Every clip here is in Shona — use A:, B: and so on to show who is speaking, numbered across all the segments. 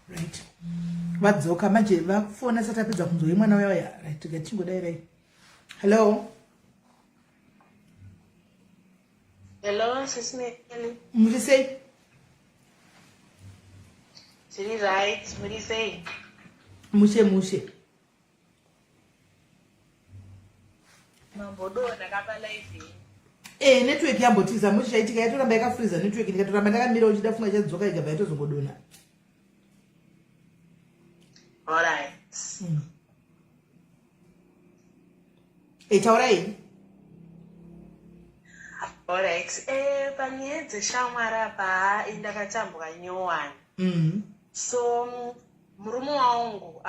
A: Right. Vadzoka manje vafona satapedza kunzoi mwana waya. Right, tingodai right. Hello.
B: Hello, Sisnelly.
A: What do you say?
B: City right, what do you say?
A: Mushe.
B: Mambodo nakapa live.
A: Network yambotiza mushe chaitika yatoramba yakafreeza network ndikatoramba ndakamira uchida funga chadzoka ikabva yatozongodona.
B: All right.
A: Taurai.
B: All right. Panyedze shamwara pa indakatambuka nyowani. So murume wangu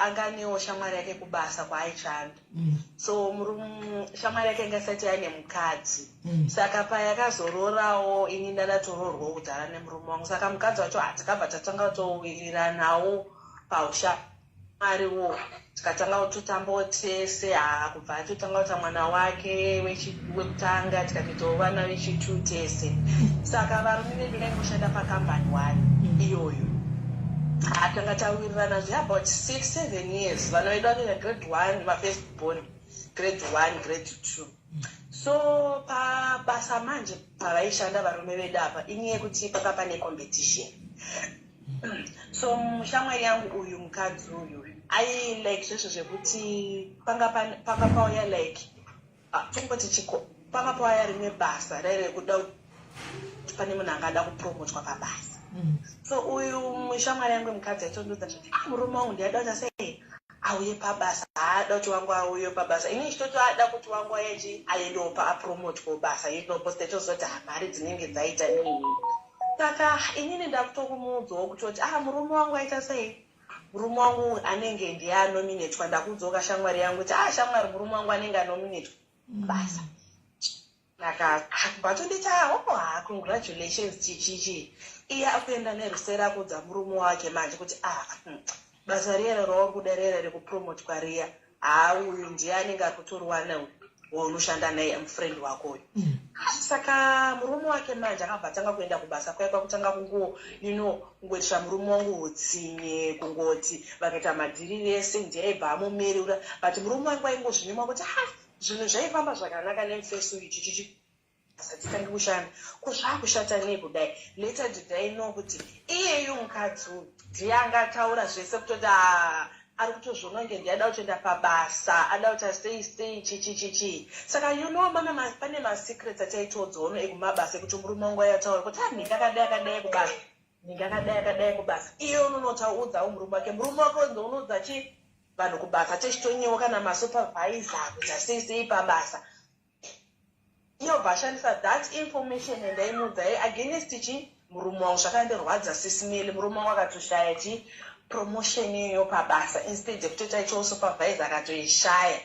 B: anganewo shamwari yake kubasa kwaaichanda. So shamwari yake ngasati ane mukadzi. Saka payakazororawo ini ndadatororwa kudhara nemurume wangu. Saka mukadzi wacho hatikabva tatanga kutowiriranawo paushamwariwo. Tikatanga kutotambawo tese kubva atotanga kuita mwana wake wekutanga tikatoitawo vana vechitu tese. Saka varume vedu vaingoshanda pakambani 1 iyoyo. Akanga tawirirana about 6-7 years. Vana vedu vanoenda grade 1 mafirst born, grade 1, grade 2. So pabasa manje pavaishanda varume vedu apa inyaya yekuti paka pane competition. So mushamwari yangu uyu mukadzi uyu ai like zvesvo zvekuti panga pauya like tongoti panga pauya rimwe basa raire kuda kuti pane munhu angada kupromotwa pabasa. So uyu mushamwari yangu mukadzi aitondodza kuti murume wangu ndiyada kuti asei auye pabasa, haada kuti wangu auye pabasa. Ini chitoto ada kuti wangu ayechi aendewo paapromotwa basa inoposta itozoti mari dzinenge dzaita nini. Saka inini ndakutokumuudzawo kutoti murume wangu aita sei. Murume wangu anenge ndiye anominetwa. Ndakudzoka shamwari yangu kuti shamwari murume wangu anenge anominetwa basa. Batonditi congratulations chichichi. Iye akuenda nerusera kudza murume wake manje kuti basa riya rauri kuda riya rekupromotwa riya uyu ndiye anenge akutorwa unoshanda naye mufriend wakoyo. Saka murume wake manje akabva tanga kuenda kubasa kwake kwakutanga kungoitisva murume wangu utsinye kungoti vakaita madhiriri ese ndiye aibva amumirira. But murume wangu aingozvinyuma kuti zvinhu zvaifamba zvakanaka nemufeso ichichichi asatitangi kushanda kuzvakushata nei kudai. Later did I know kuti iyeyu mukadzi ndiye angataura zvese kutoti ari kutozvononge ndiye ada kutoenda pabasa, ada kuti sei chichichichi. Saka pane masecrets ataitodzono ekumabasa ekuti murume wangu ayataura kuti ndingakadai kubasa, ndingakadai kubasa. Iye unonotaudzawo murume wake. Murume wake ndounodza vanhu kubasa techitonyewo kana masupervisor kuti sei pabasa. Iyo vashandisa that information endaimuudza against murume wangu. Zvakandirwadza sisimili. Murume wangu akatoshaya promotion iyo pabasa instead yekutoita icho supervisor akatoishaya.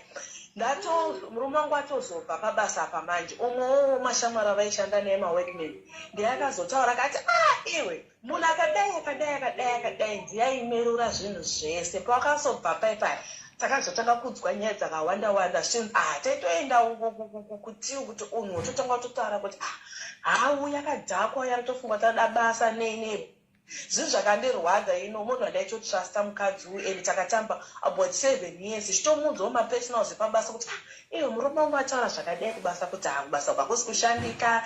B: Murume wangu atozobva pabasa apa manje umwewo mashamwari vaishanda naye maworkmen ndiye akazotaura akati iwe munhu akadai ndiye aimerura zvinhu zvese. Pawakazobva paipai takazotanga kudzwa nyaya dzakawanda zvinhu taitoenda kuti unhu totanga totaura kuti uyu akadhakwa yaritofunga tada basa nei. Zvinhu zvakandirwadza munhu andaitotrusta mukadzi uyu and takatamba about 7 years chitomuudzawo mapersonals epabasa kuti iwe murume wangu ataura zvakadai kubasa kuti kubasa kwakusi kushandika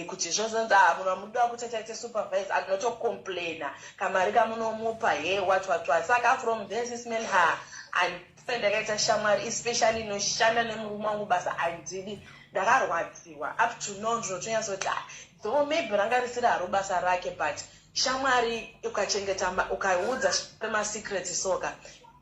B: kuti zvozonzi munhu amuda kuti taite supervisor anotokomplaina kamari kamunomupa what. Saka from there sismel ndakaita shamwari especially inoshanda nemurume wangu basa handidi. Ndakarwadziwa up to now ndinotonyatsa kuti though maybe ranga risiri haro basa rake but shamwari ukachengeta ukaudza pemasecrets soka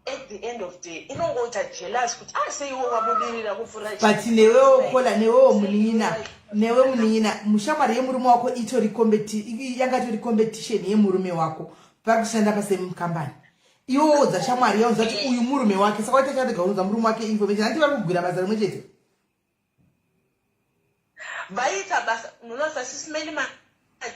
B: at the end of the day inongoita jealous kuti seiwo wabudirira kupfuura.
A: But newewo kola newewo munin'ina mushamwari yemurume wako yangatori competition yemurume wako pakushanda pasemukambani. Iwo udza shamwari yaunza kuti uyu murume wake. Saka waita chati gaunza murume wake information handi vari kugwira basa rimwe chete.
B: Vaita basa munosa sisimeli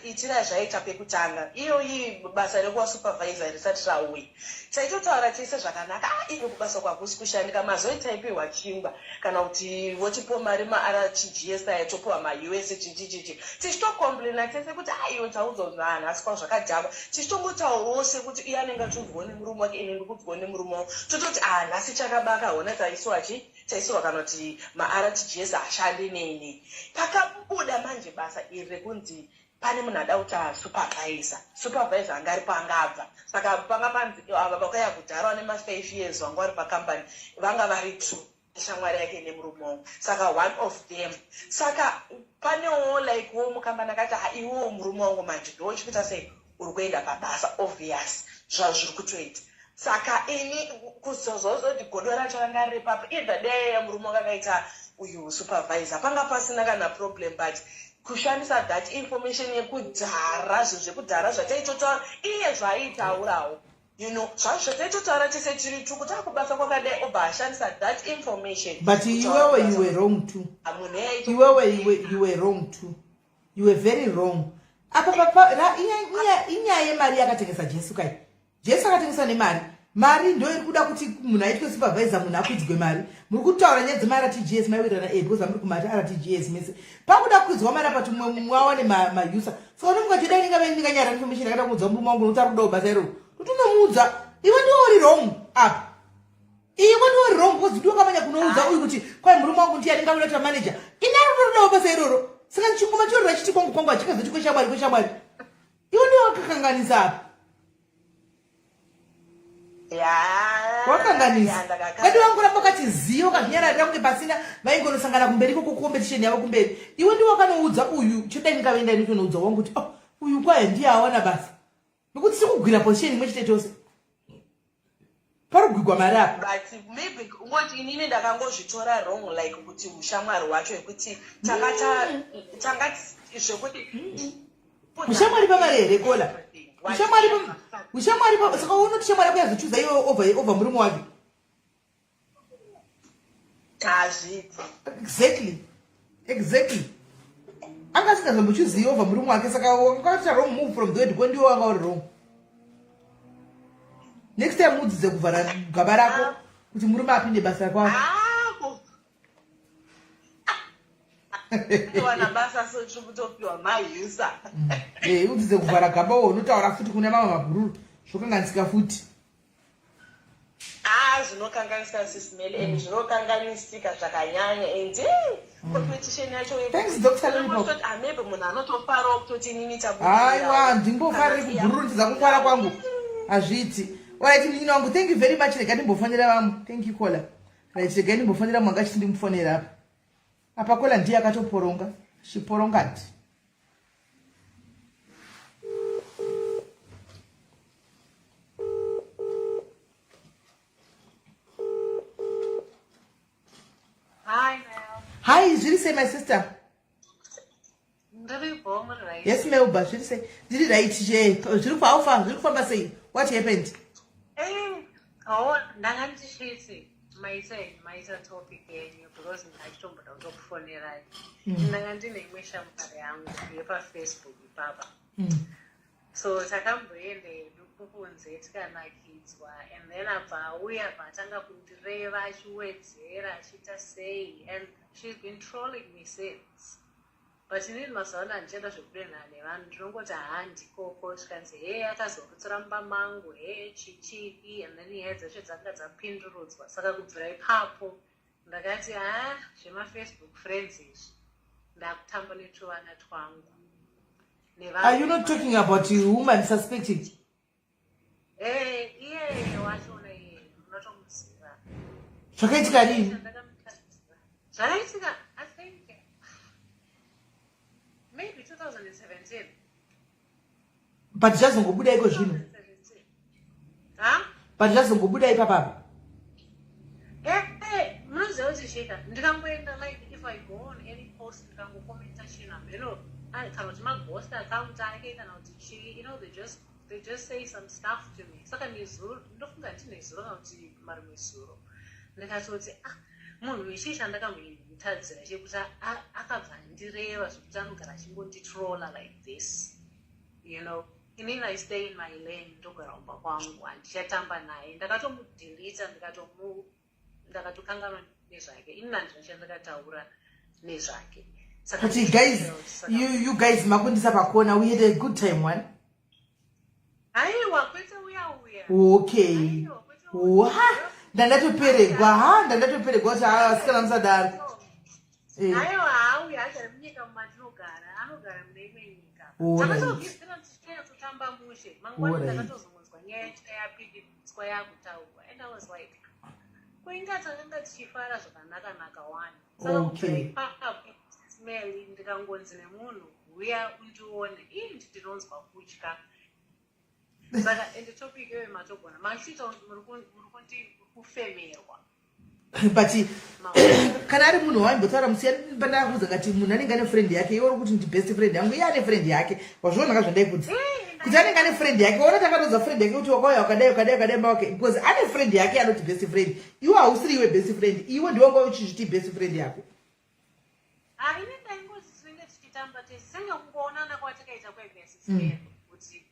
B: itira zvaita pekutanga iyoyi basa rekuva supervisor risati rauya taitotaura tese zvakanaka iri kubasa kwakusi kushandika mazoitaipiwa chingwa kana kuti votipiwa mari maRTGS aya topiwa maUS chichichichi tichitocomplaina tese kuti iwe taudzwa vanhu asi kwavo zvakadhakwa tichitongotaurawo sekuti iye anenge achiudzwawo nemurume wake ine ndikuudzwawo nemurume wavo tototi nhasi chakabaka hona taisiwa kana kuti maRTGS hashandi neni pakabuda manje basa iri rekunzi pane munhu ada kuta supervisor anga ari pangabva saka panga panzi ava vakauya kudhara vane ma5 years vanga vari pakambani vanga vari 2 shamwari yake nemurume wavo saka one of them saka panewo like wo mukambani akati iwewo murume wangu manje ndo chikuita sei uri kuenda pabasa obvious zvazviri kutoita saka ini kuzozoti godo racho ranga riri papa either day murume wanga akaita uyu supervisor panga pasina kana problem but kushandisa that information yekudhara zvinhu zvekudhara zvataitotaura iye zvaaitaurawo zvazvo zvataitotaura tese tiri tu kuti akubasa kwakadai obva ashandisa that information
A: but iwewe you were wrong too you were wrong too you were very wrong apa inyaya yemari yakatengesa Jesu kai Jesu akatengesa nemari mari ndo iri kuda kuti munhu aitwe supervisor munhu akuidzwe mari muri kutaura nyaya dzemaRTGS maiwirana because muri kumati RTGS mese pakuda kuidzwa mari apa mwawane mauser so unonga chidai ndinganyara information yakada kuudzwa murume wangu nokuti ari kudawo basa iroro kuti unomuudza iwe ndiwo uri wrong apa iwe ndiwo uri wrong because ndiwo kamanya kunoudza uyu kuti kwai murume wangu ndiye ndingakuleta manager ine ari kudawo basa iroro saka chingoma chirora chiti kwangu achikazoti kweshamwari iwe ndiwo wakakanganisa apa wakanganisa kadi wangoramba ukachiziva ukazvinyararira kunge pasina vaingonosangana kumberi kokokompetition yavo kumberi iwe ndiwo wakanoudza uyu chodai ndingavaenda inotonoudza wangu kuti uyu kwaya ndiye awana basa nokuti sikugwira position imwe chete chose pari kugwigwa mari apa
B: but maybe ungoti inini ndakangozvitora wrong like kuti ushamwari wacho yekuti tangati zvekuti
A: ushamwari pamari here kola ushamwari saka unoti shamwari akuyazochuza iwe over murume wake exactly anga asingazombochuzivi over murume wake saka wakaita wrong move from the word kwendiwo wanga uri wrong next time udzidze kuvhara gaba rako kuti murume apinde basa kwako udzidze kuvhara gaba wo unotaura futi kune mamwe mabhururu zvokanganisika futi
B: zvinokanganisika sisimele and zvinokanganisika zvakanyanya and competition yacho maybe munhu anotofarawo kutoti inini
A: aiwa ndimbofariri kubhururu ndiza kufara kwangu hazviti right mnyina wangu thank you very much rega ndimbofanira vamwe thank you kola right rega ndimbofanira mwanga chiti ndimufonera apa apa kola ndiye akatoporonga chiporongati Hi, zviri sei my sister? Yes, Melba, zviri sei? Did right je? Zviri kufa, zviri kufamba sei? What happened?
C: Ndangandishisi maisa topic yenyu because ndachitomboda kutokufonerai. Ndanga ndine imwe shamwari yangu yepaFacebook ipapa. So takamboende kukunze tikanakidzwa and then abva auya patanga kundireva achiwedzera achiita sei and she's been trolling me since. But inini mazuva ndichenda zvekudenha nevanhu ndinongoti handikoko tikanzi hey akazorutsira mumba mangu hey chichipi and then nyaya dzacho dzanga dzapindurudzwa saka kubvira ipapo ndakati zvemafacebook friends izvi ndakutamba netuvana twangu.
A: Are you not talking about a woman suspected?
C: Iye wachona iye unotomuziva.
A: Zvakaitika rini?
C: Zvakaitika I think maybe 2017.
A: But zvazongobuda iko zvino. But zvazongobuda ipapa.
C: Munoziva kuti shika ndikangoenda like if I go on any post ndikangokomenta china kana kuti maghost account ake kana kuti chii they just say some stuff to me saka nezuro ndofunga nditi nezuro kana kuti marimwe zuro ndikatoti munhu weshisha ndakamboitadzira chekuti akabva ndireva zvekuti anogara achingonditrolla like this you know, inini I stay in my lane, ndogara kumba kwangu, handichatamba naye. Ndakatomudhilita, ndakatokanganwa nezvake. Inini handichandakataura nezvake.
A: But you guys makundisa pakona, we had a good time one.
C: Aiwa, kwete uya.
A: Okay. Ndandatoperegwa kuti asikana musadaro.
C: Aiwa, hauya agara munyika mumatinogara, anogara mune imwe nyika. Takatobvisira tichiteya kutamba mushe. Mangwani ndakatozomunzwa nyaya yapididzwa yakutaurwa. And I was like, kuinga takanga tichifara zvakanaka wani.
A: Okay.
C: Smell ndikangonzi nemunhu uya undione ndinonzwa kutya. Saka ende topic yewe matogona machita muri kufemerwa.
A: But kana ari munhu waimbotaura musiyani pandakudza ngati munhu anenge ane friend yake iwe uri kuti ndi best friend yangu iye ane friend yake wazvionaka zvandaikudza kuti anenge ane friend yake waona takatodza friend yake kuti wakauya wakadai mbawake because ane friend yake anoti best friend iwe hausiri iwe best friend iwe ndiwanga uchizviti best friend yako.
C: Ini ndaingoti tinenge tichitamba tese senge kungoonana kwatakaita kwebest friend kuti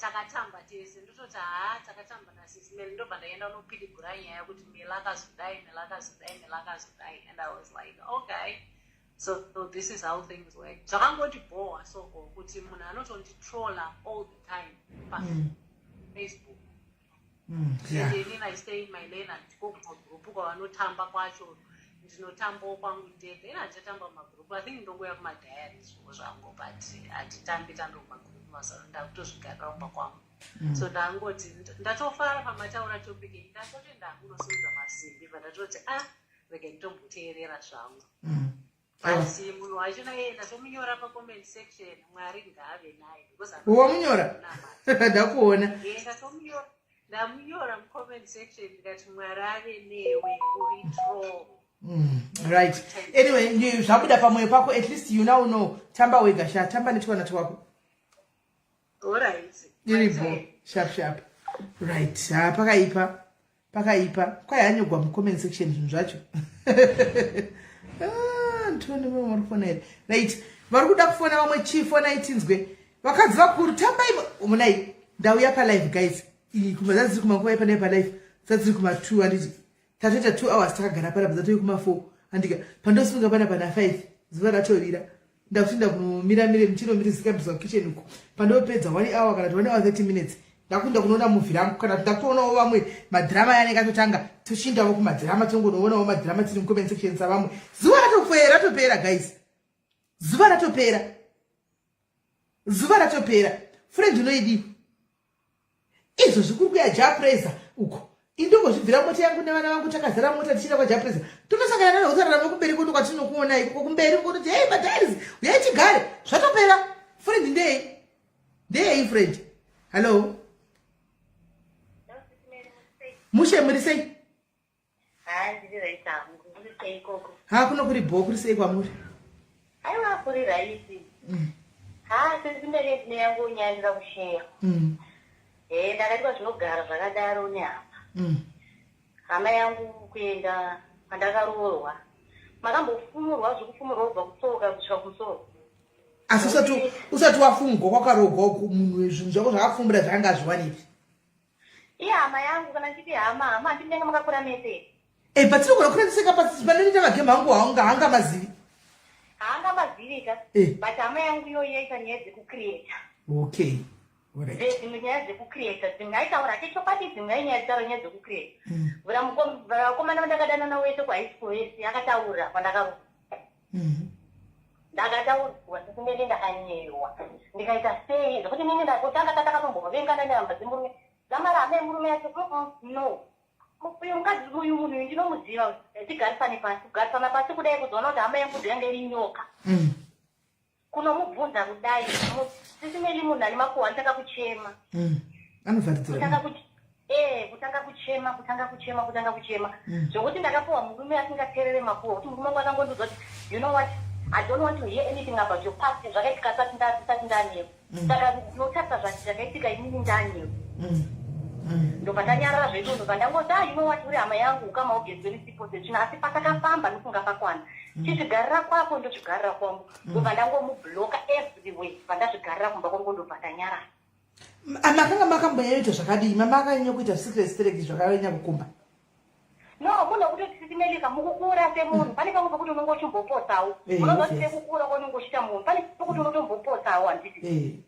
C: takatamba tese ndototi takatamba nasismel ndobva ndaenda unopidigura nyaya kuti melakazodai and I was like okay so this is how things work. Zvakangoti bhowa soko kuti munhu anotonditrolla all the time pafacebook and then I stay in my lane andikogrupu kwavanotamba kwacho ndinotambawo kwangu ndege ina ndichatamba mumagrupu I think ndongoya kumadhayari zvimwe zvangu but hatitambi tambi mumagrupu mazano ndakutozvigarira kumba kwangu so ndangoti ndatofara pamataura topic ndatoti ndakunosimudza masimbi but ndatoti rege nditomboteerera zvangu asi munhu wacho naye ndatomunyora pacomment section Mwari ngaave naye because
A: wamunyora ndakuona
C: ndamunyora mucomment section ndikati Mwari ave newe uritroll.
A: Right. Anyway, zvabuda pamwoyo pako at least you now know tamba wega sha tamba nechwana chwako.
C: Alright.
A: Iripo sharp. Right. Pakaipa. Kwai anyogwa mu comment section zvinhu zvacho. Ntoni muri kufonera. Right. Vari kuda kufona vamwe chifona itinzwe. Vakadzi vakuru tambai munai ndauya pa live guys. Kumazadzi kumakuva pa live. Zadziri kuma 2 anditi tatoita 2 hours takagara panapa dzatoi kuma 4 andika pandosunga panapa na 5 zuva ratorira ndakutinda kumira muchinomiridzika muzwa kitchen uko pandopedza 1 hour kana 1 hour 30 minutes ndakunda kunoona movie rangu kana ndakutoonawo vamwe madrama yanenge atotanga toshindawo kumadrama tongonoonawo madrama tiri mucomment section savamwe zuva ratopera guys zuva ratopera friend unoidi izvo zvikuru kuya japresa uko indongozvibvira mota yangu nevana vangu takazara mota tichienda kwajapresa tonosangana nana utsararama kumberi kuno kwatinokuona ikoko kumberi kuti hey madairis uyai tigare zvatopera friend ndei friend hello mushe muri sei kuno kuri bho kuri sei kwamuri
D: aiwa kuri raisi sezimere neyangu nyandira kusheya ndakatwa zvinogara zvakadaro nehama hama yangu kuenda pandakaroorwa makambofumurwa zvekufumurwa kubva kutsoka kusvika kumusoro
A: asi usati wafungwa kwakarogwa munhu zvinhu zvako zvakafumbira zvanga zviwanipi
D: iye hama yangu kana ndichiti hama handinenge makakura mese
A: patinogona kurandiseka panoita magemu angu haanga mazivi
D: haangamazivika but hama yangu iyo yaita nyaya dzekucreata
A: okay
D: dzimwe nyaya dzekucreata dzimwe aitaura chechopati dzimwe ainyaya dzitaura nyaya dzekucreata vakomana vandakadanana wese kuhigh school yese akataura pandakaroorwa ndakataurwa sesimene ndakanyewa ndikaita sei zvokuti nini ndakotanga tatakatombovenga nehamba dzemurume dzamara hama yemurume yacho no uyu mukadzi uyu munhu ndinomuziva tigarisane pasi kugarisana pasi kudai kuzoona kuti hama yangu yange iri nyoka kunomubvunza kudai sesimeli munhu ane makuhwa nditanga kuchema kutanga kuchema zvokuti ndakapuwa murume asingateerere makuhwa kuti murume wangu akangondiudza kuti you know what I don't want to hear anything about your past zvakaitika tisati ndanewo saka notarisa zvakaitika inini ndanewo ndobva ndanyarara zvedu ndobva ndangoti you know what uri hama yangu ukamaugezweni sipo dzezvino asi patakafamba nokunga pakwana chichigarira kwako ndochigarira kwangu ndobva ndangomubhloka everywhere pandazvigarira kumba kwangu ndobva ndanyarara.
A: Makanga makamboita zvakadii? Mamakanyanya kuita secret strike zvakanyanya kukumba?
D: No, munhu kuti tisimelika mukukura semunhu pane pamwe pekuti unongochimboposawo unozoti sekukura kwanongochita munhu pane pekuti unotomboposawo handiti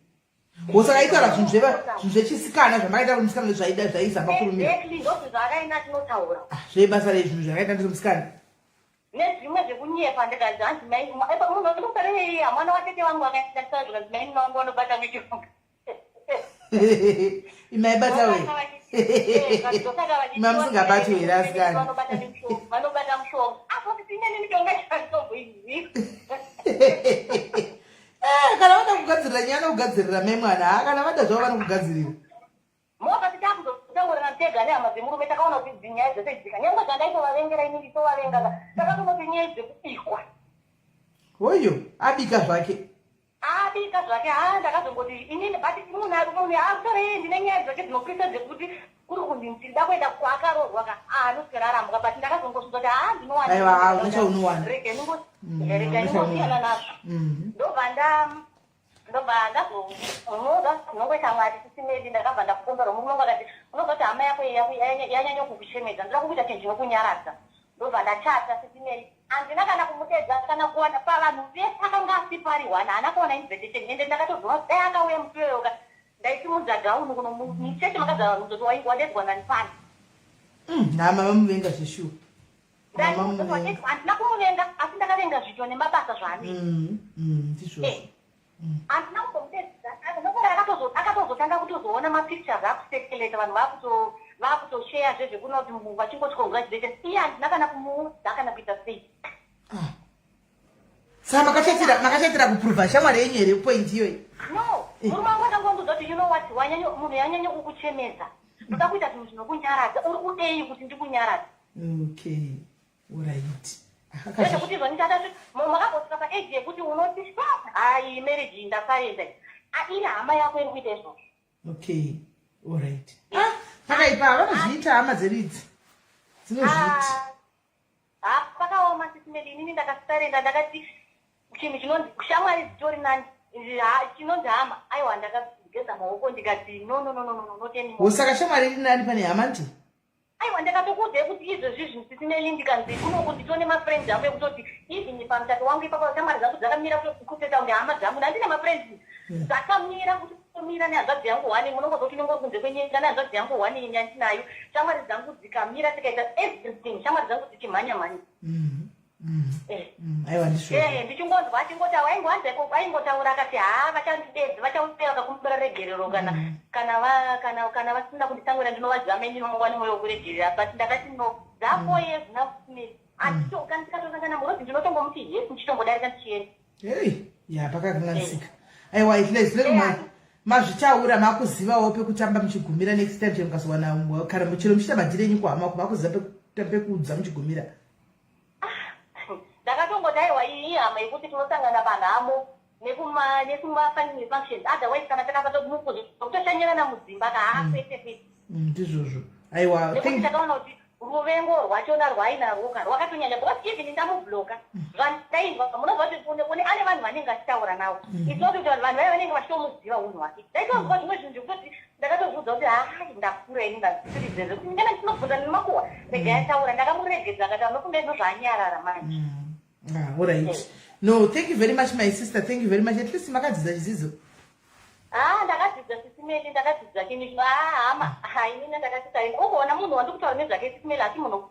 A: usakaitaura zvinhu zvechisikana zvamakaita kuti musikana zvaida zvaiza makurumira
D: exactly ndozvo zvakaina tinotaura
A: zvebasa rezvinhu zvakaita ndiri musikana
D: nezvimwe zvekunyepa ndikazi hanzi munhu anokutarei mwana watete wangu akaita zvikanzi maini wangu vanobata michirunga
A: imaibata we mamusingabati here asikana
D: vanobata mushonga apoti tineni mitonga yatomboizivi
A: kana vada kugadzirira nyana kugadzirira memwana kana vada zvavo vanokugadzirira
D: mokati takuzotaurira tega nehama dzemurume takaona kuti dzinyaya dzese dzika nyange zvandaitovavengera ini nditovavengaka takatonoti nyaya dzekubikwa
A: hoyo abika zvake
D: ndakazongoti inini bati munhu atorei ndine nyaya dzake dzinopisa dzekuti kuri kunzi ndida kuenda kwakarorwa ka anoswera aramuka bati ndakazongozvizva kuti ndinowanarege ningosiyana nazvo ndobva ndazonongoita mwari tisimedi ndakabva ndakukomberwa murume akati unobva kuti hama yako yanyanya kukushemedza ndoda kukuita chinhu chinokunyaradza ndobva ndachata tisimedi handina kana kumutedza kana kuwana pavanhu vese akanga asi pari one haana kuona invitation ende ndakatozova dai akauya mutoyoka ndaisimudza gaunu kuno mucheche makadza vanhu kuzoti wadedzwa nani pani
A: nhama vamuvenga zveshuwa
D: handina kumuvenga asi ndakavenga zvito nemabasa zvaanei
A: ndizvo
D: handina kuzomutedza nokuri akatozotanga kutozoona mapictures akusekeleta vanhu vakutoshare zvezvekuona kuti vachingoti congratulation iye handina kana kumuudza kana kuita sei
A: saka makashaitira kupruvha shamwari yenyu here point iyoyi
D: no murume wangu akangonduza kuti you know what munhu yanyanya kukuchemedza ndoda kuita zvinhu zvinokunyaradza uri kudei kuti ndikunyaradza
A: okay alright
D: zvekuti izvoni tatati makambosvika paage yekuti unoti hai marriage ndasaenda iri hama yako iri kuita izvozvo
A: okay alright pakaipa vanozviita hama dzedu idzi dzinozviita
D: pakaoma sisimedi inini ndakasarenda ndakati chinhu chinonzi shamwari dzitori nani chinonzi hama aiwa ndakageza maoko ndikati no
A: saka shamwari iri nani pane hama ndi
D: aiwa ndakatokuudze kuti izvozvi zvinhu sisimeli ndikanzi kunoku nditone mafriends angu ekutoti even pamutato wangu ipapo shamwari dzangu dzakamira kuteta kuti hama dzangu handine mafriends dzakamira kuti mira nehanzvadzi yangu hwani munongozoti nongokunze kwenyika nehanzvadzi yangu hwani yenye ndinayo shamwari dzangu dzikamira tikaita everything shamwari dzangu dzichimhanya-mhanya ndichingonzwa achingoti aingotaura akati vachandidedzi vachauteuka kumubira regerero kana vasina kunditangura ndinovaziva meni nomangwani moyo kuregerera but ndakati no dzapoye zvinasime anditoka ndikatosangana murodzi ndinotongomuti yes ndichitongodarika ndichienda
A: pakakanganisika aiwa at least mazvitaura makuzivawo pekutamba muchigumira next time chemukazowana kana muchero muchiita madhirenyu kuhama makuziva pekudza muchigumira
D: ndakatongoti aiwa iyi hama yekuti tinosangana panhamo nekumafamily functions otherwise kana takapatomukuzo kutoshanyirana mudzimba kaapetepete
A: ndizvozvo aiwa
D: nekuti takaona kuti ruvengo rwachona rwainarwoka rwakatonyanya because even ndamubloka zvandaizwa munozva kuti kune ane vanhu vanenge achitaura navo isoti kuti vanhu vaya vanenge vachitomuziva unhu hwake ndaitozwa zvimwe zvinhu zvekutoti ndakatozvudza kuti hai ndakura ini ndazvisirizeze kuti ndena ndinobvunza nemakuhwa rega yataura ndakamuregedza akati anofunga izvo zvaanyarara manje
A: alright no thank you very much my sister thank you very much at least makadzidza chizidzo
D: ndakadzidza sisimeli ndakadzidza chinhu hama inini ndakatitarini ugoona munhu wandikutaura nezvake sisimeli asi munhu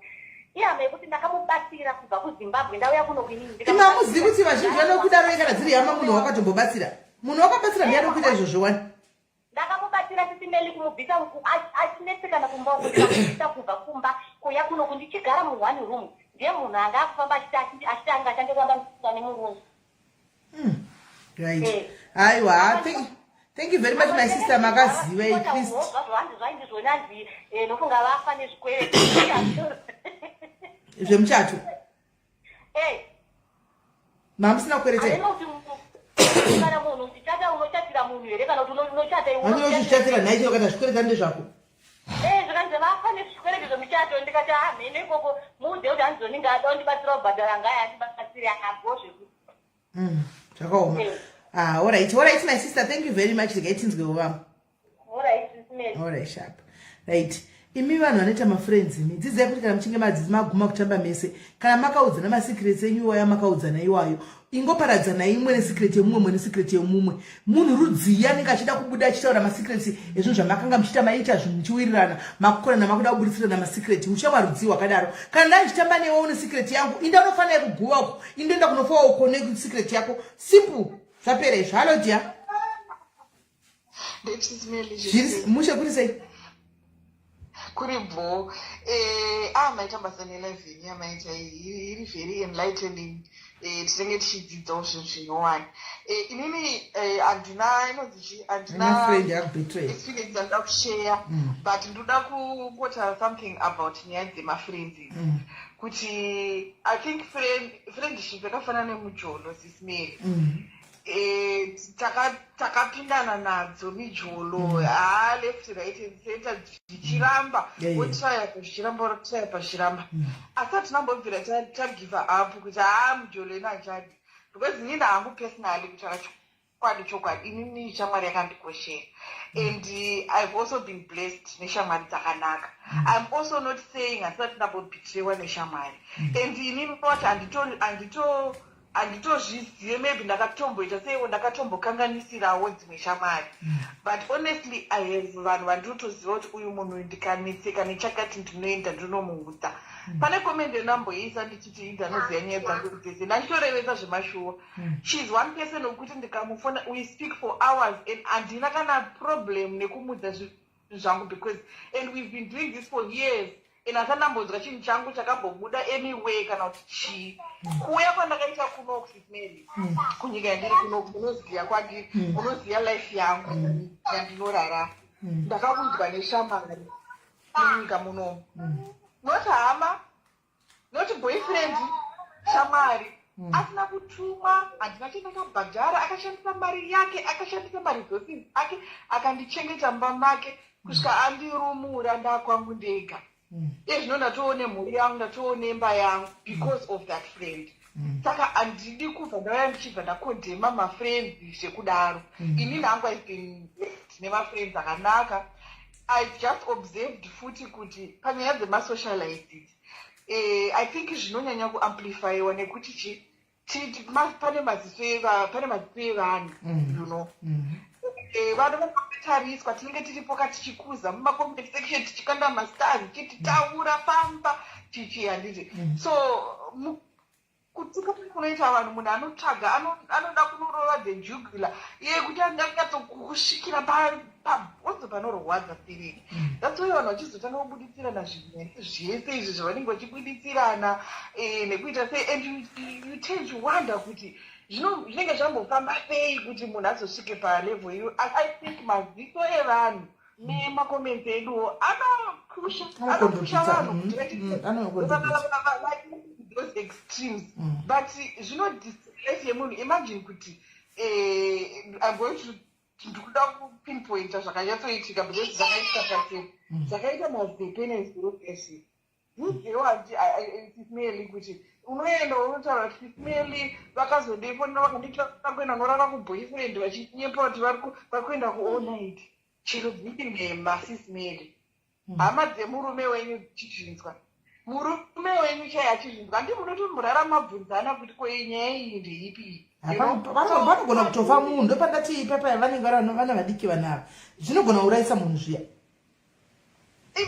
D: ihama yekuti ndakamubatsira kubva kuzimbabwe ndauya kuno kwinini
A: imamuzivi kuti vazhinji vanokudaro kana dziri hama munhu wakatombobatsira munhu wakabatsira ndiani kuita izvozvo wani
D: ndakamubatsira sisimeli kumubvisa achinetsekana kumba kuita kubva kumba kuya kuno kundichigara muone room ndiye munhu anga akufamba achitanga achange kuramba nemurume
A: right aiwa thank you very much my sister makaziva at least
D: zvaindizvonanzi nofunga vafa nezvikwere
A: zvemuchato mamusina kukweretera
D: kana munhu uchichatira unochatira munhu here kana kuti unochata
A: unochichatira nhai chero kana zvikwereta ndezvako
D: zvikanzi vafa nezvikwereti zvemuchato ndikati mhene ikoko muuze kuti handizoninga ada undibatsira kubhadhara ngaya andibatsira asiri akapo zvekuti
A: zvakaoma. All right, my sister, thank you very much. All right, sharp. Right. Imi vanhu vanoita mafriends imi dzidzai kuti kana muchinge maguma kutamba mese kana makaudzana masecrets enyu iwayo makaudzana iwayo ingoparadzana imwe nesecret yemumwe nesecret yemumwe munhu rudziya anenge achida kubuda achitaura masecrets ezvinhu zvamakanga muchita maita zvinhu muchiwirirana makukorana makuda kuburitsirana masecret muchama rudziya wakadaro kana ndachitamba newe une secret yangu inda unofanira kuguva uko indoenda kunofawa uko secret yako simple zvapera izvo. Halo dia mushe kuti sei
E: Kuribo, maita basa ne11 yamaita iri very enlightening. Tinenge tichidzidzawo zvinhu zvinyowani. Inini andina
A: friend yakubetray
E: experience ndada kushare, but ndoda kupota something about nyaya dzemafriends. Kuti I think friendship yakafanana nemujolo sisimeri. Takapindana nadzo mijolo left right and center zvichiramba wotrya zvichiramba wotrya pazvichiramba asi hatinambobvira tagive up kuti mujolo ino hachadi because inini hangu personally kutaura chokwadi inini shamwari yakandikoshera and I've also been blessed neshamwari dzakanaka. I'm also not saying handisati ndambobhitrewa neshamwari and inini noti handitozvizive maybe ndakatomboita seiwo ndakatombokanganisirawo dzimwe shamwari but honestly I have vanhu vandinotoziva kuti uyu munhu ndikanetseka nechakati ndinoenda ndinomuudza. Pane komende ndamboisa ndichiti ndanoziva nyaya dzangu dzese ndachitorevesa zvemashuwa. She's one person wekuti ndikamufona we speak for hours and handina kana problem nekumuudza zvangu because and we've been doing this for years. And asandambonzwa chinhu changu chakambombuda anyway kana kuti chii kuuya kwandakaita kuno kusimeri kunyika yandiri kuno unoziya kwandiri unoziya life yangu yandinorarama ndakabudzwa neshamwari munyika munomu not hama not boyfriend shamwari asina kutumwa handina chandakabhadhara akashandisa mari yake akashandisa maresources ake akandichengeta mumba make kusvika andirumura ndakwangu ndega. Zvino ndatoone mhuri yangu ndatoone imba yangu because of that friend. Saka handidi kubva ndauya ndichibva ndakondhema mafriends zvekudaro. Inini hangu I've been blessed nemafriends akanaka. I just observed futi kuti panyaya dzemasocialized I think zvinonyanya kuamplifyiwa nekuti pane maziso evanhu you know. Vanhu vakatariswa tinenge tiripo tichikuza mumacomment section tichikanda mastars tichitaura pamba tichihanditi so kutuka kunoita vanhu munhu anotsvaga anoda kunorova the jugular iye kuti anyatsokusvikira pabhonzo panorwadza spirit. That's why vanhu vachizotanga kubuditsirana zvinhu zvese izvi zvavanenge vachibuditsirana nekuita sei and you tend to wonder kuti zvinenge zvambofamba sei kuti munhu azosvike palevel iyo. I think maziso evanhu nemakomenti eduwo anokusha vanhu those extremes but zvinodisplace yemunhu. Imagine kuti I'm going to ndikuda kupinpointa zvakanyatsoitika because zvakaita pasei zvakaita mazepe nezirogesi ziziwaisimeli kuti unoenda unotaura kuti simeli vakazodeifonera vakandikwenda norara kuboyfriend vachinyepa kuti vari kuenda kuonit chero dziki nemasisimeli hama dzemurume wenyu chizvinzwa murume wenyu chai achizvinzwa ndi munotomurara mabvunzana kuti nyaya iyi ndeipi
A: vanogona kutofa munhu ndopandati ipapai vanenge vana vadiki vanava zvinogona kuurayisa munhu zviya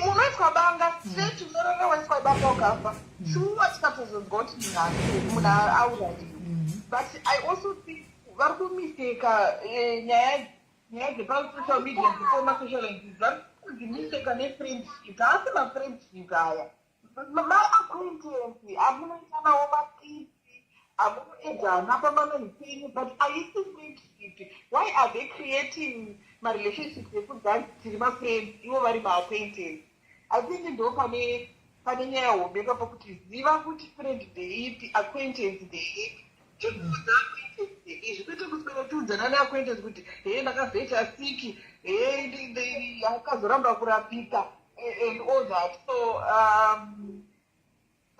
E: munoiswa banga straight unorara waiswa banga ukafa shuwa tikatozonzwa kuti munhu auraiwa but I also think vari kumiseka nyaya dzepasocial media dzepamasocial lines vari kudzimiseka nefriendship haasi mafriendship aya maacquaintance amunoitanawo makisi amunoedzana pamamazipinyu but haisi friendship. Why are they creating marelationships ekudza tiri mafriends ivo vari maacquaintance? I think ndo pane nyaya hombe papo kuti ziva kuti friend ndeipi acquaintance ndeipi chikuudza acquaintance izvi kwete kuswera tiudzana neacquaintance kuti ndakazoita siki akazoramba kurapika and all that. So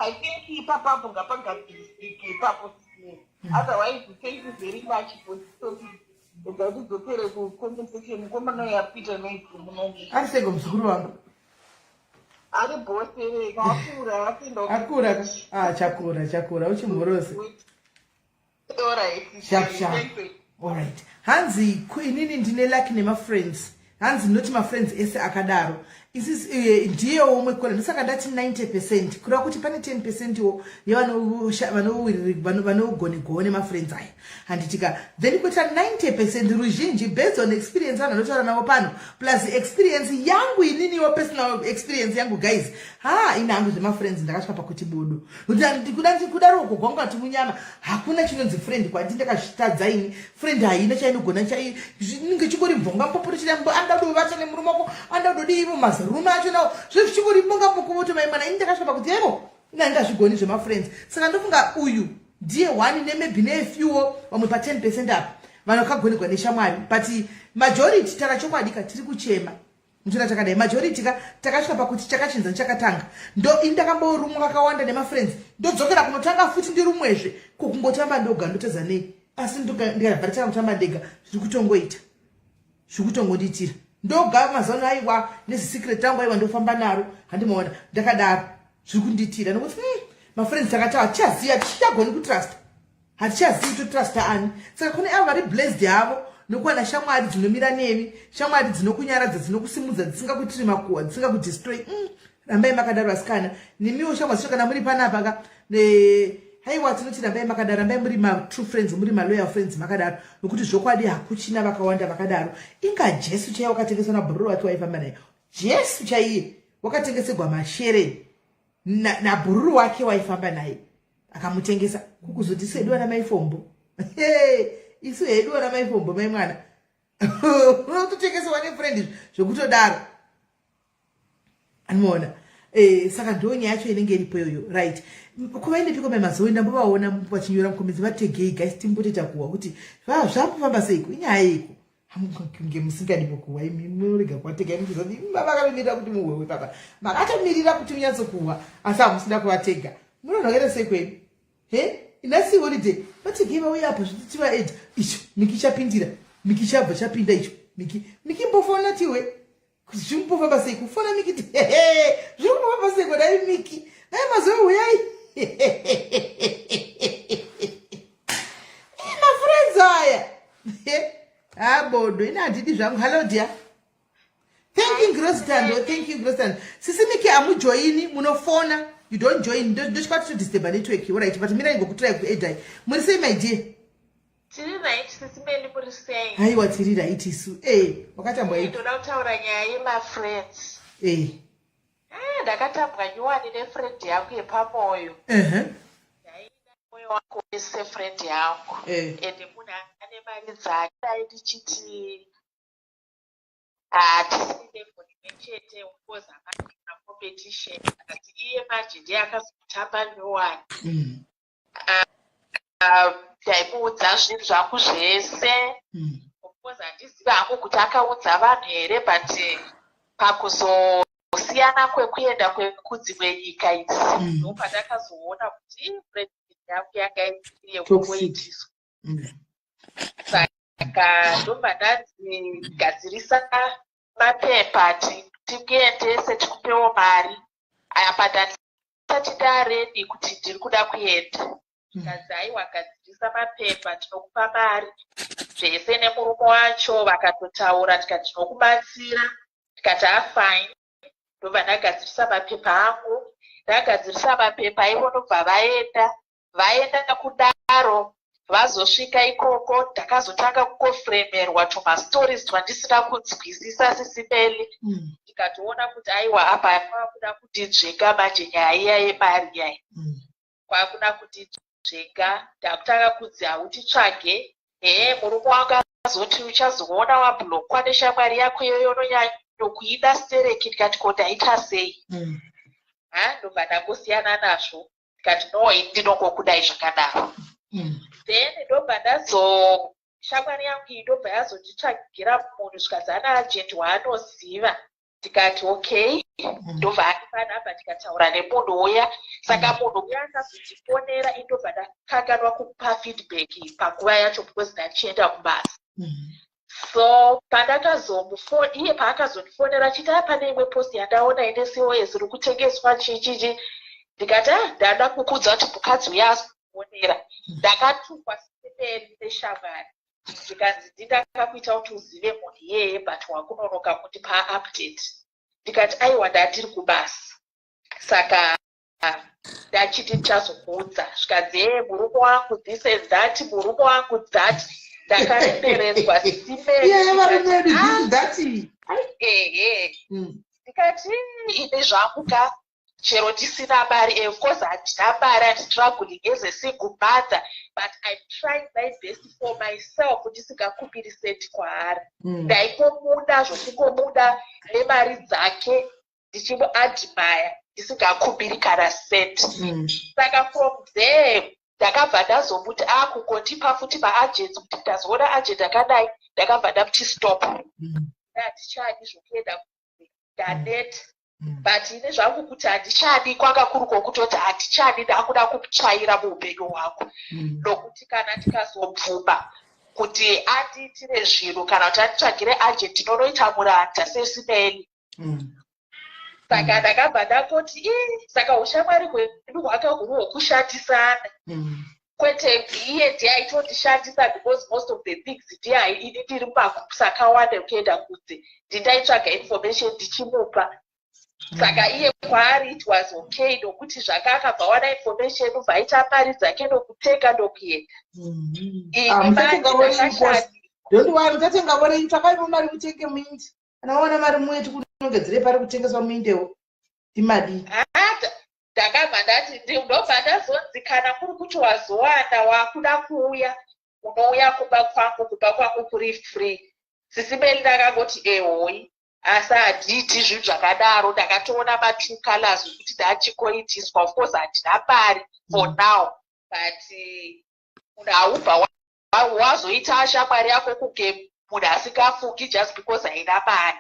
E: I think ipapapo ngapagadzirike ipapo. Otherwise, thank you very much for this topic. Ndakuzopere kuconversation mukomana yapita naipfumunoni.
A: Ari sego muzukuru wangu.
E: Ari bose akura apinda.
A: Akura. Chakura uchimhorose.
E: All right.
A: Sharp. All right. Hanzi inini ndine lucky nema friends. Hanzi not my friends ese akadaro. Isis ndiye omwe kola ndisaka ndati 90% kura kuti pane 10% yo vanogone ma friends aya handitika then kuita 90% ruzhinji based on experience anotaura nawo pano plus experience yangu inini wa personal experience yangu guys inangu zvema friends ndakasvika pakuti bodo kudaro kugwanga kuti munyama hakuna chinonzi friend kwandi ndakazvitadza ini friend haina chainogona ninge chingori bvonga mpoporo chirambo anda dovata nemurume wako anda dodivo mazarume acho nawo zvichingori bonga mukuvoto maimana ini ndakasvika pakuti yebo inanga zvigoni zvema friends saka ndofunga uyu ndiye one maybe ne few vamwe pa 10% apa vanokagoniwa neshamwari but majority takachokwadi tiri kuchema mutuna takadai majority takasvika pakuti chakachinza chakatanga ndo indakamborumwa kakawanda nema friends ndodzokera kunotanga futi ndirumwezve kukungotamba ndoga ndotedza nei asi ndikabva kutamba ndega zviri kutongoditira ndoga mazano aiwa nezisecret tangu aiwa ndofamba naro handimaona ndakadaro zviri kunditira nokuti my friends takatawa tichaziva tichagoni kutrust hatichazivi totrust ani saka kune avo vari blessed havo nokuwana shamwari dzinomira nemi shamwari dzinokunyaradza dzinokusimudza dzisingakuitiri makuhwa dzisingakudestroy rambai makadaro asikana nemiwo shamwari zvicho kana muri panapa haiwa tinoti rambai makadaro rambai muri true friends muri loyal friends makadaro nokuti zvokwadi hakuchina vakawanda vakadaro inga jesu chaiye wakatengeswa nabhururu wati waifamba naye jesu chaiye wakatengeserwa mashere nabhururu wake waifamba naye akamutengesa kukuzoti isu hedu wana maifombo isu hedu wana maifombo maimwana unototengesewa nefriend zvokutodaro anoona saka ndo nyaya yacho inenge iripo iyoyo right kuvaindepiko memazoe ndambovaona vachinyora mukomedzi vategei guys timboteta kuwa kuti zvapofamba seiko inyaya yeiko hamunge musingadipo kuwa imurega kuvatega imuzozati vakamirira kuti muhwewe papa makatomirira kuti munyatsokuwa asi hamusida kuvatega munonhokera sei kwenu inasi holiday vategei vauya apa zvititiva ed icho miki chapindira miki chabva chapinda icho miki mbofona tiwe kuti zvimbofamba sei kufona miki ti zviri kumbofamba sei kodai miki dai mazoe uyai mafriends aya bodo ina handidi zvangu hallo dear thank you Grosstand sisi miki amujoini munofona you don't join ndochikwati to disturb network right but mira ingokutrai kuedai muri sei my dear
C: tiri right sisimeli muri sei
A: haiwa tiri right isu wakatambwa ipo
C: ndoda kutaura nyaya yema-friends ndakatambwa nyuwani nefriend yangu yepamoyo moyo wako wese friend yangu ende munhu ane mari dzake dai ndichiti hatisine gonime chete because akapinda competition asi iye manje ndiye akazotamba nyuwani ndaimuudza zvinhu zvangu zvese because handiziva hangu kuti akaudza vanhu here but pakuzosiyana kwekuenda kudzimwe nyika idzi ndopandakazoona kuti friend yangu yanga iriye kumoitiswa saka ndobva ndadzigadzirisa mapepa tikuendese tikupewo mari apa ndandisati ndaredi kuti ndiri kuda kuenda tikadzi aiwa gadzirisa mapepa tinokupa mari zvese nemurume wacho vakatotaura tikati tinokubatsira tikati afine ndobva ndagadzirisa mapepa angu ndagadzirisa mapepa ivo ndobva vaenda kudaro vazosvika ikoko ndakazotanga kukofremerwa tumastories twandisina kunzwisisa sisimeli tikatoona kuti aiwa apa kwakuda kutidzvenga manje nyaya iya yemari yai kwakuna kutidzvenga ndakutanga kudzi hautitsvage murume wanga azoti uchazoona wablokwa neshamwari yako iyoyo nonyanyokuida stereki ndikati ko ndaita sei ndobva ndangosiyana nazvo ndikati no ndinongokudai zvakadaro then ndobva shamwari yangu iyi ndobva yazonditsvagira munhu zvikazana agent waanoziva
F: tikati okay, ndobva andipanapa tikataura nemunhu uya. Saka munhu uya akazotifonera indobva ndakanganwa kupa feedback panguva yacho because ndachienda kubasa. So iye paakazondifonera chita pane imwe post yandaona ine COS iri kutengeswa chichichi, ndikati ndada kukudza kuti mukadzi uya azofonera. Ndakatukwa sipeni neshamwari ndikanzi ndinda kuita kuti uzive munhu iyeye but wakunonoka kundipa update. Ndikati aiwa ndatiri kubasa, saka ndachiti ndichazokuudza. Zvikanzi murume wangu this and that, murume wangu that. Ndakaremberedzwa ndikati ine zvamuka chero tisina mari. Of course handina mari, I'm struggling as a single mother, but I'm trying my best for myself. Ndisingakumbiri senti kwaari. Ndaingomuda zvokungomuda nemari dzake ndichimuadmire ndisingakumbiri kana senti. Saka from there ndakabva ndazomuti kungondipa futi maagents kuti ndazoona agent akadai, ndakabva ndamuti stop. Handichadi zvokuenda ndaneta. But ine zvangu kuti handichadi kwanga kuri kwokutoti handichadi ndakuda kumutsvaira muupenyu hwako. Nokuti kana tikazobvuma kuti andiitire zvinhu kana kuti anditsvagire agent inonoita muranda sesimeni. Saka ndakabva ndakoti saka ushamwari hwedu hwanga huri hwokushandisana. Kwete iye ndiye aitondishandisa because most of the things ndiye ini ndiri mumagroups akawanda kuenda kunze ndindaitsvaga information ndichimupa. Saka iye kwaari it was okay nokuti zvanga akabva wana information ubva aita mari dzake nokutenga nokuenda.
A: Tatenga mari takaipa mari mutenge muindi. Kana waona mari mwetu kunongedzere pari kutengeswa muindewo timadi.
F: Ndakabva ndati ndobva ndazonzi kana kuri kuti wazowana wakuda kuuya unouya kumba kwangu kuri free. Sisimeli ndakangoti hoyi, asi handiiti zvinhu zvakadaro. Ndakatoona ma2 colors kuti ndachikoitiswa. Of course handina mari for now, but munhu haubva wazoita shamwari yako kugame munhu asingafungi just because haina mari.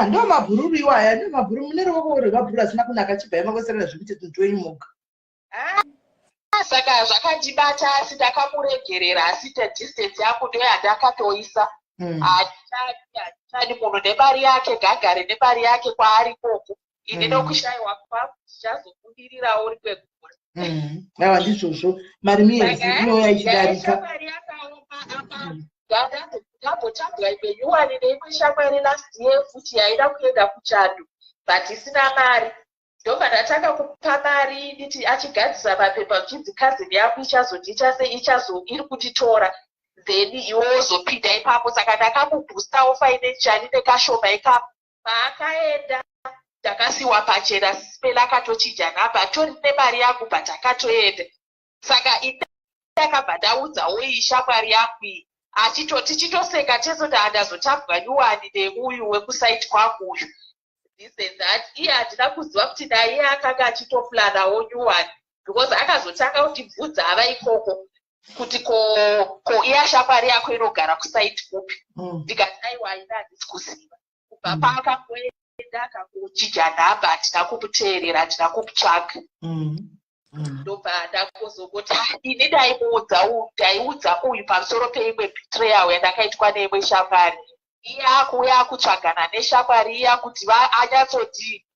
A: Ndo mabhururu iwaya, ndo mabhururu. Mune ruoko rwemabhururu asina kunaka chibva yamakwesera zvekuti tutoyi muga.
F: Saka zvakandibata asi ndakamuregerera, asi distance yangu ndiyo yandakatoisa. Handitani munhu nemari yake gagare nemari yake kwaari koko. Ini nokushayiwa kwangu ndichazobudirirawo uri kwegura.
A: Aiwa ndizvozvo mari miyedzi inoya ichidarika.
F: Shamwari yakaoma ndambotambwa imwe nyuwani neimwe shamwari last year futi yaida kuenda kuchando but isina mari. Ndobva ndatanga kupa mari nditi achigadzisa mapepa uchinzi cousin yako ichazondiita iri kutitora then iwe wozopinda ipapo. Saka ndakamubhustawo financially nekashoma ikapo. Paakaenda ndakasiwa pachena, sipeli akatochinja nhamba tori nemari yangu but akatoenda. Saka ndakabva ndaudzawo iyi shamwari yangu iyi achitoti chitoseka chesoti handazotambwa nyuwani neuyu wekusaiti kwangu uyu this and that. Iye handina kuziva kuti naiye akanga achitoplanawo nyuwani because akazotanga kutibvudza ava ikoko kuti ko iya shamwari yako inogara kusaiti kupi. Ndikati aiwa ina handisi kuziva. Kubva paakangoenda akangochinja nhamba handina kumuteerera, handina kumutsvaga. Ndobva ndakozongoti ini ndaiudza uyu pamusoro peimwe betrayal yandakaitwa neimwe shamwari. Iye akuuya akutsvagana neshamwari iya kuti anyatsoti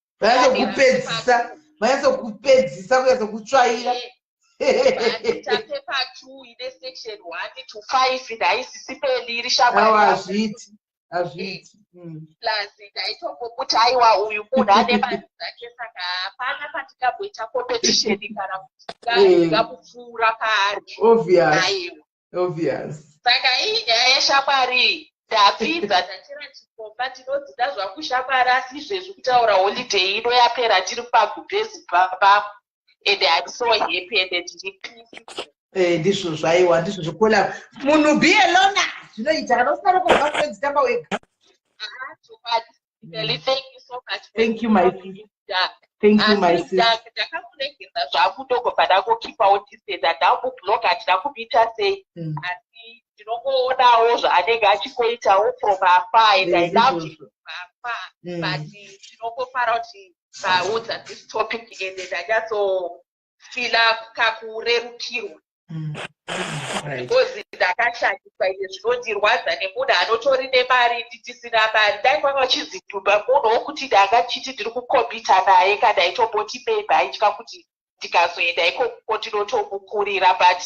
A: vanyazokupedzisa kunyazokutsvaira.
F: Paper 2 ine section 1 to 5 ndaisisipeli iri shamwari.
A: Hazviti.
F: Plus ndaitongomuti aiwa uyu munhu ane mari dzake, saka hapana patingamboita competition kana kuti ndingamupfuura paari.
A: Obvious.
F: Saka iyi nyaya yeshamwari ndapinza ndachera chikomba ndinodzida zvangu shamwari, asi izvezvi kutaura holiday ino yapera tiri pagubhezi papapo and I'm so happy and ndiri peace.
A: Ndizvo zvaiwa, ndizvo zvokola munhu be alone zvinoita kana usina kubva friends tamba wega.
F: Thank you so much.
A: Thank you my sister. Thank you my sister.
F: Ndakamuregedza zvangu ndogobva ndakokipawo distance, ndamubloga handina kumuita sei, asi ndinongoonawo zvaanenge achikoitawo from afar and I love him from but ndinongofara kuti vaudza this topic ende ndanyatsofila kakurerukirwa because ndakashandiswa ine zvinondirwadza nemunhu anotori nemari nditisina mari. dai kwanga vachizitupa munhu wokuti ndangachiti ndiri kukombita naye kana itomboti memba aitya kuti ndikazoenda ikoko ndinotomukurira but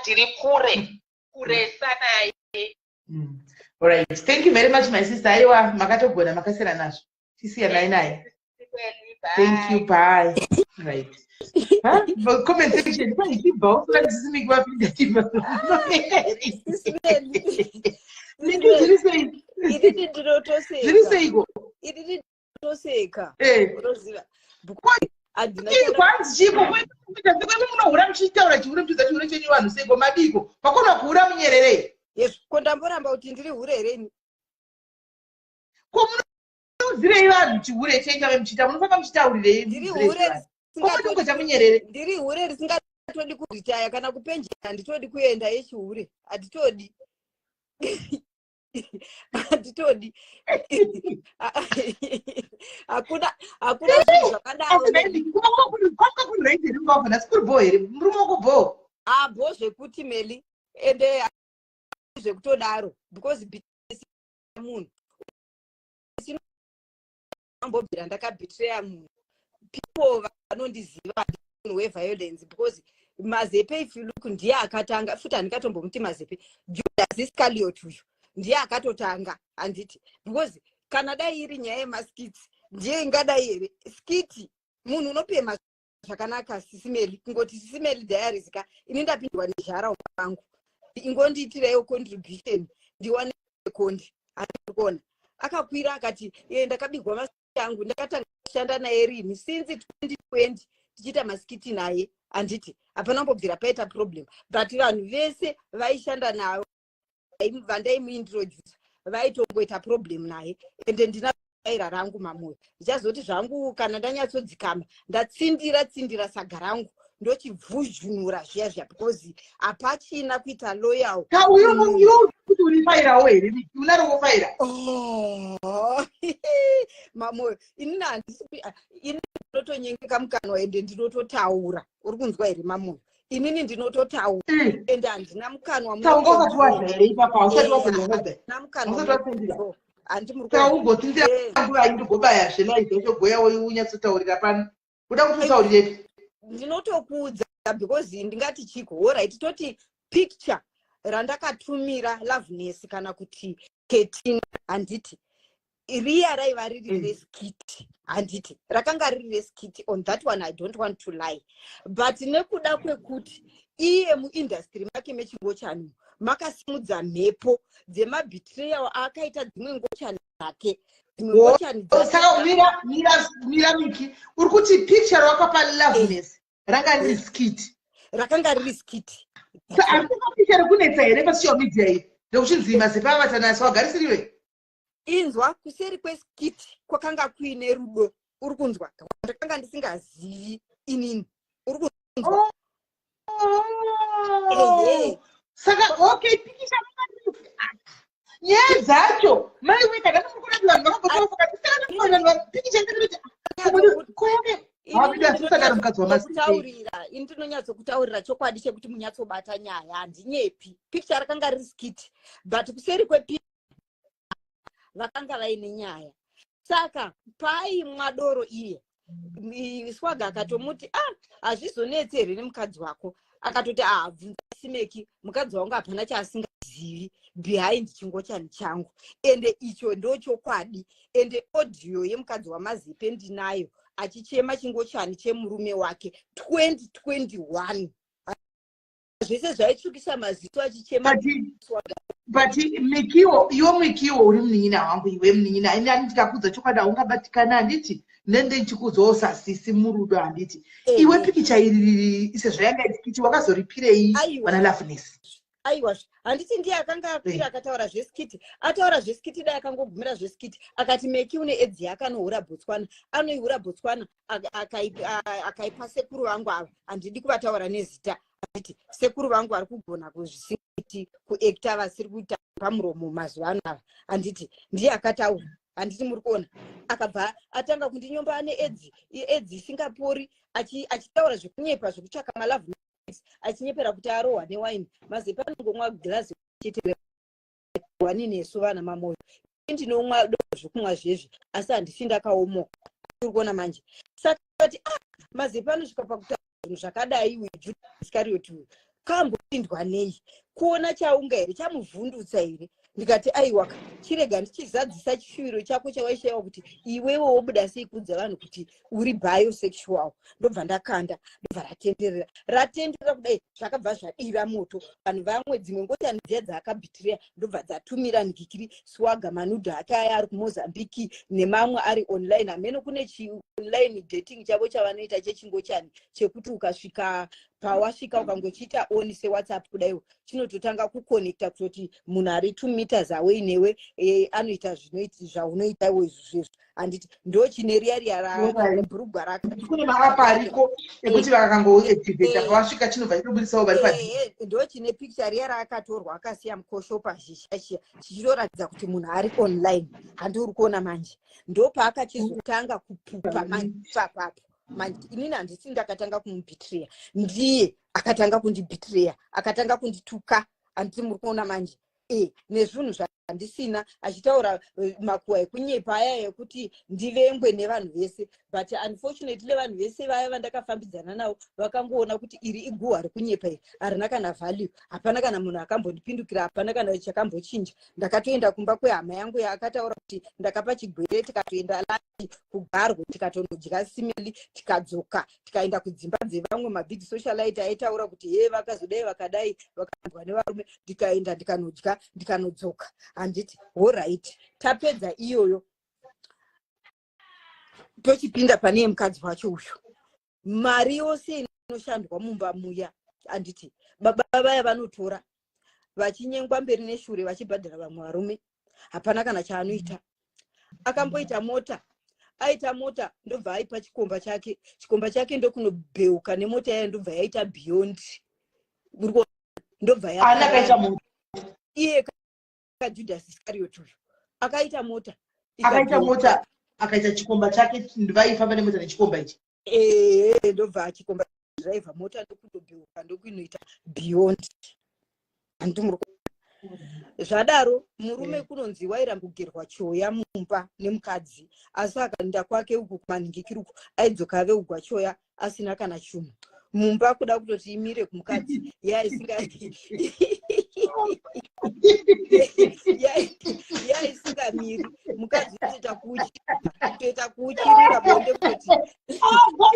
F: ndiri kuresa naye.
A: Alright, thank you very much my sister. Aiwa makatogona makasera nazvo tisiyanai naye. Thank you, bye. Right. But comment section pani chibva usingazisimi kwapinda chibva.
G: Ididi ndinotoseka.
A: Zviriseiko?
G: Ididi ndinotoseka. Unoziva.
A: Adina kwanzi chipo kuita zvekwe munohura muchitaura chihure muchidza chenyu vanhu seko madiko. Pakona kuhura munyerere.
G: Yes, kondamboramba kuti ndiri hurereni.
A: Zirei vanhu chihure chenyu muchita munofamba muchitaurirei.
G: Ndiri hure
A: ndiri
G: hure risingatodi kuritaya kana kupenjera handitodi kuenda yechihure. Handitodi. Handitodi. Hakuna zvinhu zvakadaro.
A: Kwanga kuri right here kwavana sikuri bho here murume wako bho.
G: Bho zvekuti meli ende zvekutodaro because munhu ambobvira ndakabetreya munhu people vanondiziva munhu weviolence because Mazepe if you look ndiye akatanga futa ndikatombomuti Mazepe Judas Iscariot uyu ndiye akatotanga handiti because kana dai iri nyaya yemaskiti ndiye ingadai here skiti munhu unopema zvakanaka sisimeli kungoti sisimeli diaries ka ini ndapindwa nezhara wangu ingondiitireyo contribution ndiwane kondi andikona akakwira akati ndakabigwa maskiti yangu ndakatanga kushanda naye rini since 2020 tichita maskiti naye anditi hapana kumbobvira paita problem but vanhu vese vaishanda nayo vandaimuintroduce vaitongoita problem naye ende ndinaira rangu mamoyo ndichazoti zvangu kana ndanyatsodzikama ndatsindira saga rangu ndochivhuzhunura zviya because hapachina kuita loyal.
A: Uyo kuti urifairawo here unarowo faira.
G: Mamoyo ini ndinotonyengeka mukanwa ende ndinototaura uri kunzwa here mamoyo inini ndinototaura ende handina mukanwa
A: handimurugobaya zvenaizochogoya unyatsotaurira pano uda kuti utaurire
G: ndinotokuudza because ndingati chiko alright toti picture randakatumira Loveness kana kuti Ketina handiti riya raiva riri reskiti handiti rakanga riri reskiti on that one I don't want to lie but nekuda kwekuti iye muindustry make mechingochani makasimudza mhepo dzemabetrayal akaita dzimwe ngochani dzake
A: saka mira miki uri kuti picture wakapa Loveness rakanga riri skiti picture kunetsa here pasocial media here ndokuchinzi Mazepe avatanasi wagarisiriwe
G: inzwa kuseri kweskiti kwakanga kuine rudo uri kunzwa ndakanga ndisingazivi inini uri kunzwa
A: saka okay picture nyaya dzacho mai weka ndakamukona vanhu vakambosaka
G: ini ndinonyatsokutaurira chokwadi chekuti munyatsobata nyaya handinyepi picture rakanga riri skiti but kuseri kwepi vakanga vaine nyaya saka paimwa doro iye Swaga akatomuti hazvizonetse here nemukadzi wako akatoti bvunza Simeki mukadzi wangu hapana chaasingazivi behind chingochani changu ende icho ndochokwadi ende audio yemukadzi waMazepe ndinayo achichema chingochani chemurume wake 2021 zvese zvaitsvukisa maziso achichema
A: but Mikiwo uri munin'ina wangu iwe munin'ina ini ndikakudza chokwadi haungabatikana handiti nende nchikudzawo sasisi murudo handiti iwe pikicha iri sezvayanga itikiti wakazoripirei vana Loveness
G: aiwa handiti ndiye akanga akwira akataura zveskiti ataura zveskiti dai akangogumira zveskiti akati Meki une edzi yake anohura Botswana anoihura Botswana akaipa sekuru vangu ava handidi kuvataura nezita handiti sekuru vangu vari kugona kuzvisingiti kuekta vasiri kuita pamuromo mazuva ano ava handiti ndiye akataura handiti muri kuona. Akabva atanga kundinyomba needzi isingapori, achitaura zvekunyepa zvekutsvaka malavu, achinyepera kuti arohwa newaini. Mazepe anongomwa girazi chete wani nesu vana mamoyo. Ndinomwa zvokumwa zvezvi, asi handisi ndakaomoka. Uri kuona manje. Saka kuti Mazepe anosvika pakutaura zvinhu zvakadai weJudas Iscariot uyu. Kambopindwa nei? Kuona chaunga here, chamuvhundutsa here. Ndikati aiwa, chirega ndichizadzisa chishuviro chako chawaishayiwa kuti iwewe wobuda sei kuudza vanhu kuti uri bisexual. Ndobva ndakanda, ndobva ratenderera kudai zvakabva zvadira moto. Vanhu vamwe dzimwe ngotani dziya dzaakabhitireya ndobva dzatumira Ngikiri Swaga manudho ake aya ari kuMozambique nemamwe ari online. Amene kune online dating chavo chavanoita chechingochani chekuti ukasvika pawasvika ukangochiita on seWhatsApp kudaiwo chinototanga kuconnecta kuti munhu ari 2 meters away newe anoita zvaunoita iwe izvozvo. Handiti ndo chine riya rabhurugwa rake.
A: Kune maapa ariko ekuti vakangoactivate pawasvika chinobva chinobudisawo vari padziri.
G: Ndo chine picture riya raakatorwa akasiya mukosho pazhishashiya chichitoratidza kuti munhu ari online. Handiri kuona manje. Ndo paakachizotanga kupupa manje papapo. Manje inini handisi ndakatanga kumubhitireya, ndiye akatanga kundibhitireya, akatanga kundituka. Handiti muri kuona manje. Nezvinhu zvandisina achitaura makuwa ekunyepa aya yekuti ndivengwe nevanhu vese, but unfortunately vanhu vese vaya vandakafambidzana navo vakangoona kuti iri iguwa rekunyepa iri harina kana value. Hapana kana munhu akambondipindukira, hapana kana chakambochinja. Ndakatoenda kumba kwehama yangu yaakataura kuti ndakapa chigwere, tikatoenda lati kugarwe, tikatondodya simeli, tikadzoka tikaenda kudzimba dzevamwe mabig socialite aitaura kuti vakazodai vakadai vakandwa nevarume, ndikaenda ndikanodya ndikanodzoka. Handiti alright, tapedza iyoyo tochipinda pane mukadzi wacho uyu. Mari yose inoshandwa mumba muya, handiti baba vaya vanotora vachinyengwa mberi neshure vachibhadhara vamwe varume, hapana kana chaanoita. Akamboita mota, aita mota ndobva aipa chikomba chake ndokunobheuka nemota yayo ndobva yaita Beyond. Ndobva
A: akaita mota
G: iye Judas Iscariot uyu akaita mota,
A: akaita chikomba chake, vaifamba nemota nechikomba ichi.
G: Ndobva chikomba driver mota ndokundobheuka ndokuinoita Beyond. Handimuri zvadaro murume kunonzi wairambogerwa choya mumba nemukadzi, asi akaenda kwake uku kumanhingikiri uku aidzoka aveugwa choya asina kana chunhu mumba, kuda kutoti imire kumukadzi yaisingamiri. Mukadzi kutoita kuuchirira bonde,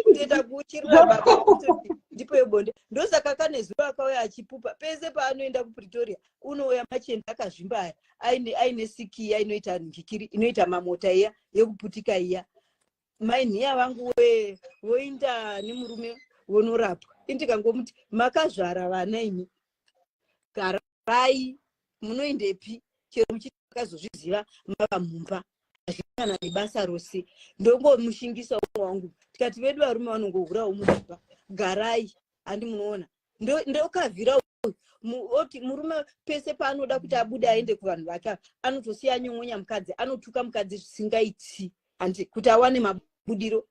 G: kutoita kuuchirira baba kutoti ndipo bonde. Ndosaka kane zuva akauya achipupa pese paanoenda kuPretoria unouya machenda akazvimbaya aine siki inoita Ngikiri inoita mamota iya yekuputika iya. Mainhiya vangu woinda nemurume wonorapwa. Indikangomuti makazvara vana imi, garai munoindepi? Chero muchakazozviziva mava mumba azvikana nebasa rose. Ndongomushingisa wangu tikati vedu varume vanongohurawo mumba, garai. Handi munoona ndokavhira oti murume pese paanoda kuti abude aende kuvanhu vake anotosiya nyongonya mukadzi, anotuka mukadzi zvisingaiti handi kuti awane mabudiro.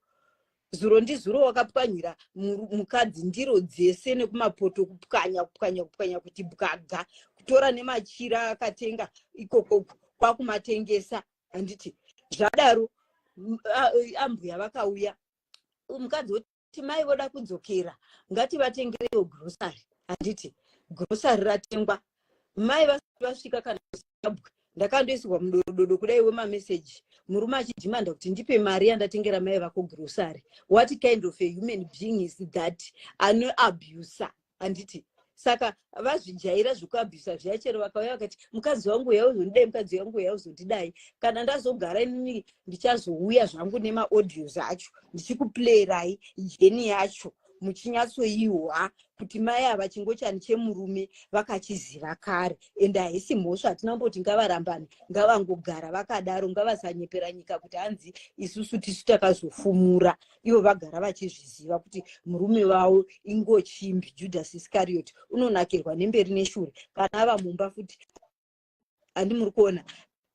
G: Zuro ndizuro wakapwanyira mukadzi ndiro dzese nekumapoto, kupwanya kuti bwaga, kutora nemachira akatenga ikoko kwakumatengesa. Handiti zvadaro ambuya vakauya, mukadzi oti mai voda kudzokera ngativatengerewo grocery. Handiti grocery ratengwa, mai vasvika kana Zimbabwe ndakandoisirwa mudododo kudai wemameseji, murume achidhimanda kuti ndipe mari yandatengera mai vako grocery. What kind of a human being is that? Anoabusa. Handiti saka vazvijaira zvekuabhusa zviyachero vakauya vakati mukadzi wangu yauzondidai, mukadzi wangu yauzondidai. Kana ndazogara inini ndichazouya zvangu nemaaudios acho ndichikuplayirai jeni yacho muchinyatsoiwa kuti mai ava chingochani chemurume vakachiziva kare. Ende haisi mhosva, hatinamboti ngavarambane, ngavangogara vakadaro, ngavasanyepera nyika kuti hanzi isusu tisu takazofumura. Ivo vagara vachizviziva kuti murume wavo ingochimbi. Judas Iscariot unonakirwa nemberi neshure kana ava mumba futi. Handi muri kuona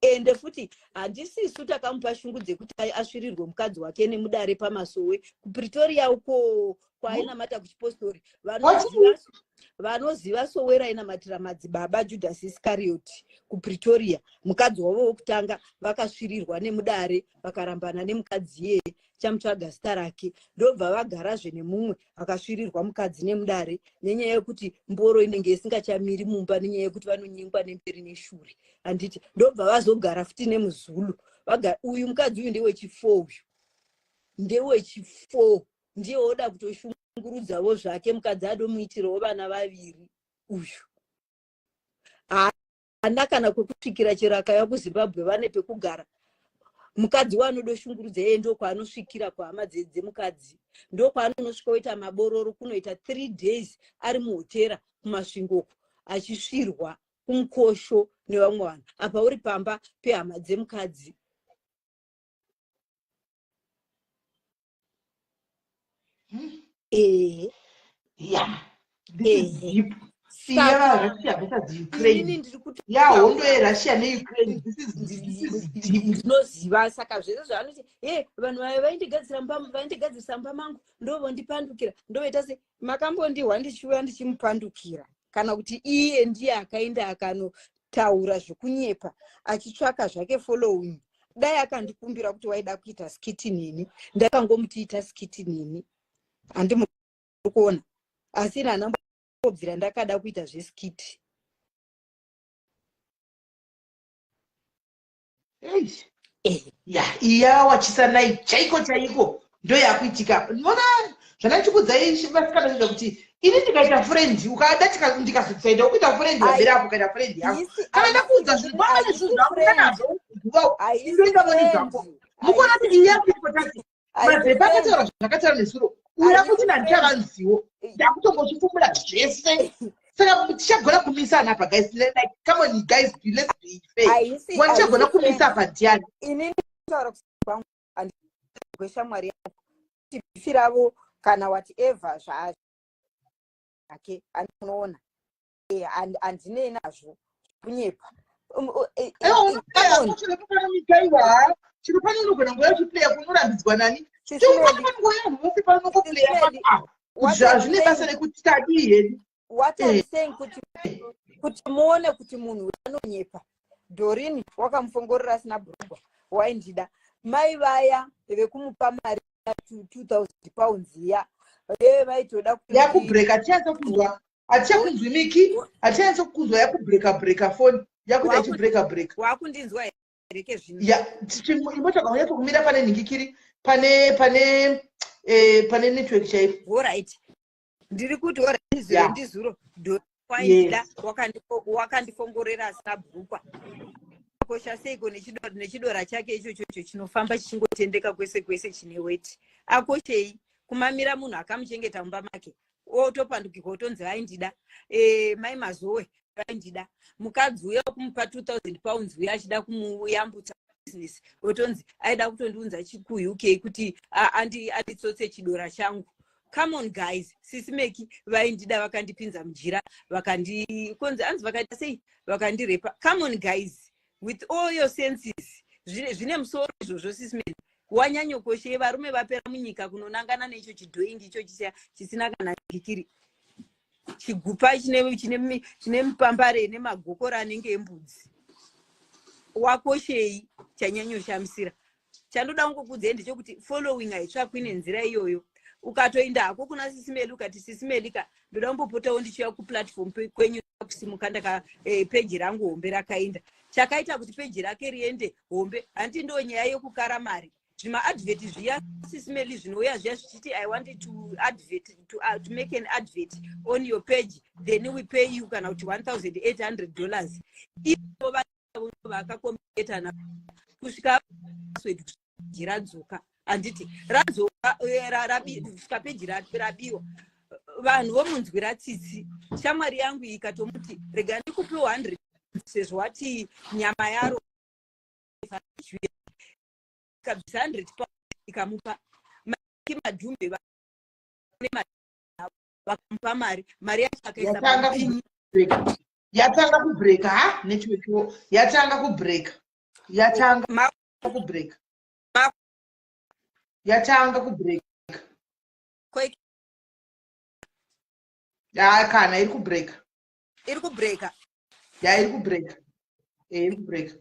G: ende futi handisisu takamupa shungu dzekuti asvirirwe mukadzi wake nemudare pamasowe kupretoria uko kwainamata kuchipostori. Vanoziva sowe rainamatira madzibaba Judas Iscariot kupretoria, mukadzi wavo wokutanga vakasvirirwa nemudare vakarambana nemukadzi iye chamutsvaga zita rake, ndobva vagarazve nemumwe vakasvirirwa mukadzi nemudare nenyaya yekuti mboro inenge isingachamiri mumba nenyaya yekuti vanonyingwa nemberi neshure. Handiti ndobva vazogara futi nemuzulu. Uyu mukadzi uyu ndewechifo, uyu ndewechifo, ndiye oda kutoshungurudzawo zvake mukadzi adomuitirawo vana vaviri. Uyu haana kana kwekusvikira chero akauya kuZimbabwe vane pekugara. Mukadzi wanodoshungurudza yeye ndokwanosvikira kwahama dzemukadzi, ndokwaanonosvika oita mabororo kunoita 3 days ari muhotera kumasvingoko achisvirwa kumukosho nevamwe vanhu apa uri pamba pehama dzemukadzi. Ndinoziva saka zvese zvaanoti vanhu vaindigadzirisa mba mangu ndovondipandukira ndoita se makambondirwa ndichiuya ndichimupandukira kana kuti iye ndiye akaenda akanotaura zvokunyepa achitsvaka zvake following. Dai akandikumbira kuti waida kuita skiti nini ndakangomutiita skiti nini handimuri kuona, asi nanambobvira ndakada kuita zveskiti.
A: iya wachisanai chaiko chaiko ndo yakuitika. Unoona zvanachikudzai vasikana zvoda kuti ini ndikaita friend ukada ndikazotsaenda kuita friend wabera hapo kaita friend yangu kana ndakuudza zvinhu pamwe zvinhu zvamukanazvo nguva indoita moni zvako mukona kuti iya kuipotati mazepa akataura zvakataura nesuro uya kuti nandichavanziwo ndakutongozvifumbira zvese saka tichagona kumisa ana apa guys, like come on guys, let's be fair. Wachagona kumisa apa ndiani
G: ini nditaura kwangu andikugwesha mwari yangu tifiravo kana whatever zvake anoona andine nazvo kunyepa.
A: chiro pane unogona ngoya chiplayer kunorambidzwa nani zvine basa rekuti tadii hedu.
G: What I'm saying kuti muone kuti munhu anonyepa. Dorini wakamufongorera asina bhurugwa waindida. Mai vaya vekumupa mari 2000 pounds ya vaitoda
A: yakubreak atianza kuzwa atichakunzwi miki atianza kuzwa yakubreaka phone yakuda ichibreaka
G: wakundinzwa hereke zvino
A: imotaka yatokumira pane nhingikiri pane network chaipo.
G: Alright, ndiri kuti alright ndizuro kwaida wakandifongorera asina bhurukwa kosha seiko nechidora chake ichocho chinofamba chichingotendeka kwese kwese chine weti akoshei kumamira munhu akamuchengeta mumba make otopandukika otonzi vaindida mai mazowe vaindida mukadzi uya kumupa 2000 pounds uya achida kumuyambutsa business otonzi aida kutondiunza chikuuk kuti anditsotse chidora changu. Come on guys, sisimeki vaindida vakandipinza mujira vakandikonzi anzi vakaita sei vakandirepa. Come on guys, with all your senses zvine musoro izvozvo sisimeki wanyanyokoshe varume vapera munyika kunonangana neicho chidhoingi icho chisina kana ngikiri chigupa chine mupambare nemagokora anenge embudzi wakoshei chanyanyoshamisira. Chandoda ngokudze ndechekuti following haitsvakwi nenzira iyoyo. Ukatoinda hako kuna sisimeli ukati sisimelika ndoda kumbopotawo ndichiuya kuplatform kwenyu kusimuka ndaka peji rangu hombe rakaenda chakaita kuti peji rake riende hombe handi ndo nyaya yekukara mari. Zvima advert zviya sisimeli zvinouya zviya zvichiti I wanted to to make an advert on your page then we pay you kana kuti $1,800 ivo vakakombeta na kusvika jiradzoka anditi radzoka kusvika peji rabiwa vanhu vomunzwi ratsitsi. Shamwari yangu ikatomuti rega ndikupewo 100 sezvo wati nyama yaro kabisa 100 ikamupa madhumbe vakamupa mari yacho akaisa
A: yatanga kubreaka network yatanga kubreaka Yatanga kubreak. Yatanga kubreak. Ya kana iri kubreak.
G: Iri kubreaka.
A: Ya iri kubreak. Iri kubreak.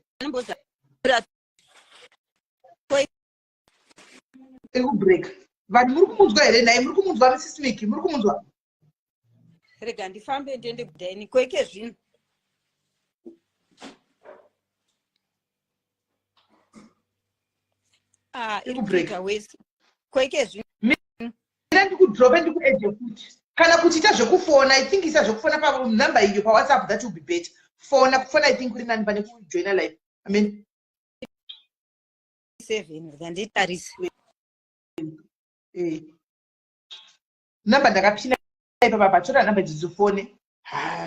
A: Iri kubreak. Vanhu muri kumunzwa here naye muri kumunzwa Mrs. Miki muri kumunzwa.
G: Rega ndifambe ndiende kudhaini kweke zvino. Iri kubreaka wese. Kweke zvino.
A: Mina ndikudropa ndikuedge futi. Kana kuchita zvekufona, I think isa zvekufona pa number iyo pa WhatsApp, that will be better. Kufona I think kuri nani pane kujoina live. I mean
G: 7 ndanditarise.
A: Number ndakapina ipa chora number dzizofone.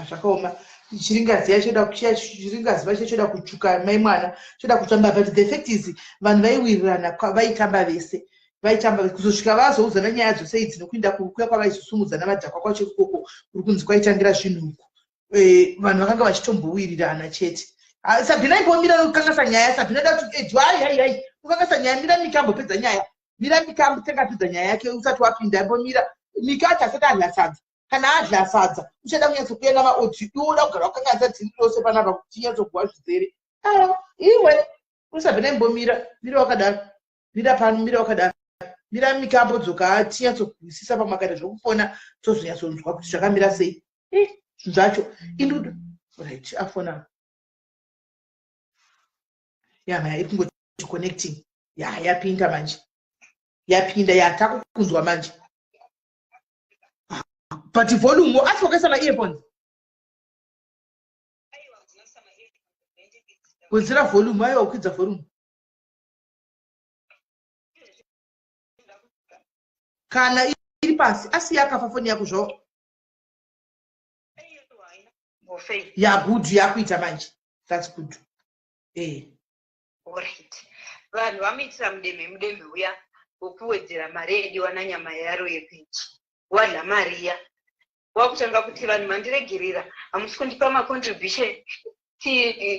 A: Zvakaoma. Chiringazi yacho choda kushaya, chiringazi vacho choda kutsvuka mai mwana, choda kutamba, but the fact is vanhu vaiwirirana vaitamba vese. Vaitamba kuzosvika vazouzana nyaya dzose idzi nokuinda kukuya kwavaizosumudza namadhakwa kwacho ikoko kuri kunzi kwaitangira zvinhu uku. Vanhu vakanga vachitombowirirana chete. Sabhina imbomira nokukangasa nyaya. Sabhina dati hai kukangasa nyaya, mira Mika ambopedza nyaya. Mira Mika ambotanga pedza nyaya yake usati wapinda, imbomira Mika asati adla sadza. Kana adla sadza uchada kunyatsokuya namaodzi, iwoda kugara wakanganisa dziri rose panapa kuti nyatsokuwa zvizere. Iwe usabhina imbomira, mira wakadaro, mira pano, mira wakadaro. Mira Mika ambodzoka tinyatsokuisisa pamakaita zvokufona tozonyatsonzwa kuti zvakamira sei. Zvacho indudu right afona. Maya iri kungoti connecting. Yapinda manje. Yapinda yatakukunzwa manje. But volume asifokesa ma-earphones. Kwenzera volume ayo ukwidza volume. Kana iri pasi asiya akafa foni yako zvo. Yeah, good yakuita manje. That's good.
G: Alright. Vanhu vamiitira mudeme uya wokuwedzera maredio wana nyama yaro yepechi. Wadla mariya. Wakutanga kuti vanhu mandiregerera. Hamusi kundipa macontribution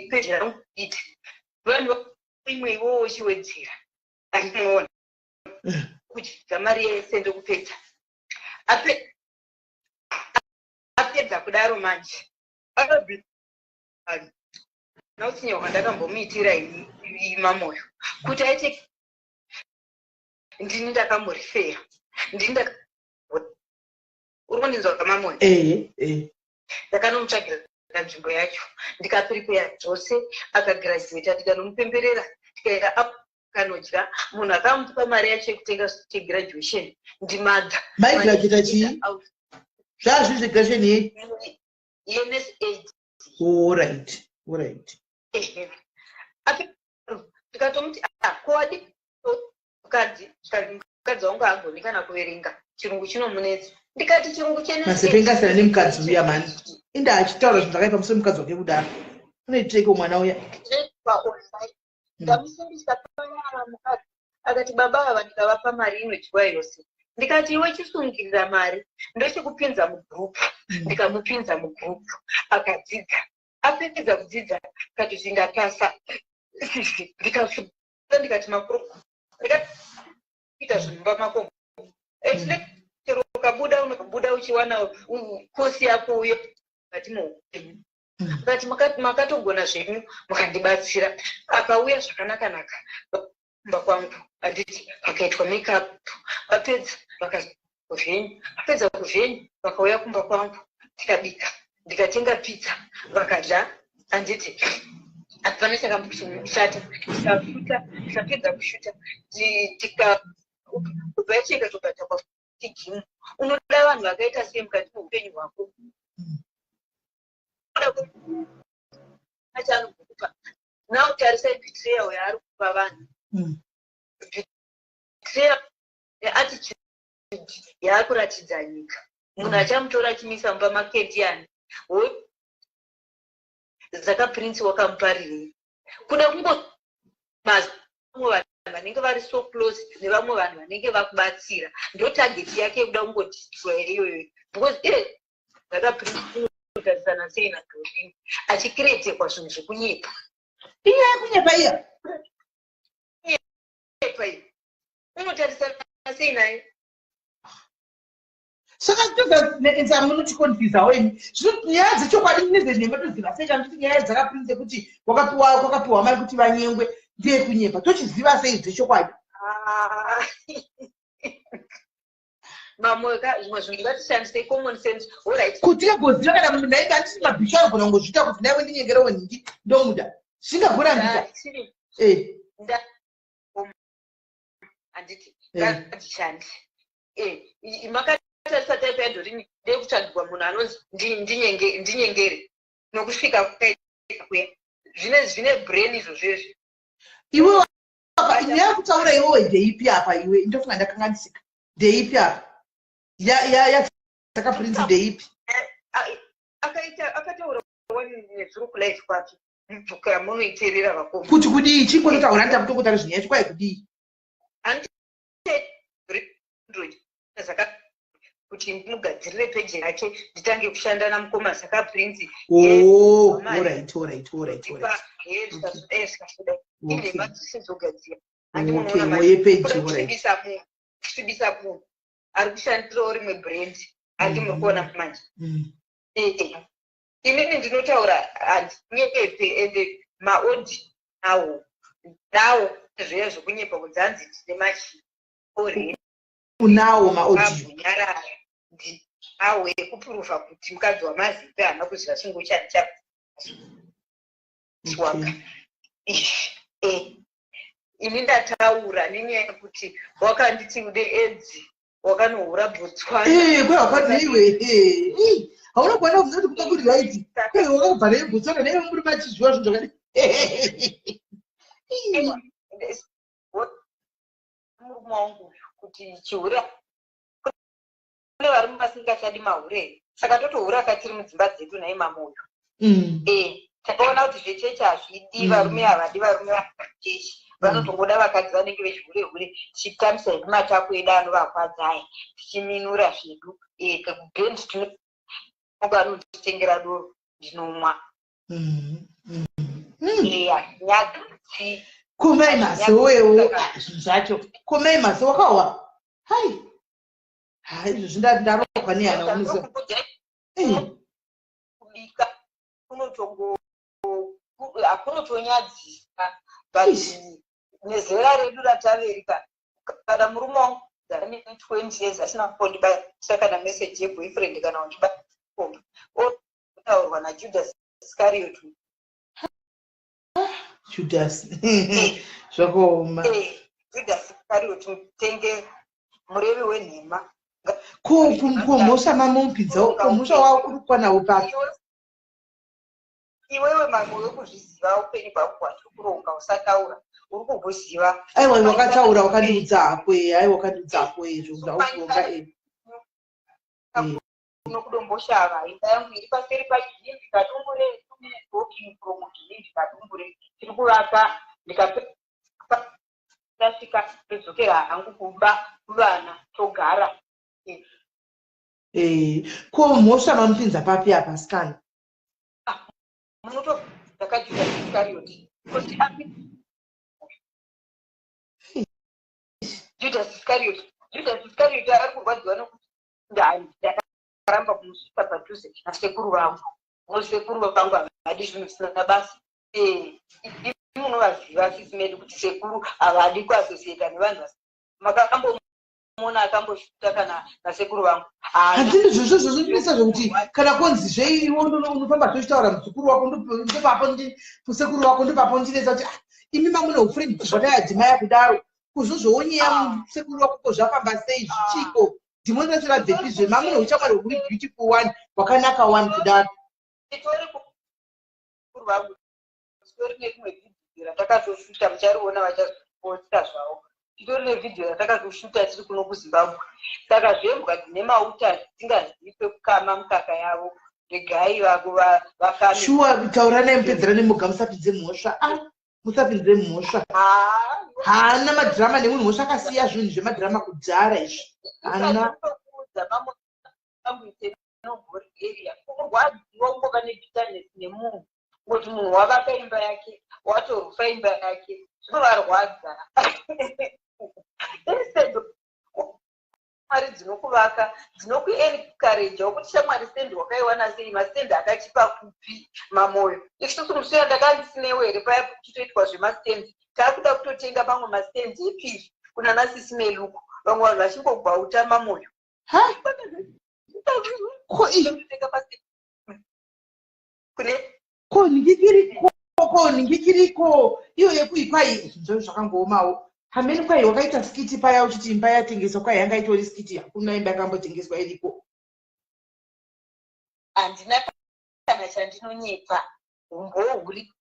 G: peji rangu iti. Vanhu imwe iwo uchiwedzera. Andinoona. Kuchidza mariya yese ndokupedza. Apedza kudaro manje. Nautinyoka ndakambomuitira imamoyo kuti aite ndini ndakamurifera uri kundinzwa kamamoyo ndakanomutsvagira nzvimbo yacho ndikapripeya zvose akagraduata ndikanomupemberera tikaenda akanodya munhu akamupa mari yacho yekutenga chegraduation ndimadza
A: maigraduata chii zvazvi zvegraduation
G: yeNSAID.
A: Alright.
G: Tikatomuti kodi mukadzi wangu agoni kana kuverenga chirungu chinomunetsa. Ndikati chirungu
A: masepengasira nemukadzi uya mani inda achitaura zvinhu zvakaipa musoro mukadzi wake kudaro unoiteko mwana uya
G: ndamusimbisa panyara mukadzi akati baba ava ndikavapa mari inodyiwa yose. Ndikati iwe chisungirira mari ndochikupinza mugrupu. Ndikamupinza mugrupu akadzidza. Apedza kudzidza akati ndapasa. Ndikati makuru ndikaita zvimba mako chero ukabuda uchiwana kosi yako uyo kati muupenyu. Akati makatogona zvenyu mukandibatsira. Akauya zvakanaka kumba kwangu anditi akaitwa makeup. Apedza vakazvenyu. Apedza kuzvenyu vakauya kumba kwangu tikabika. Ndikatenga pizza vakadya anditi apana chakamboshata. Tikapedza kushuta tikabva tokata kwagimu. Unoda vanhu vakaita sei mukati muupenyu hwako? Achanokupa now tarisai betrayal yaari kupa vanhu. Betrayal yeattitude yaari kuratidza nyika. Munhu achamutora achimisa mumba make ndiani? Zakaprince wakamuparirei? Kuda kungomaza vamwe vanhu vanenge vari so close nevamwe vanhu vanenge vakubatsira. Ndo target yake kuda kungodestroya iyoyo. Because Zakaprince unotarisana sei naDoreen achikiretekwa zvinhu zvekunyepa.
A: inyaya kunyepa iya
F: unotarisana sei naye
A: saka toza munotikonfyuzawo imi zvino nyaya dzechokwadi nezvenhema toziva sei kana kuti nyaya dzakaprinze kuti kwakapiwa mari kuti vanyengwe ndiye kunyepa tochiziva sei dzechokwadi
F: mamweka zvimwe zvinhu ngatishandise common sense alright
A: kuti agoziva kana munhu nainge andisi mabhisho anogona kungozviita kuti naiwe ndinyengerewo nhingi ndomuda zvingagorambika
F: handiti ngadzishande makatarisa taipa yadorini ndekutsvagirwa munhu anonzi ndinyengere nokusvika kukaita kuya zvine brain izvozvezvi
A: iwe nyaya kutaura iwewe ndeipi apa iwe ndofunga ndakanganisika ndeipi apa yakaprinzi ndeipi
F: akataura nezviri kulife kwake mbuka munoiteerera vakoma
A: kuti kudii chingonotaura ndamutongotari zvinyaya chikwai kudii
F: saka kuti ndimugadzirire peji yake nditange kushanda namukoma saka prinzi kusvibisa munhu ari kushandirawo rimwe brand handi muri kuona manje inini ndinotaura handinyepe ende maodi nawo zviya zvokunyepa kunzanzi ndine machi orei
A: unawo maaudio
F: nyarara awo ekupuruva kuti mukadzi wamazipe haana kuziva chingu chani chakaswaka ini ndataura nenyaya yekuti wakanditi ude edzi wakanohura botswana
A: kwewakadaiwe hauna kuona kuzoti kuda kuri raiti wakabva nebotswana naive muri machiziva zvinhu zvakadi
F: murume wangu kuti chihure kune vari mumasingachadi mahure saka totohura katiri mudzimba dzedu naimamoyo takaona kuti zvechechi hazvidi varume havadi varume vachechi vanotongoda vakadzi vanenge vechihure tichitamisa hedu matako edu anovakwadzaye tichiminura zvedu kakubendi tinoganotitengera doro ndinomwa nyadzi
A: komai mazowewo zvinhu zvacho komai mazo wakawa hai izvo zvindarokwa nehana unoziva
F: kubika kunotonyadzisa but nezera redu ratavereka kana murume wangu dzane 20 years asina kundibasa kana meseji yeboyfriend kana undibasa komba otaurwa najudas iscariot
A: Judas zvakaoma
F: Judas Iscariot mutenge murevi wenhema
A: kumhosva mamomupidza kumhosva wavo kuri kwanawo pasi
F: iwewe mamwe wekuzviziva upenyu hwako hwatiri kuronga usataura uri kuhuziva
A: aiwa wakataura wakandiudza hakwe aiwa wakandiudza hakwe izvo zvaukuronga
F: nokudomboshava imba yangu iri paseri pachii ndikatumbure talking from ndikatumbure tiri kuvaka ndikasvika pedzokera hangu kumba kuvana togara
A: ko mhosva mamupinza papi apa sikani
F: munoto ndakajuda Iscariot kuti Judas Iscariot ari kurwadziwa nokuti ndakaramba kumusvika padhuze nasekuru vangu sekuru vangu havadi zvinhu zvisina basa munovaziva sisi medu kuti sekuru havadi kuasosieta nevanhu makambomuona akamboshuta kana nasekuru vangu
A: handini zvozvo zvozondinesa zvokuti kana konzi zveiwo unofamba tochitaura muzukuru wako ndopapo musekuru wako ndopapo ndinesa kuti imi mamune ufriend zvakayadzimaya kudaro kuzvozvoonyeya musekuru wako kozvafamba sei zvichiko ndimonatora bhepi zvemamune uchamwari huri beautiful one wakanaka one kudaro
F: itori kukuru vangu titori nerimwe vhidhiyo ratakazoshuta muchariona vachaposita zvavo titori nevhidhiyo ratakazoshuta tiri kuno kuzimbabwe saka zvembwa dzine mauta dzisingazivi pekukama mukaka yavo regai vakame
A: shuwa taura naimupedzera nemuga musapinze mhosva musapinzire mhosva haana madhirama nemunhu mhosva akasiya zvinhu zvemadhirama kudhara izvi haana
F: kurwadziwa ungoka nebitanesi nemunhu kuti munhu wavaka imba yake
C: paimba yake zvinovarwadza. Instead mari dzinokuvaka dzinokuencourage kuti shamwari stendi wakaiwana sei, mastendi akachipa kupi mamoyo. Isusu musira ndakandisinewo here paya kuchitoitwa zvemastendi, taakuda kutotenga mamwe mastendi epiri kuna nasisi meluku, vamwe vanhu vachingobvauta mamoyo.
A: Koningikiriko iyo yekuipai zvinhu zvakangoomawo. Hamene kwai wakaita skiti paya uchiti imba yatengeswa kwai yanga itori skiti, hakuna imba yakambotengeswa iriko.
C: Handina kana chandinonyepa umbohuri.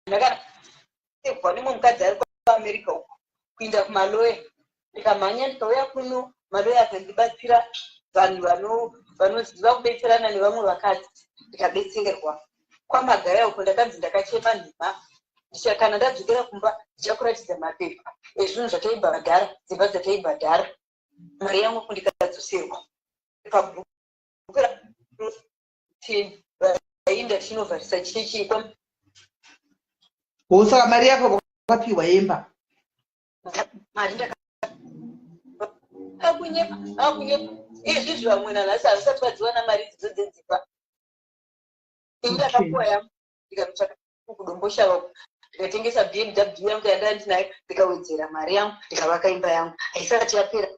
C: Ndakatevwa nemwe mukadzi ari kuAmerica uko kuinda kumaloya, ndikamhanya ndikauya kuno, maloya akandibatsira, vanhu vanoziva kubetserana nevamwe vakadzi, ndikabetserwa. Kwamagaya uko ndakanzi ndakachema nhema, kana ndadzokera kumba ndichakuratidza mapepa ezvinhu zvataibhadhara, dzimba dzataibhadhara, mari yangu kundikadzoserwa pabhuku rainda tichinovharisa chechi.
A: Saka mari yako wakapiwa yemba?
C: Mari ndakakunyepa izvizvi vamwe nanhasi havasati vadziwana mari dzidzo dzedzimba. Ndakapuwa yangu ndikanotsvaka kudombosha, ndikatengesa BMW yangu yandanga ndinayo, ndikawedzera mari yangu, ndikavaka imba yangu haisati yapera.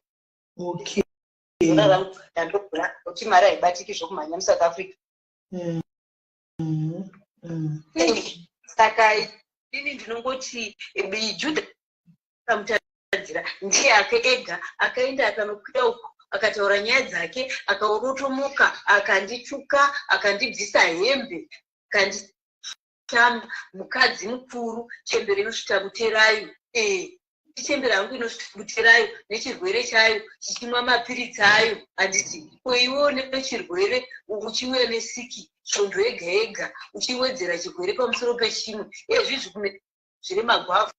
C: Rangu ndandogura kuti mari haibatiki zvokumhanya muSouth Africa. Saka ini ndinongoti Judha akamutadzira ndiye ake ega akaenda akanokwira uko akataura nyaya dzake, akaorotomoka, akandituka, akandibvisa hembe, akanditama. Mukadzi mukuru, chembere inosvita kuterayo, chembere yangu inosvita kuterayo nechirwere chayo, chichimwa mapiritsi ayo. Handiti iwewo nechirwere uchiwe nesiki svondo yega yega, uchiwedzera chirwere pamusoro pechimwe. Zvizvi zviri magwavha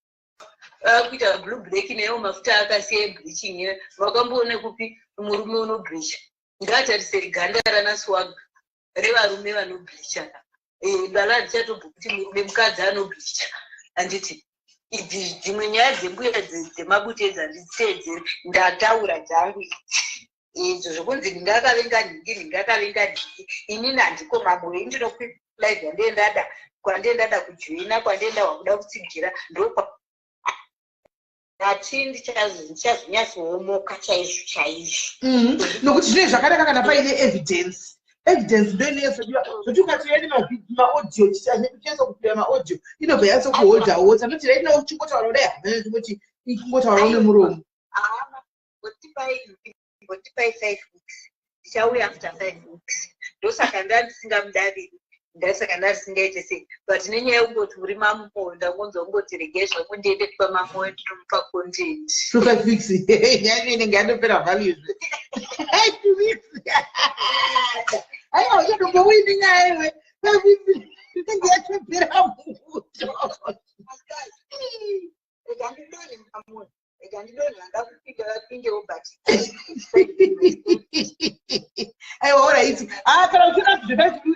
C: kuita blue black neyo mafuta akasiya bleaching. Wakamboona kupi murume unobleacha? Ngatarise ganda ranaswaga revarume vanobleacha. Dala ndichatobva kuti murume mukadzi anobleacha. Handiti idzi dzimwe nyaya dzembuya dzemabutedza handitsedzere, ndataura dzangu izvo zvokunzi ndingakavenga nhingi. Inini handiko mamoyo, indinokulive kwandendada kujoina, kwandenda wakuda kutsigira ndokwa ati ndichazonyatsowomoka chaizvo.
A: Nokuti zvinenge zvakanaka kana paine evidence ndoinezodiwa zvokuti ukatoenda maaudio tichaisa kupiwa maaudio inobva yatsokuholdawo sanoti raina uchingotaura kudai hamene kuti ikungotaura nemuromo.
C: Ngotipai 5 weeks, ndichauya after 5 weeks. Ndosaka ndandisingamudaviri, ndasaka ndarisingaite sei, but nenyaya yekungoti uri mamoyo ndangonzwa kungoti regezva kundiende tipa mamoyo ndinomupa content.
A: 5 weeks inenge yandopera values. 5 weeks aiwa uchatombowini nyaya iwe. 5 weeks inenge yatopera muto.
C: Egandidoni mamoyo, egandidoni vandakupinda vapindewo but
A: aiwa alright. Kana uchina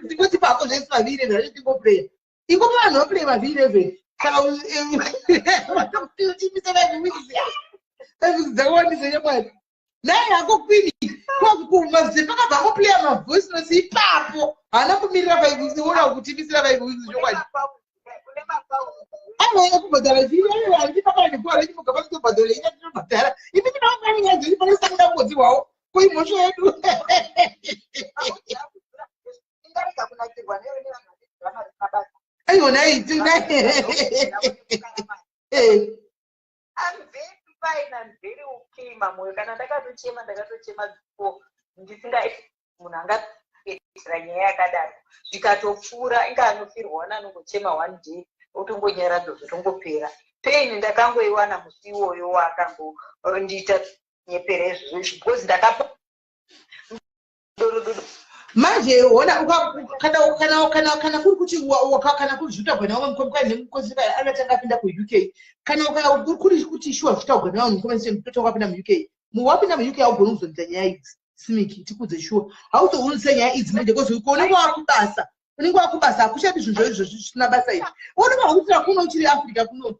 A: zvingoti pako zvese mavhiri zvachingopleya ingopa vanhu vaplay mavhiri 11 kana uchimisa 5 weeks. 5 weeks dzakawandisa nyamwari naye hako kwini kwakukuma pakabva kuplaya mavoice notes ipapo haana kumirira 5 weeks. Ona kutimisira 5 weeks chokwadi aiwa kubhadhara zviri aiwa handipakana nekuva rechimugaba kutobhadhara ina tinobhadhara ipi tinaangani nyaya dziri panosamida ngodziwawo kuimhosvo yedu. Aiwa naiti
C: I'm very okay mamoyo. Kana ndakatochema before ndisingaiti munhu angapedzera nyaya yakadaro, zvikatopfuura inga anofirwa anongochema 1 day otongonyaradzwa zvotongopera. Pain ndakangoiwana musi iwoyo wakangondiita nyepera izvozvo because ndakapa
A: manje ona kana kuri kuti kana kuri zvitaugwa nawo mukomukani nemukosi kai anatanga apinda kuUK, kana kuri kuti shuwa zvitaugwa nawo mukomukani mtotonga apinda muUK, muwapinda muUK augona kuzoita nyaya idzi simiki tikudze shuwa hauzounisa nyaya idzi manje kozi kuonekwa kubasa unenge wakubasa akuchati zvinhu izvo zvisina basa izvi unomahutira kuno uchiri Africa kuno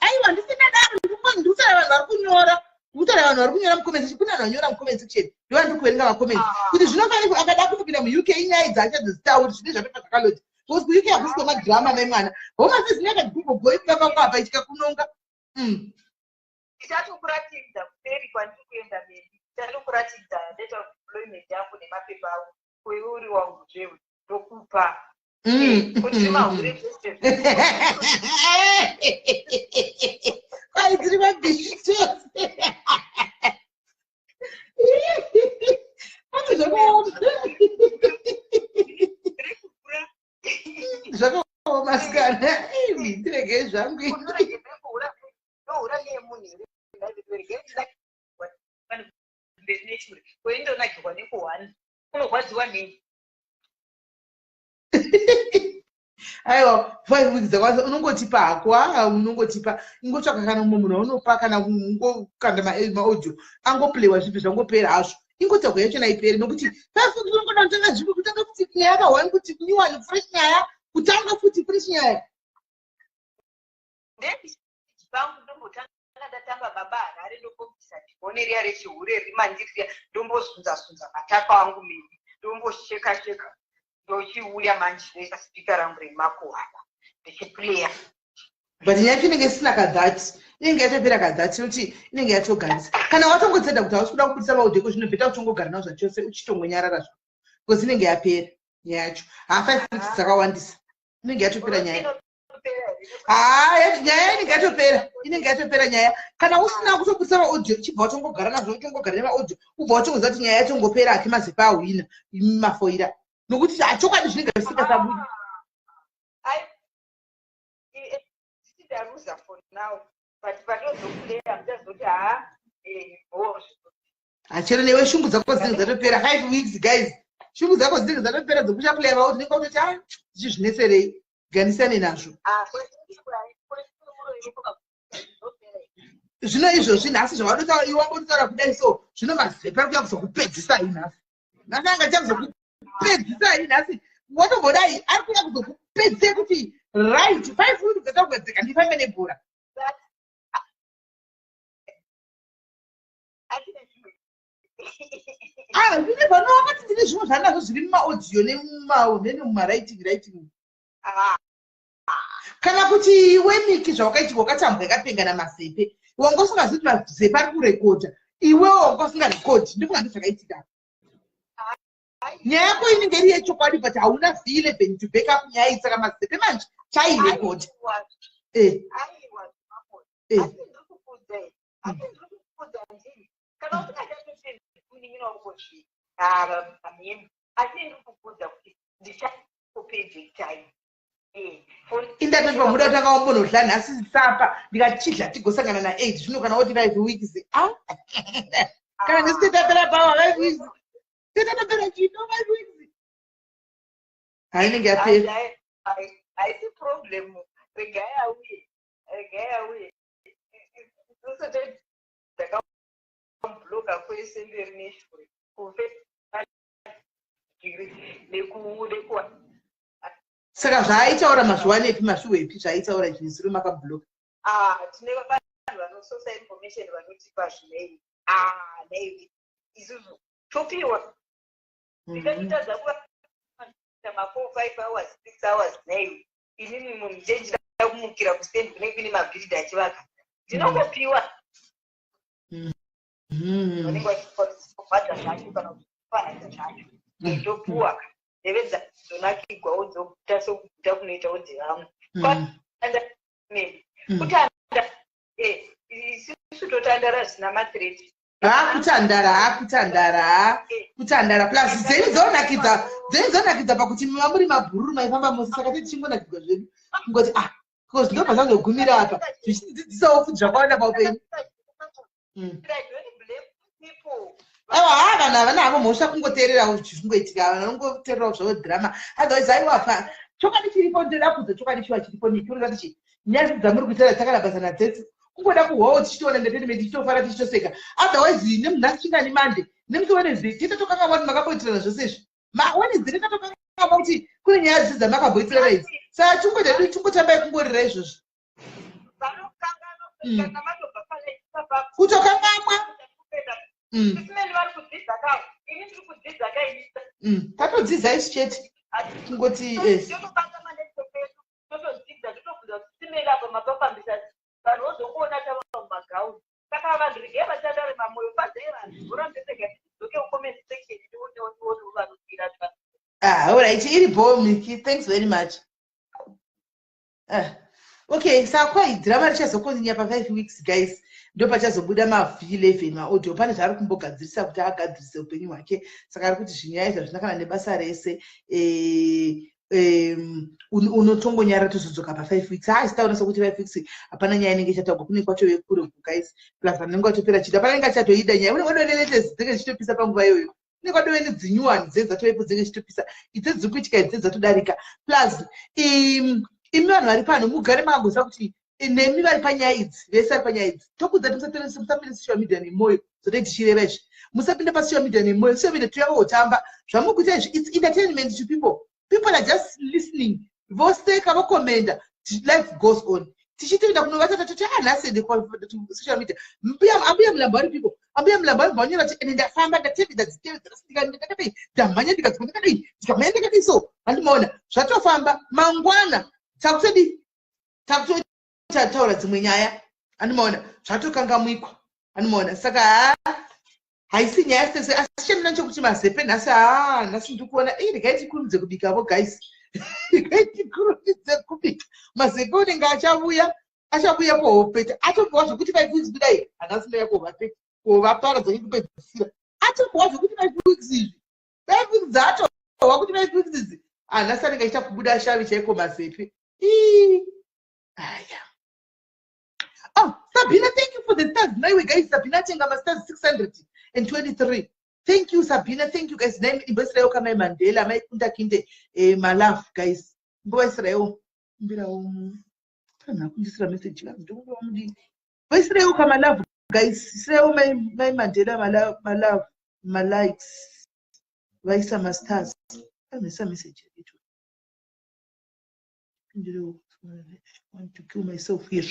A: aiwa ndisina daro ndikutaura vanhu vari kunyora mucomment kuna vanhu vanyora mucomment section ndiva ndikuverenga macomment kuti zvinofanira akada kutopinda muuk inyaya dzacho dzizitauri zvine zvapepa zvakaloti because kuuk hakusiko madhirama memwana homa sezinaka dzigogoi kukavakwapa ichika kunonga
E: ichatokuratidza kuperi kwandiri kuenda mberi ichatokuratidza data of employment yako nemapepa ako kweuri wangu zvewe ndokupa kuti mahure zvese
A: ai dziri mabhishi chose ati zvakaoma sikana ndiregei zvangu
E: weindonakirwa nekuhwani unorwadziwa nei
A: aiwa 5 weeks dzakwanisa unongotipa hako unongotipa ingotsvaka kana mumwe munhu aunopa kana kungokanda maaudio angoplewa zvipi zvangopera hazvo ingotagwa yachona iperi nokuti 5 weeks unongoda kutanga zvipi kutanga futi nyaya yakahwani kuti niwani fresh nyaya kutanga futi fresh nyaya
E: ndechipangu ndombotanga ndatamba baba harare ndokombisa chibhone riya rechihure rimandirira ndombozunza matapa angu miri ndombosheka ndochiuya manje nepasipika rangu remakuhana ndichiplayer
A: but nyaya inenge isina kadhati inenge yatopera kadhati nokuti inenge yatoganisa kana watongodzeda kuti hausi kuda kubudisa maudheko zvinobveta uchongogara nawo zvachose uchitongonyarara zvo because inenge yapera nyaya yacho 5 weeks dzakawandisa inenge yatopera nyaya nyaya inenge yatopera nyaya kana usina kutobudisa maaudio chibva wachongogara nazvo uchongogara nemaaudio ubva wachongoziva kuti nyaya yachongopera ati mazepa ahwina mafoira nokuti chokwadi zvinenge zvisingasabudi
E: ndaruza for now but panozokulera mchazoti
A: hachero newe shungu dzako dzinenge dzatopera 5 weeks guys shungu dzako dzinenge dzatopera dzokuchaplaya vauti nenge utoti zvichi zvineserei ganisane nazvo zvino izvozvi nhasi zvavadotaura iwe wangotaura kudai so zvino mazepa kuya kuzokupedzisai nhasi nhasi anga chakuzokupedzisai nhasi watombodai ari kuya kuzokupedzisai kuti right 5 weeks dzatagwedzeka ndifambe nebhora zvine panowa kuti ndine zvimwe zvanazvo zviri mumaaudio nemumawriting kana kuti iwe miki zvawakaiti wakatambwa yakapengana mazepe wangosingazivi kuti mazepe ari kurekodha iwewo wangosingarekodhi ndifunga ndizvakaitika nyaya yako inenge iri yechokwadi but hauna V11 to back up nyaya itsaka mazepe manje chairekodha indatotipa muda kutanga wambonohla nhasi sapa ndikachidla tigosangana na8 zvino kana woti 5 weeks kana ndisitapera pawa 5 weeks nditapera chino 5 weeks hainenge yapera
E: haisi problem regai auye usati ndakambloka kwese mberi neshure kuve nekuwa
A: saka zvaaitaura mazviwanepi mashuwepi zvaaitaura zvinisiro makabloka
E: tine vanhu vanososa information vanotipa zvinei nei isusu topiwa ndikachitadza kuva ma4-5 hours 6 hours nei inini munhu njenjira kumukira kustendi kunenge kune mabhiridha achivaka ndinongopiwa vanenge vachibhadha zvacho kana kufanana zvacho ndopuwa ndevedza dzonakigwawo dzokuta sokuguta kunoitawo dzevamwe kutanda isusu totandara zvisina mathreat
A: kutandara plus dzenizonakidza pakuti mamuri mabhururu maifamba mose saka tichingonakidzwa zvedu kungoti because ndobva zvazogumira apa zvichidzidzisawo futi zvakawanda paupenyu aiwa vanhu havana havo mhosva kungoteererawo zvizingoitika vanhu vanongoteererawo zvavo dhirama otherwise aiwa chokwadi chiripo ndoda kudza chokwadi chiva chiripo nikiunoza tichi nyaya dzamuri kuitaura takarabazana dzetsu kungoda kuhwawo tichitoona entertainment tichitofara tichitoseka otherwise nemunhasi chingani mande nemusi Wednesday titotokanga vanhu makaboitirana zvose izvi Wednesday titotokanga kuti kune nyaya dzidzi dzamakaboitirana idzi saka tungotambai kungorira izvozvo kutokangamwa tatodzidza isi chete kungoti alright, iri Miki, thanks very much. Okay, saka drama richazokontinya pa 5 weeks guys. Ndo pachazobuda mavhi 11 maaudio pane zvari kumbogadzirisa kuti agadzirise upenyu hwake. Saka ari kuti zvinyaita zvinakana nebasa rese unotongonyara tozodzoka pa 5 weeks. Sitaona sokuti 5 weeks hapana nyaya inenge ichatagwa kune kwacho yekure guys. Plus vanenge vatopera chida panenge achatoida nyaya. Unodonenete dzinenge chitopisa panguva iyoyo. Nekwadove nedzinyuwani dzedzatovepo dzinenge chitopisa idzi dzikuitika idzi dzatodarika plus imi vanhu vari pano mugare makamboziva kuti nemi vari panyaya idzi vese vari panyaya idzi tokudza musapinde social media nemwoyo zvotoiti chireva izvi musapinde pasocial media nemwoyo social media tuyavotamba zvamukuita izvi its entertainment to people are just listening voseka vokomenda life goes on tichitoenda kunovata toti nhasi ende social media ambuya mulambo vari people ambuya mulambo vari vanyora kuti ende ndafamba ndatevedzera dzitevu dzakasindikana ndakadai ndamhanya ndikadzika ndakadai ndikamhanya ndakadai so handimaona zvatofamba mangwana takutaura dzimwe nyaya handimaona zvatokangamwikwa handimaona saka haisi nyaya sese asi chemina chokuti mazepe nhasi ndikuona regai tikurumidze kubikavo guys regai tikurumidze kubika mazepe unenge achavuya kohopeta atombowa zvokuti 5 weeks kudai hanasinoya kuvaparadza nekupedzisira atombowa zvokuti 5 weeks izvi 5 weeks dzatowa kuti 5 weeks idzi hanasi anenge achiita kubuda shavi chaiko mazepe aya Sabina, thank you for the stars. Now we guys, Sabina Chengama stars 623. Thank you, Sabina. Thank you, guys. Name Israel kama Mandela, my Kunta Kinde, my love, guys. Go Israel. Message. Israel kama love, guys. Israel my Mandela, my love, my likes. Vaisa my stars. Some message. I want to kill myself here.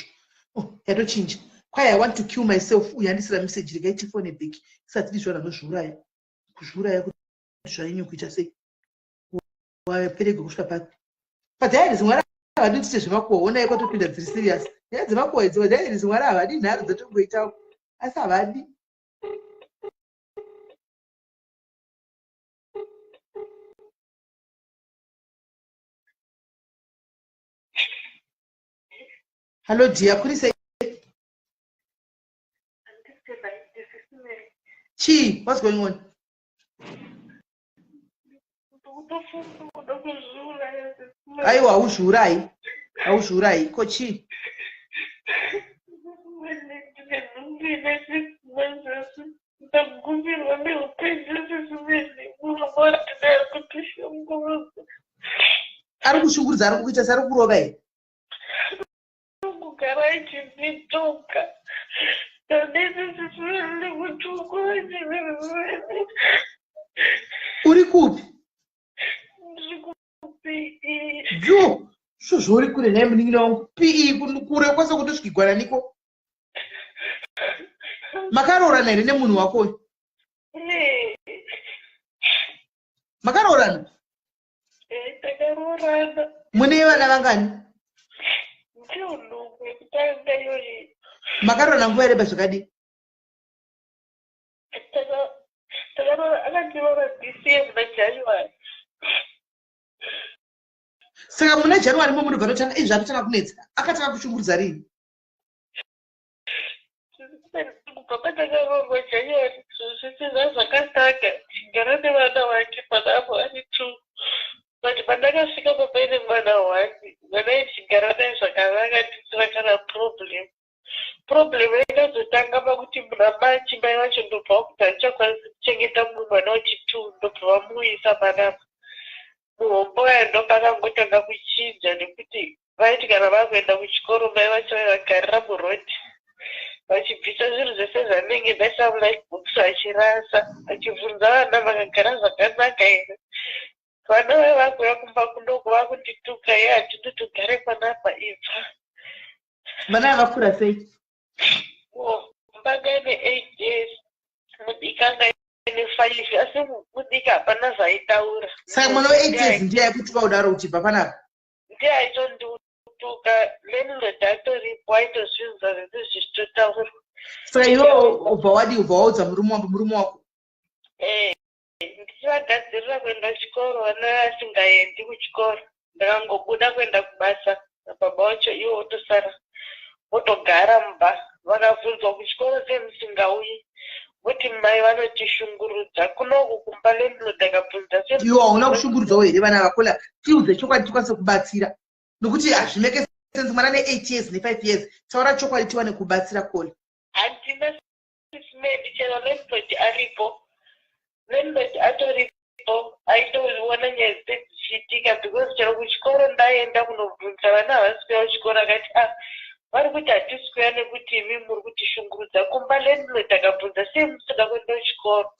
A: Oh, I don't change. Why I want to kill myself? We understand message. Get phone a big. Sat this one no shuraya. Kushuraya kushaini kucha say. Why pele kushka pat. But there is one I didn't say mako. When I got to be that serious. Yes, the mako is there is one I didn't have the two wait out. As I had. Hello, dear. Could you say? Chi, what's going on? Aiwa, aushurai. Kochi. Ari kushungurudza ari kuita sari kurova here. Uri kupi? Jo, zvori kure naye muningira wangu. PE kure kwasa kutosvikigwana niko. Makarorana here nemunhu wako? Makarorana?
D: Takarorana.
A: Mune vana vangani? Makarorana nguva ere zvakadii? Saka muna January munobva totanga izvi atotanga kunetsa. Akatanga kushungurudza rini?
D: Patakarorwa January zvisina zvakataka chigara nevana vake panapo ari 2 but pandakasvika papaine mwana 1 mwana ichigara naye zvakanaka tisina kana problem inozotanga pakuti munamachi mai vacho ndobva kuti hachakwanisi kuchengeta mwana wechi2 ndobva vamuisa panapa muhombo yayo ndopakangotanga kuchinja nekuti vaiti kana vakuenda kuchikoro mai vacho vaivagarira murodhi
F: vachibvisa zvinhu zvese zvanenge basa life books achirasa achibvunza vana vakagara zvakanaka here. Vana vai vakuya kumba kundoko vakundituka ye hatidi tugare panapa ibva.
A: Vana vakura sei?
F: Mbaga ine 8 years mudiki anga ine 5 asi mudiki hapana zvaitaura.
A: Saka mwana wa 8 years ndiye aikutuka kudaro uchibva panapa?
F: Ndiye aitondiutuka landlord atoripo aitozvinza zvese zvichitotaurwa.
A: Saka iwo ubva waudza murume wako?
F: Ndichivagadzirira kuenda kuchikoro, vana vasingaendi kuchikoro. Ndakangobuda kuenda kubasa nababa wacho, iwo otosara otogara mumba. Vakabvunzwa kuchikoro semusingauyi, kuti mai vanotishungurudza. Kunoku kumba landlord akabvunza
A: iwo hauna kushungurudzwawo here vana vakola? Tiudze chokwadi tikwanise kubatsira, nokuti hazvimeke sense mwana ne8 years ne5 years taura chokwadi tiwane kubatsira kola.
F: Handina sisimedi chero landlord aripo. Landlord atoripo aitoona nyaya dzese dzichiitika because chero kuchikoro ndaenda kunobvunza vana havasi kuya kuchikoro akati vari kuti hatisi kuya nekuti imi muri kutishungurudza. Kumba landlord akabvunza sei musina kuenda kuchikoro.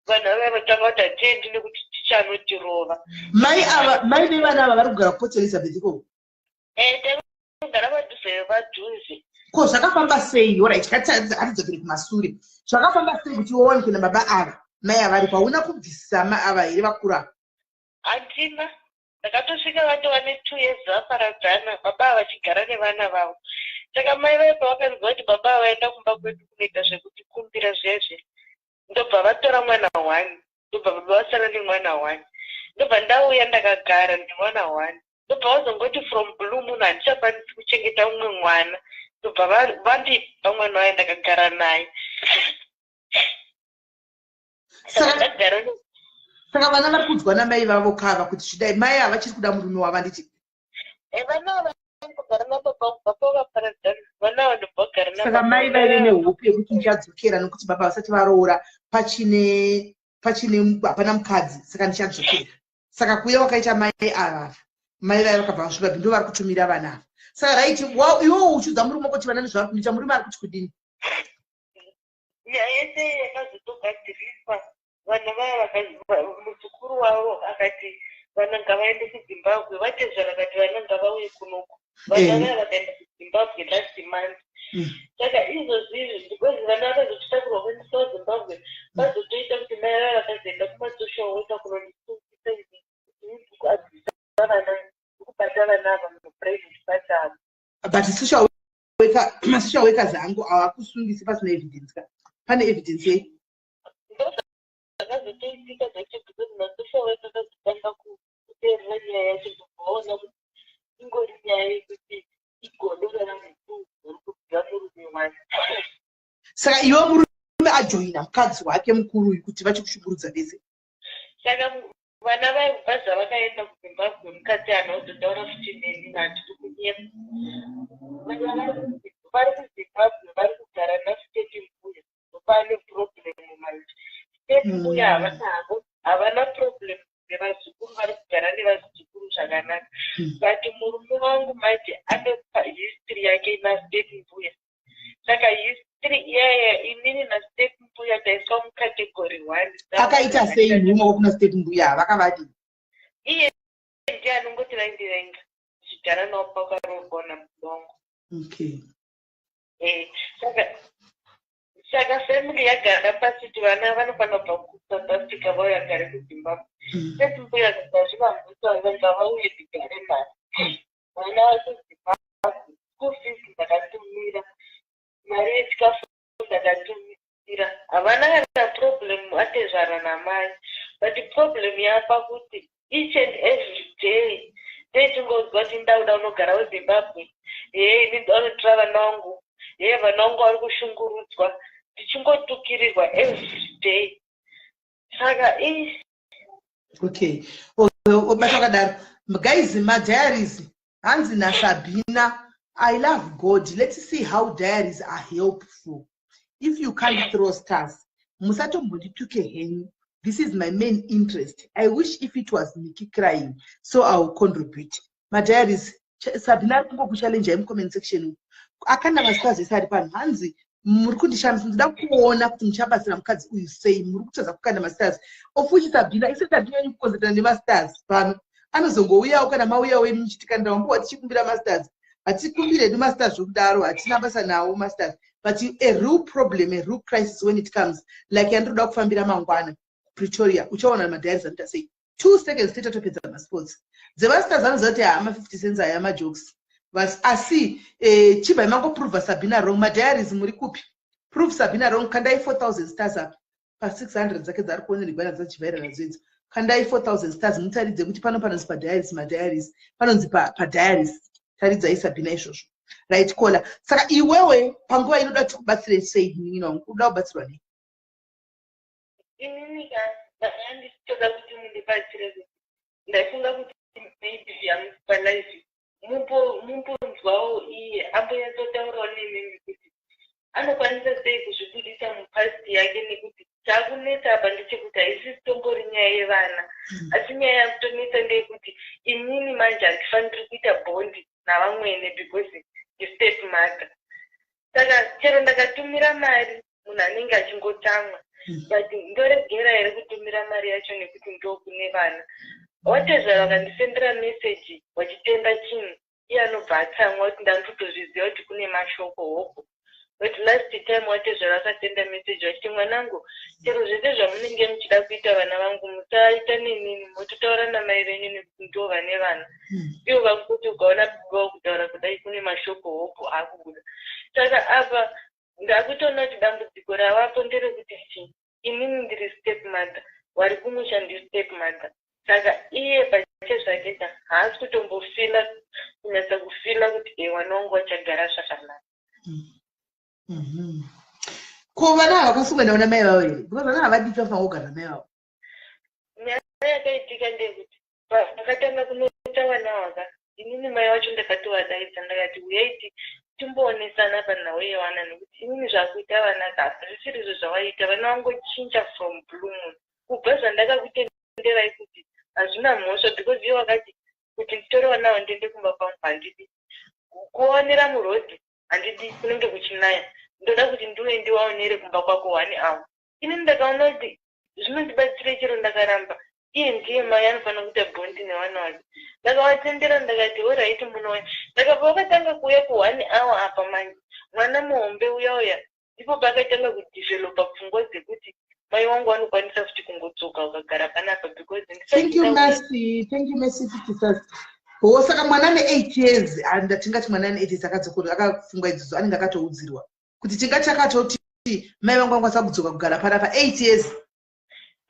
F: Vanhu vava vatanga kuti hatiendi nekuti ticha anotirova.
A: Mai vevana ava vari kugara kuPort Elizabeth ko?
F: Tinogara padhuze padhuze.
A: Ko zvakafamba sei? Alright, hatidzokere kumashure. Zvakafamba sei kuti uone kuenda baba ava mai avaripo? Hauna kubvisa mai ava here vakura?
F: Handina. Ndakatosvika vatova ne2 years vaparadzana, baba vachigara nevana vavo. Saka mai vaipa vakanzwa kuti baba vaenda kumba kwedu kunoita zvekutikumbira zvezve, ndobva vatora mwana 1, ndobva baba vasara nemwana 1, ndobva ndauya ndakagara nemwana 1, ndobva vazongoti from blue munhu handichakwanisi kuchengeta mumwe mwana, ndobva vandipa mwana waye ndakagara naye.
A: Saka vana vari kudzwa namai vavo kava kuti zvidai mai havachiri kuda murume wava ndichi?
F: Vana vanogara nababa vaparadzana, vana vanogara nababa.
A: Saka mai vaive nehope yekuti ndichadzokera nokuti baba vasati varoora pachine hapana mukadzi, saka ndichadzokera. Saka kuya wakaita mai ava, mai vaive vakabva vasviba ndo vari kutumira vana ava. Saka raiti iwowo uchiudza murume wako kuti vana nezvavari kuita, murume ari kuti kudini?
F: Nyaya yese yakazotogadziriswa. Vana vaya muzukuru wavo akati vana ngavaende kuZimbabwe, vatezvara akati vana ngavauye kunoku. Vana vaya vakaenda kuZimbabwe last month. Saka izvozvi because vana vakazotakurwa kuendeswa kuZimbabwe vazotoita kuti mai vaya vakazoenda kumasocial worker kunondisungisa kubata vana ava muprivate part avo.
A: But social workers angu havakusungisi pasina evidence ka? Pane evidence yei?
F: Zvakazotoitika zvacho because masocial worker akazotanga kuteerera nyaya yacho kubvaona kuti ingori nyaya yekuti igodoro ramutu uri kubva murume wake.
A: Saka iwe murume ajoina mukadzi wake mukuru uyu kuti vachikushungurudza vese.
F: Saka vana vaibva zvavakaenda kuZimbabwe, mukadzi anozotaura futi neni handiri kunyema. Vari kuZimbabwe vari kugara nasiteti mbuya, pane problem manje. Siteti mbuya havana problem nevazukuru, vari kugara nevazukuru zvakanaka. But murume wangu manje ane history yake nasiteti mbuya. Saka history iyaya inini nasiteti mbuya taiswa mucategory 1.
A: Akaita sei murume wako kuna siteti mbuya vakavadini?
F: Iye ndiye anongoti vaindivenga zvichigara nawo pakarogona mudongo.
A: Okay.
F: Saka family yagara pasi kuti vana vanofanira kubva kuSouth Africa vauya gare kuZimbabwe. Siteti mbuya zvivambusa vanga vauye tigare mari. Vana vakuZimbabwe school fees ndakatumira, mari yechikafu ndakatumira. Havana kana problem atezvara namai, but problem yapa kuti each and every day techingonzwa kuti ndauda unogara kuZimbabwe, ini ndinotora vana vangu, vana vangu vari kushungurudzwa, tichingotukirirwa every day. Saka
A: okay, obata wakadaro. Guys, my diaries hanzi naSabina, I love God. Let's see how diaries are helpful. If you can't throw stars, musatombondituke henyu. This is my main interest. I wish if it was Nikki crying, so I will contribute. My diaries, Sabina kumbo kuchallenge in comment section. Akana masters is had pan hanzi muri kundishamisa ndida kuona kuti muchabatsira mukadzi uyu sei, muri kutadza kukanda masters of which Sabina isati atinyanyi kukonzerana nemasters pano. Anozongouyawo kana mauyawo imi muchitikanda wambowa tichikumbira masters. Hatikumbire hedu masters zvokudaro, hatina basa nawo masters. But a real problem, a real crisis when it comes, like yandoda kufambira mangwana Pretoria, uchaona madhairies anoita sei 2 seconds titatopedza masports. Dzemasters anozoti ama 50 cents ayama jokes. But asi chibai mango prove Sabina wrong, madhairies muri kupi? Prove Sabina wrong, kandai 4,000 stars up. Pa 600 dzake dzari kuonera igwana dzachivaira nadzo. Kandai 4,000 stars mutaridze kuti panonzi pa diaries, panonzi pa diaries. Taridza Sabina izvozvo. Right, Kola. Saka iwewe panguva inoda kuti kubatsire sei unoda kubatsirwa nei?
D: Inini ndatoda kuti mundibatsire kuti ndafunga kuti maybe palife mumbonzwawo iye ambonyatsotaurawo nemimi kuti anokwanisa sei kuzvibudisa mupasti yake nekuti chakunetsa apa ndechekuti haisi tombori nyaya yevana asi nyaya yakutonetsa ndeyekuti inini manje handifaniri kuita bhondi navamwene because step mother. Saka chero ndakatumira mari munhu anenge achingotsamwa but ndoregera here kutumira mari yacho nekuti ndokune vana. Watezva vakandisendera meseji wachitenda chinhu iye anobva atsamwa kuti ndandotozviziva kuti kune mashoko hoko. But last time watezva vakasenda meseji wachiti mwanangu chero zvese zvamunenge muchida kuita vana vangu musaita nenini mototaura namai venyu nekuti ndo vane vana. Ivo vakuti ukaona piwa kutaura kudai kune mashoko hopo akubuda. Saka apa ndakutoona kuti dambudziko ravapo nderekuti inini ndiri step mother, wari kumusha ndiri step mother. Saka iye pache zvake haasi kutombofila kunyatsa kufila kuti mwana wangu achagara zvakanaka.
A: Ko vana vakasungwa naona mai vavo here? Because vana havaditwa pangogara namai vavo.
D: Nyaya yakaitika ndeyekuti vakatanga kunoita vana waka inini mai vacho ndakatoadaidza ndakati uyaiti timboonesana panhau yevana nekuti inini zvakuita vana kasi zvisiri izvo zvavaita vana vangochinja from blue moon. Kubva zvandakakutenderai kuti hazvina mhosva because iye wakati kuti nditore vana vavo ndiende kumba kwangu handidi. Kuonera murodhi handidi kunenge kuchinaya. Ndoda kuti ndiwe ndiwaonere kumba kwako 1 hour. Inini ndakaona kuti zvinondibatsire chero ndakaramba. Iye ndiye mai anofanira kuita bhondi nevana vake. Ndakawatendera ndakati oraiti munoya. Ndakabva wakatanga kuuya ku1 hour apa manje. Mwana muhombe uya ndipo pakatanga kudevelopa pfungwa dzekuti mai wangu anokwanisa kuti kungotsoka ukagara panapa because
A: Thank you Mercy 56. Saka mwana ne8 years and tingati mwana ne8 years akadzokora akafunga idzo anenge akatoudzirwa kuti tinga chakatoti mai vangu vangasa kudzoka kugara panapa 8 years.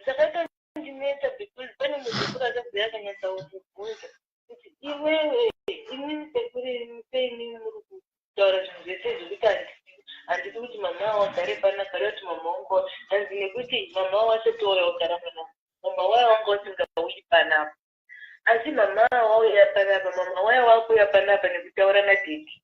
D: Zvakatondinetsa because pane muzukuru akabveya akanyatsa kubvunza kuti iwewe inini sekuri seini muri kutaura zvinhu zvese zvekuti handidi kuti mama wavo agare panapa kuti mama wangu hanzi nekuti mama wavo asatoora kugara panapa mama wavo wanga usingauyi panapa asi mama wavo wauya panapa mama wavo wakuuya panapa nekutaura nadheti.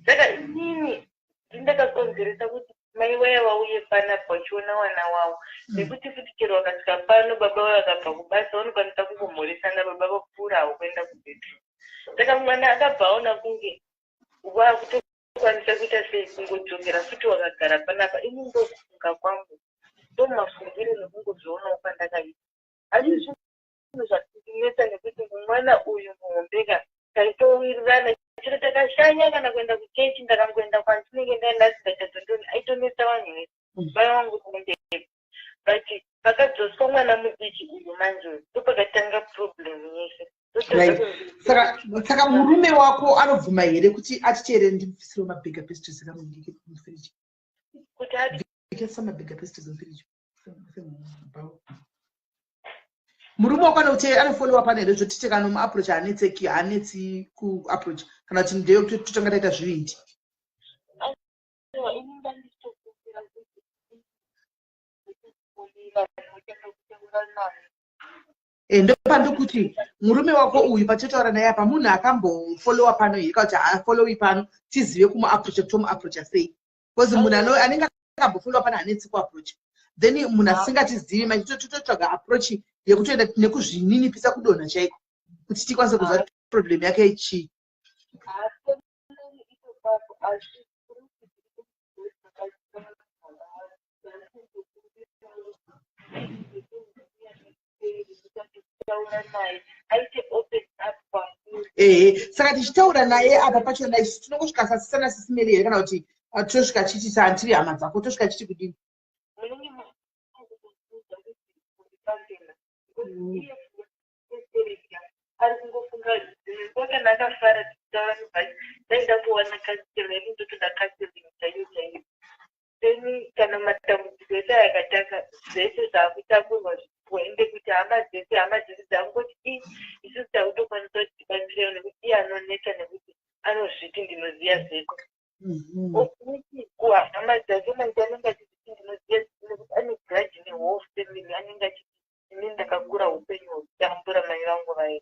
D: Saka inini ndakakonzeresa kuti mai waya vauye panapa vachiona wana wavo nekuti futi chero vakasvika pano baba vavo vakabva kubasa vanokwanisa kungomhoresana baba vapfuurawo kuenda kubedroom. Saka mwana akabva aona kunge wakutokwanisa kuita sei kungodzokera futi wakagara panapa. Ini ndokufunga kwangu ndomafungire nekungozvionawo pandakaita asi zvinhu zvakundinetsa nekuti mwana uyu muhombeka taitowirirana chero takashanya kana kuenda kuchechi ndakangoenda kwandinenge ndaenda singachadzondoni aitonetsa vanhu vese mai vangu kundeko but pakadzoswa mwana mudichi uyu manje ndopakatanga problem yese.
A: Saka murume wako anobvuma here kuti aticheere ndimufisiro mabigger pastries akamundike mufiriji
D: kuti
A: adikesa mabigger pastries mufiriji murume wako anofollowa pane here zvoticheka nomuapproach haanetsi kuapproach kana kuti ndeyo kuti totanga taita zvivindi. Ndopandi kuti murume wako uyu patitaura naye apa munhu akambofollowa pano here kana kuti haafollowi pano tizive kumuapproach kuti tomuapproacha sei because munhu anenge akambofollowa pano hanetsi kuapproach then munhu asingatizivi manje tototsvaga approach yekutoenda nekuzvininipisa kudonha chaiko kuti tikwanise kuziva problem yake ichii. Saka tichitaura naye apa pachona isu tinongosvika sasisana sisimeli here kana kuti tosvika chiti sandiri hama dzako tosvika chiti kudini
D: ari kungofunga ngoka ndakafara tichitaura nebhazi ndaenda kuwana kasitema yedu ndotoda kasitema chaiyo chaiyo then kana matambudziko ese akatanga zvese zvakutakurwa zvipoende kuti hama dzese dzangoti isusu takutokwanisa kudhibanisirayo nekuti iye anoneta nekuti anozviti ndinoziya zvese hama dzake maiti anenge achizviti ndinoziya nekuti ane grudge newhole family anenge achiti ini ndakakura upenyu hwekutambura mai vangu vaye.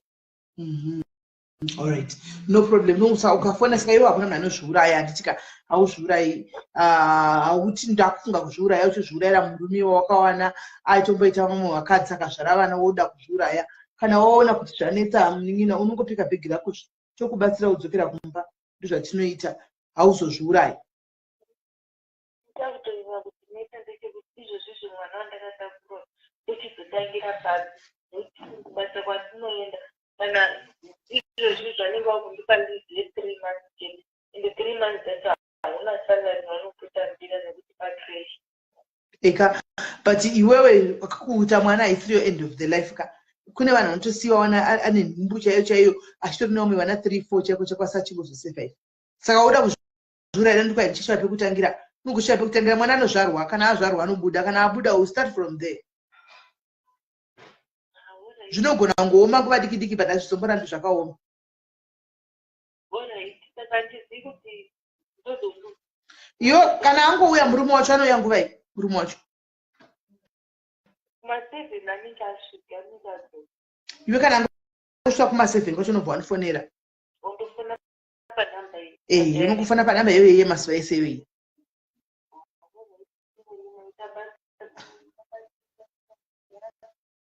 A: All right, no problem. No, ukafona saka iwe hakuna munhu anozviuraya handitika hauzviurayi hauti ndakufunga kuzviuraya uchizviurayira murume wakawana aitomboita mamwe vakadzi akazvara vana woda kuzviuraya kana waona kuti zvanetsa munin'ina unongopika bhegi rako chokubatsira udzokera kumba ndozvatinoita hauzozviurayi
D: ndakutoiva kuti neta ndechekuti izvozvizvo mwana wandakatakura uchizotangira pasi nekuti kubasa kwatinoenda kana izvozvi zvanenge wakundipa lizi ye3 months chete ende 3 months dzacho hauna salary vanokutambira nekuti patresh
A: eka but iwewe wakakuuta mwana haisiriyo end of the life ka kune vanhu vanotosiyiwa wana ane nhumbu chaiyo chaiyo achitori naomwe vana 3-4 chaiko chakwasa chingozosevhaiva saka uda kuzviurayira ndikwa ndichishiva pekutangira nogushiva pekutangira mwana anozvarwa kana azvarwa anobuda kana abuda will start from there zvinogona kungooma nguva diki diki but hazvizombora ndozvakaoma iyo kana angouya murume wacho anouya nguva iyi murume wacho iwe kana angosvika kuma7 kwacho unobva wanifonera unongofona panhamba iyoyo iye masuva ese iyoyi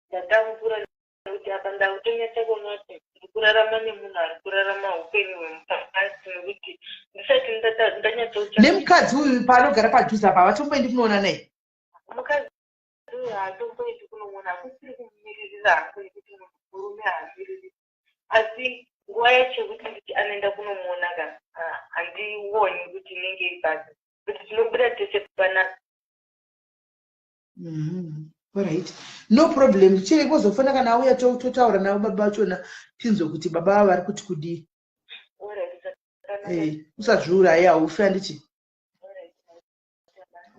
D: ndatamvura kuti apa ndakutonyacha kuona kuti ndikurarama nemunhu ari kurarama upenyu hwemukadzi nekuti ndisati ndanyatsaucha
A: nemukadzi uyu paanogara padhuze apa hatomboendi kunoona naye
D: mukadzi uyu haatomboendi kunoona hakusiri kumumiririra hako nekuti murume haamiriri asi nguva yacho yekuti nditi anoenda kunomuona ka handioni kuti inenge ibasa kuti tinobuda tese panapa
A: Alright, no problem. Chiri kuzofana kana auya totaura navo baba vachona tinzwe kuti baba vavo vari kuti kudii. Usazviuraya haufi handiti.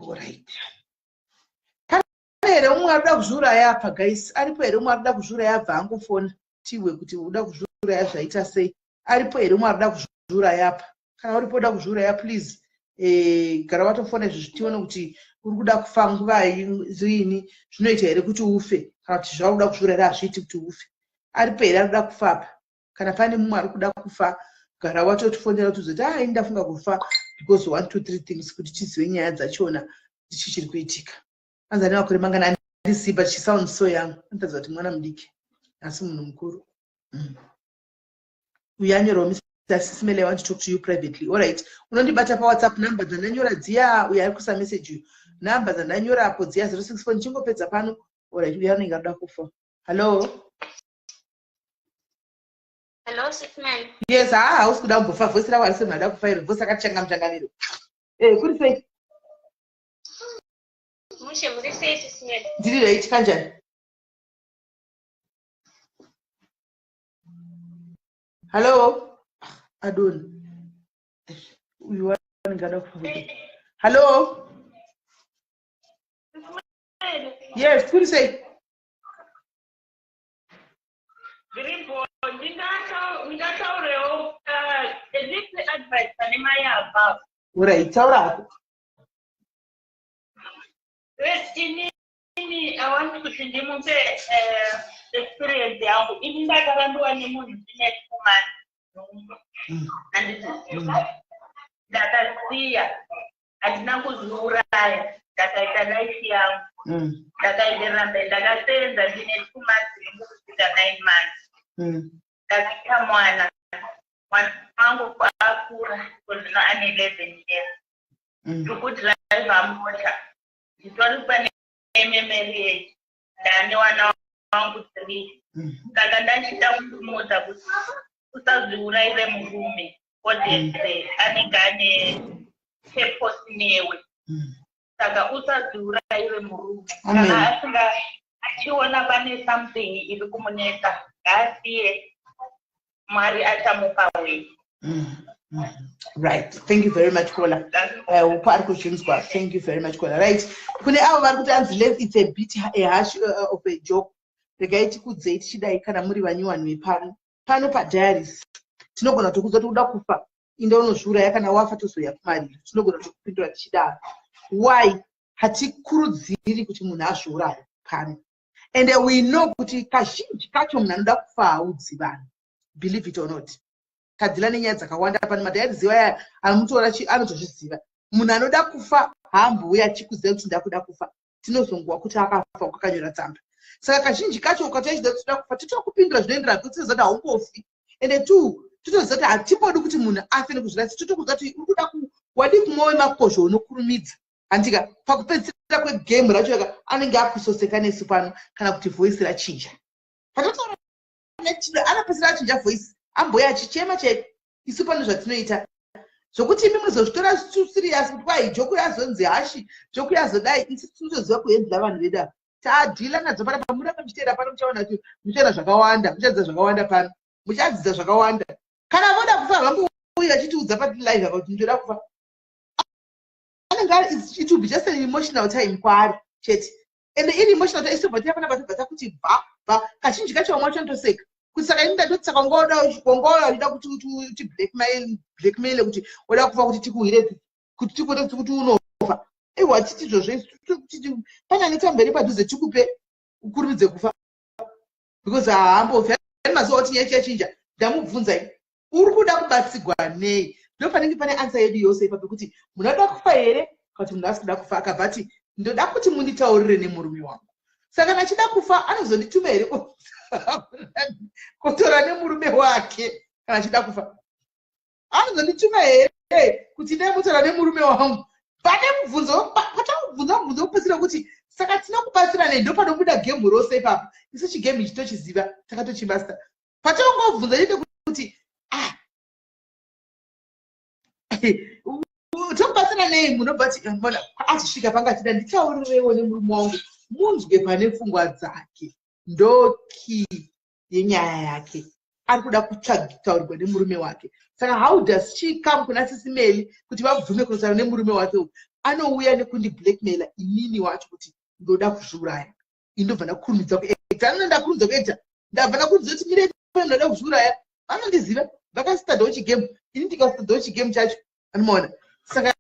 A: Alright. Pane here umwe arikuda kuzviuraya apa guys. Aripo here umwe arikuda kuzviuraya abva angofona tiwe kuti uda kuzviuraya zvaita sei. Aripo here umwe arikuda kuzviuraya apa. Kana uripo uda kuzviuraya please gara watofona izvi tione kuti uri kuda kufa nguva ziini zvinoita here kuti ufe kana kuti zvauda kuzviurayira hazviiti kuti ufe aripo here arikuda kufa apa kana pane mumwe ari kuda kufa gara watotifonera kuti uzoti ini ndafunga kufa because 1 2 3 things kuti tizive nyaya dzachona tichichiri kuitika anza nemakore mangana andisiba chisound so young anotadza kuti mwana mudiki asi munhu mukuru uyanyorowo Sisimele, I want to talk to you privately. All right. Unondibata pa WhatsApp number dzandanyora dziya uya ari kusa message you. Number dzandanyora apo dziya 064 chingopedza pano. All right, uya unenge arikuda kufa. Hello.
H: Hello, Sisimele.
A: Yes, hausi kuda kumbofa voice ravo ari semhada kufa iro voice akachanga muchanganiro. Kuri sei?
H: Mushe muri sei Sisimele?
A: Ndiri right kanjani? Hello. Adon. You are hello. Yes, could you say? Right, all right.
D: I want to see the experience yangu. Ini ndakarandwa nemunhu ndine 2 months. Ndakasiya handina kuzviuraya ndakaita life yangu ndakaenderera mberi ndakasenza ndine 2 months nemukusvika 9 months ndakaita mwana wangu kwaakura kozvino ane 11 years ndikudhiraivha mota nditori pane MMLH
I: ndane wana wangu 3 saka ndachida kumudza kuti usadziurayire murume odese anenge ane purpose newe saka usadziurayire murume kana asinga achiona pane something iri kumunetsa ngasiye Mwari achamupa wei.
A: Right. Thank you very much, Kola. Thank you very much, Kola. Right. Kune avo vari kuti anzi it's a bit a harsh of a joke. Regai tikudzei tichidai kana muri vanyuwani vepano. Pano padiaries. Tinogona tokuza tokuda kufa. Inde unozviuraya kana wafa tozoya kumarira. Tinogona tokupindura tichidaro. Why? Hatikurudziri kuti munhu azviuraya pano. And we know kuti kazhinji kacho munhu anoda kufa haudzivani. Believe it or not. Kadhila nenyaya dzakawanda pane madhaidziwa aya anotora anotozviziva. Munhu anoda kufa haambouya achikuziva kuti ndakuda kufa. Tinozongowa kuti akafa kwakanyora tsamba. Saka kazhinji kacho ukataura kuti toda kufa totokupindura zvinoenderana kuti tizoda haungofi. And two, totoziva kuti hatipodi kuti munhu afe nekuzvirasa. Totokuziva kuti uri kuda wadi kumwoyo makozho unokurumidza. Andika pakupedzisira kwegame racho anenge akusoseka nesu pano kana kuti voice rachinja. Patotaura anapedzisira achinja voice amboya achichema chete isu pano zvatinoita zvokuti imi muzozvitora serious kuti kwai joku yazonzi hashi joku yazodai isi tinotoziva kuenzera vanhu vedu tadhila nadzo pana pamuramba muchiteera pano muchaona kuti muchaita zvakawanda muchadzidza zvakawanda pano muchadzidza zvakawanda kana voda kufa vangouya achitiudza patilive kuti ndoda kufa anenge it will be just an emotional time kwaari chete and iri emotional time isobva pana patobva kuti bha kazhinji kacho vamwe vachondoseka kuti saka ini ndatoti saka ngongoya uchida kuti blackmail kuti uda kufa kuti tikuhire kuti tikone kuti unofa ewa titi izvozvo pane aneti amberi padhuze tikupe ukurumidze kufa because haambofi mazuva kuti nyaya chachinja ndamubvunzai uri kuda kubatsigwa nei ndopanenge pane ansa yedu yose ipapo kuti munoda kufa here kana kuti munhu asi kuda kufa akabva ati ndoda kuti munditaurire nemurume wangu saka nachida kufa anozondituma here kutora nemurume wake kana achida kufa anozondituma here kuti ndemutora nemurume wangu pane mubvunzo mubvunzo wokupedzisira kuti saka tinokubatsira nei ndopanobuda gemu rose ipapo isu chigemu ichi tochiziva takatochimasta patongovhunza chete kuti tokubatsira nei munobva azosvika pangatida nditaurirewo nemurume wangu munzwe pane pfungwa dzake ndoki yenyaya yake ari kuda kutaurirwa nemurume wake saka how does she come kuna sisimeli kuti vabvume kunosara nemurume wake anouya nekundi blackmaila inini wacho kuti ndoda kuzviuraya indobva ndakurumidza kuekta anoenda kurumidza kuekta ndabva ndakurumidza kuti mire ndoda kuzviuraya vanondiziva vakasitadhawo chigemu ini ndikasitadhawo chigemu chacho anomaona saka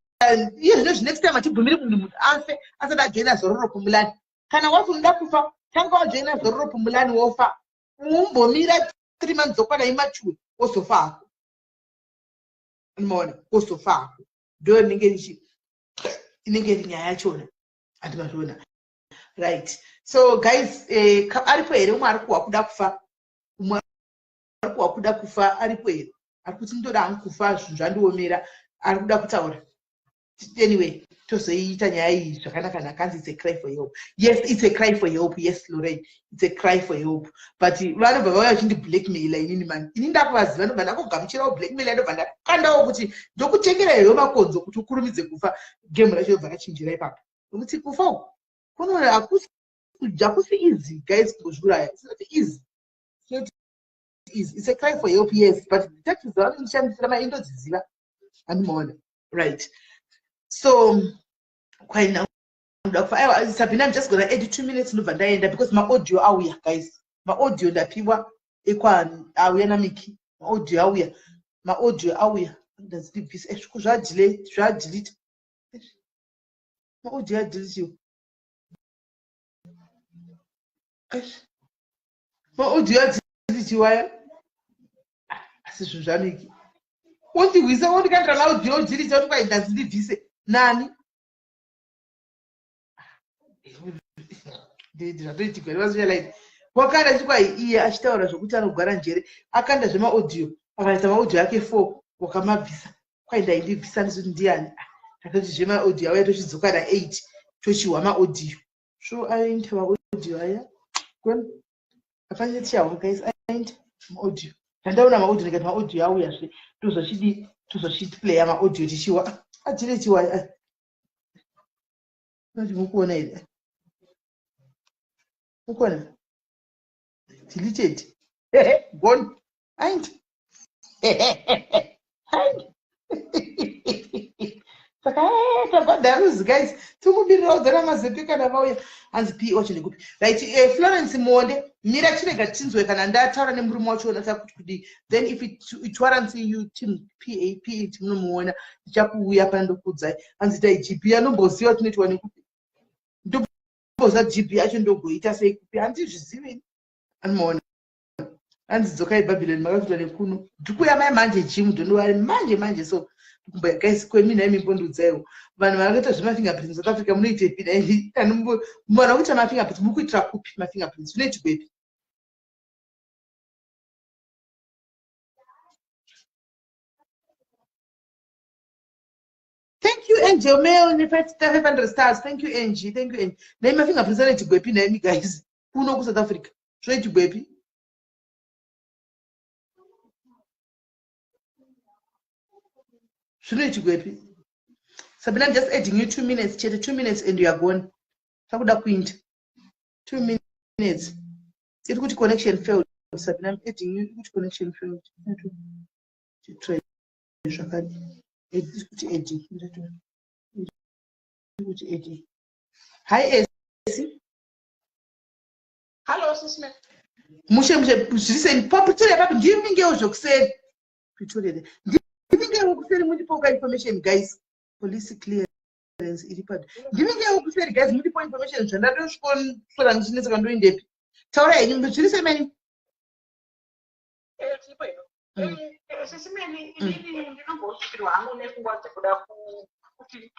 A: iye zvino next time hatibvumiri kuti munhu afe asati ajoina zororo pumulani kana wati unoda kufa tanga wajoina zororo pumulani wofa umbomira 3 months okwana imachuwe wozofa ako anomaona wozofa ako ndo inenge iri nyaya yachona hatimazviona right so guys aripo here umwe ari kuwa kuda kufa umwe ari kuwa kuda kufa aripo here ari kuti ndoda hangu kufa zvinhu zvandiomera ari kuda kutaura anyway tozoita nyaya iyi zvakanaka nakanzi it's a cry for help yes it's a cry for help yes Lorraine it's a cry for help but vanobva vauya vachindi blackmaila inini mani ini ndakuvaziva ndobva ndakugamuchirawo blackmaila ndobva ndakandawo kuti ndokutengera heyo makonzo kuti ukurumidze kufa gemu racho yobva rachinjira ipapo nokuti kufa uku kunoona hakusi easy guys kuzviuraya it's not easy it's a cry for help yes but detectives vanondishandisira maindodziziva andimaona right so kwaina Sabina, I'm just gonna edit 2 minutes ndaenda because my audio auya guys my audio ndapiwa ekwa auya na miki my audio auya does this delete my audio delete you my audio delete waya asizvo zvaniki wondihwisa wondikandira na audio delete kuti kwai ndazindibvise nani wakanda chikwai iye achitaura zvokuti anogara njere akanda zvemaaudio akaita maaudio ake 4 wakamabvisa kwai ndaindibvisa ndisoti ndiani takati zvemaaudio auya tochidzoka na 8 tochihwa maaudio so aita maaudio audio aya. Kwen afanye tshawo guys ain't audio. Ndaona ma audio ngati ma audio yawo yashe. Tuzochiti play ama audio tishiwa. Atire chiwa. Nati mukuona ide. Mukuona? Deleted. Gone. Ain't. Saka daruzi guys. Tumubirira udhara mazepe kana vauya. Hanzi P ocho ndikupi. Right, Florence Monde. Mira chirega chinzwe kana ndataura nemurume wacho unataka kuti kudi. Then if it warrants you team PAP tinomuona. Tichakuuya pana ndokudzai. Hanzi dai GP anomboziva tinoti nekupi. Ndomboza GP acho ndogoita sei kupi. Handizvizivi. Anomuona. Hanzi dzokai Babylon makakuita nekuno. Ndikuya mai manje gym ndonowari manje so guys kwemi naimi mbondudzaiwo. Vanhu vakaita zvemafingerprints South Africa munoite pi dai mwana kuita mafingerprints mukuitira kupi mafingerprints unoiti kwepi. Thank you Angel Mail in fact 500 stars. Thank you Angie. Naimi mafingerprints unoiti kwepi naimi guys. Kuno ku South Africa. Unoiti kwepi. Shouldn't you go? Sabina, I'm just adding you 2 minutes, 2 minutes, and you are gone. Sakuda quint. 2 minutes. It good connection failed. Sabina, I'm adding you good connection failed. Try. Hi, Essie.
F: Hello, Sister.
A: Mushe, listen, Papa, do you think you said? Ndivenge mulipoka information guys. Police clearance iripad. Ndivenge guys mulipo information zvandadosvora ndichinetsa kandoindepi. Taura henyu zviri semeni.
F: Tipo ino. Sesimeni inini ndinombosvikirwa hangu nepfungwa dzekuda kuti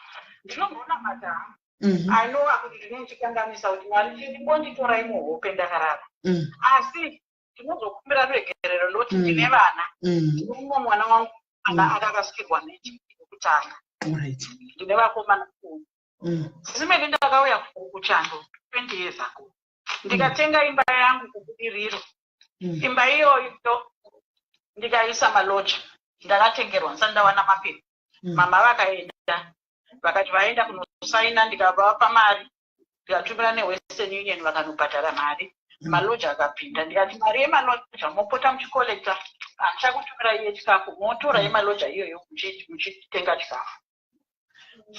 F: ndinombona mata. I know akuti ndinochikanganisa kuti Mwari ndimbonditorai muhope ndakarara. Asi ndinozokumbira regerero ndoti ndine vana. Ndinoumwe mwana wangu akakasikirwa nechekutanga. Ndine vakomana kumi. Sesimeni ndakauya kuchando 20 years ago. Ndikatenga imba yangu kubudiriro. Imba iyoyo ndikaisa maloja. Ndakatengerwa nsandawana mapepa. Mama vakaenda. Vakati vaenda kunosaina ndikavapa mari. Ndikatumira neWestern Union vakanobhadhara mari. Maloja akapinda. Ndikati mari yemaloja mopota muchikolekta. Handichakutumira iye chikafu. Motora yemaloja iyoyo muchitenga chikafu.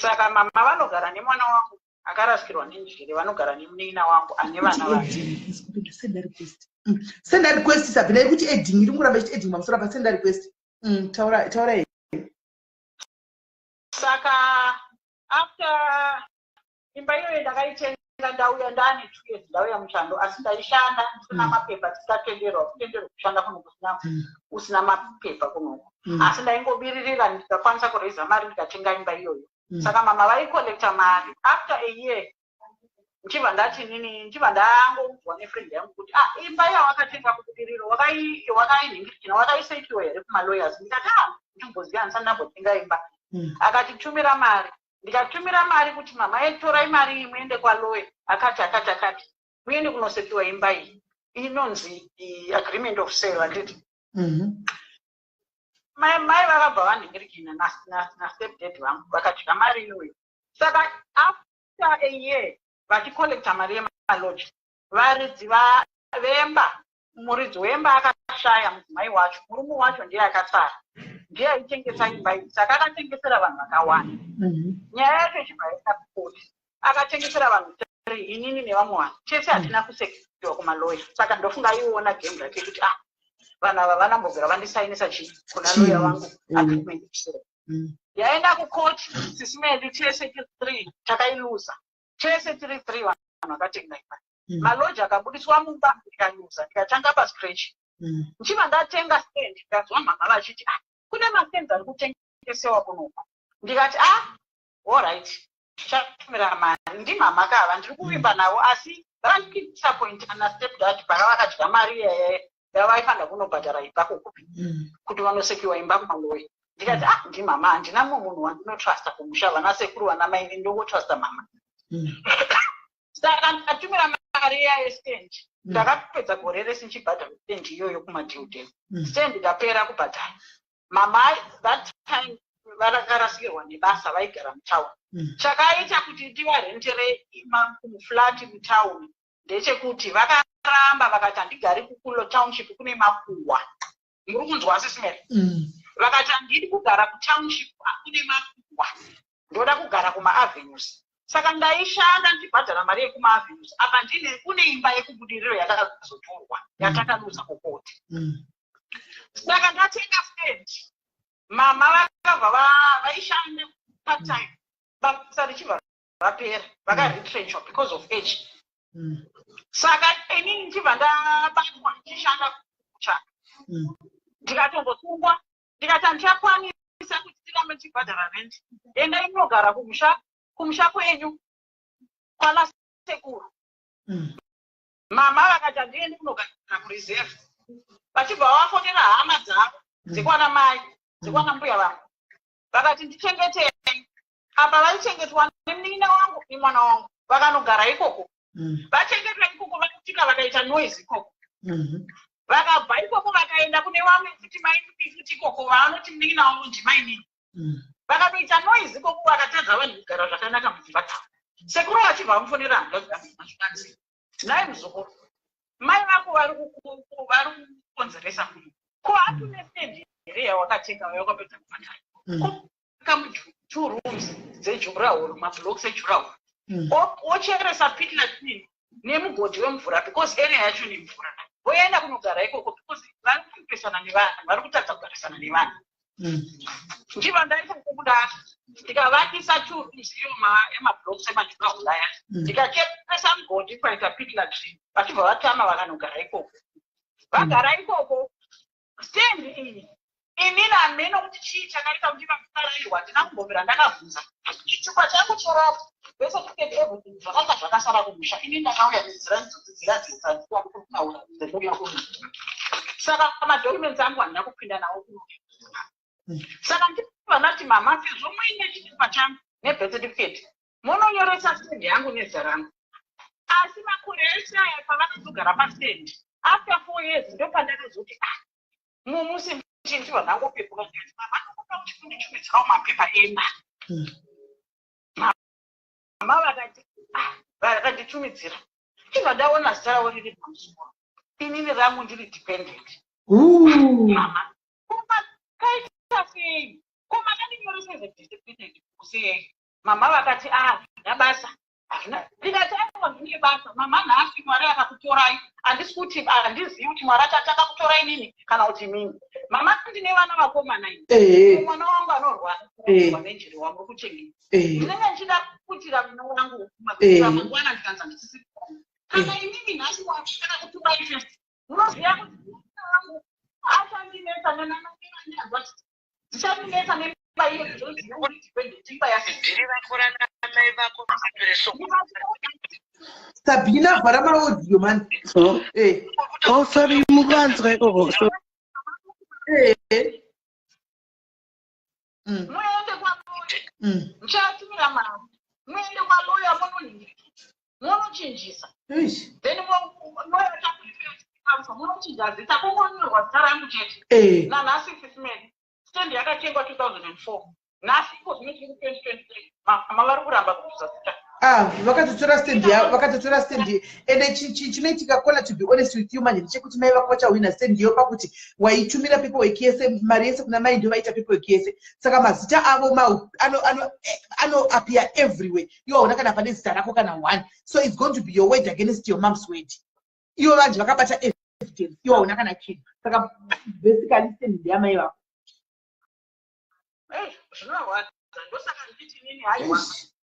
F: Saka mama vanogara nemwana wangu akarasikirwa nenjere, vanogara nemunina wangu ane vana vaviri.
A: Send a request Sabina kuti editing iri kuramba ichiediting pamusoro pa send a request. Taura here.
F: Saka after imba iyoyo ndakaitenga ndauya ndane 2 years ndauya muchando asi ndaishanda ndisina mapepa tisatenderwa kushanda kuno usina mapepa kuno. Asi ndaingobiririra ndikakwanisa kureiza mari ndikatenga imba iyoyo. Saka mama vaikolekta mari after a year. Nchiva ndati nini nchiva ndangoudzwa nefriend yangu kuti imba yawakatenga kubudiriro wakainingirikina wakaisekiwa here kumalawyers. Ndikati ndimboziva ndisati ndambotenga imba. Akatitumira mari. Ndikatumira mari kuti mama yetorai mari iyi muende kwalawyer. Akati muende kunosekiwa imba iyi. Inonzi agreement of sale anditi. Mai vakabva vaningirikina na stepdad vangu vakadya mari iyoyo. Saka after a year vachikolekta mari yemaloja. Varidzi vemba muridzi wemba akashaya mudzimai wacho. Murume wacho ndiye akatsara. Ndiye aitengesa imba iyi. Saka akatengesera vanhu vakawanda. Nyaya yacho ichibva yaenda kukoti. Akatengesera vanhu 3 inini nevamwe vanhu. Chese hatina kusekiwa kumaloya. Saka ndofunga iona game rake kuti vanhu ava vanambogara vandisainisa chii kuna lawyer wangu agreement kusera. Yaenda kukoti Sisimeli chese 3 takailuza. Chese 3 vanhu vakatenga imba. Maloja akabudiswa mumba ndikaluza ndikatanga pascratch. Nchiva ndatenga stand ndikazwa mama vachiti kune mastand ari kutengesewa kunoku. Ndikati all right tichatumira mari. Ndi mama kava ndiri kuvimba navo asi vakandidisappointa na stepdad pakavakadya mari yavaifanda kunobhadhara imba kukupi kuti vanosekiwa imba kumaloya. Ndikati ndi mama handina mumwe munhu wandinotrusta kumusha vana sekuru vana mai ndinongotrusta mama.
E: saka ndatumira mari yestendi ndakapedza gore rese nchibhadhara stendi iyoyo kumadhiudheni stendi ndapera kubhadhara mamai that time vakarasikirwa nebasa vaigara mutauni chakaita kuti ndivarentere muflati mutauni ndechekuti vakaramba vakati handigari kukulo township kune makuhwa muri kunzwa sisimere vakati handidi kugara kutownship kune makuhwa ndoda kugara kumaavenues saka ndaishanda ndibhadhara mari yekumaavenues apa kune imba yekubudiriro yakazotorwa yatakaduza kokoti saka ndatenga stendi mama vakabva vaishanda part-time basa richibva rapera vakaretrenchwa because of age saka inini ndibva ndabatwa ndichishanda kutsvaka ndikatombosungwa ndikati handichakwanisa kuti ndirambe ndichibhadhara rent endai munogara kumusha kwenyu kwana sekuru mama vakati handiendi kunogara kureserve vachibva vafonera hama dzavo dzekwana mai dzekwana mbuya vangu vakati ndichengetei apa vaichengetwa nemunin'ina wangu nemwana wangu vakanogara ikoko vachengetwa ikoko vakusvika vakaita noise ikoko vakabva ikoko vakaenda kune vamwe futi maini futi ikoko vaanoti munin'ina wangu ndimainini vakatoita noise ikoko vakatadza vanhu kugara zvakanaka mudzimba dzavo sekuru vachibva vamufonera handaazvikwanisi nai muzukuru mai vako vari kukonzeresa kuti ko hatune stendi here yawakatenga yawakapedza kubhadhara two rooms dzejurahoro mablocks ejurahoro ocheresa pitla clean nemugodhi wemvura because area yacho nemvura voenda kunogara ikoko because vari kupesana nevanhu vari kutadza kugarisana nevanhu ndiva ndaita kudaro ndikavakisa two rooms iyo emablocks emajurahoro aya ndikacheresa mugodhi kwaita pitla clean vachibva vatama vakanogara ikoko vagara ikoko stendi iyi inini hameno kuti chii chakaita kuti vakarairwa ndina kumbomira ndakabvunza chikwa changu chorapa vese tiketi everything zvakanga zvakasara kumusha ini ndakauya nenzira dzidziradzidzauya saka madhocuments angu handina kupinda nawo kuno saka ndibva ndati mama sezvo muine chitupa changu nebirth certificate munonyoresa stendi yangu nezita rangu asi makore ese aya pavakazogara pastendi after 4 years ndopandakazoti mumusi ndibva ndangopepuka vanokuda kuti kundichumidzirawo mapepa emba mama vakandichumidzira chibva ndaona zita ravo riri pamusoro inini rangu ndiri dependent mama kaita sei komakandinyoresa zedependent kusei mama vakati nabasa ndikati aiwa ndine basa mama nhasi mwari akakutorai handisi kuti handizivi kuti mwari achataka kutorai nini kana kuti mini mama ndine vana vakomana ini mwana wangu anorwara nenjeri wangu kuchengeta ndinenge ndichida kuputira mwana wangu mangwana ndikanza ndisisi kana inini nhasi kana kutorai first munoziva kuti mwana wangu achandinetsa nenananyanyazva dzichandinetsa nemba iyo zvozivaidipendent yasezeri vakorana mai vako
A: Sabina vhara maaudio man
J: sorry mukanzwa ikoko
E: muende kwaloya muchatumira mari muende kwaloya munochinjisa then loya takuifa munochinja zita kungonyorwa zita rangu chete nanhasi fismen stendi yakatengwa 2004 nhasi iko zvine zviri 2023 mama vari kuramba kubvisa zita
A: vakatotora stendi ende chinoitika kona to be honest with you manje ndechekuti mai vako vachahwina stendi yo pakuti waitumira paperwork yese mari yese kuna mai ndio vaita paperwork yese saka mazita avo appear everywhere iwo hauna kana pane zita rako kana one so it's going to be your word against your mom's word iwo vanje vakabata evidence iwo hauna kana chinhu saka basically stendi ndeyamai vako
E: zvinorwadza ndosaka nditi nini haiwa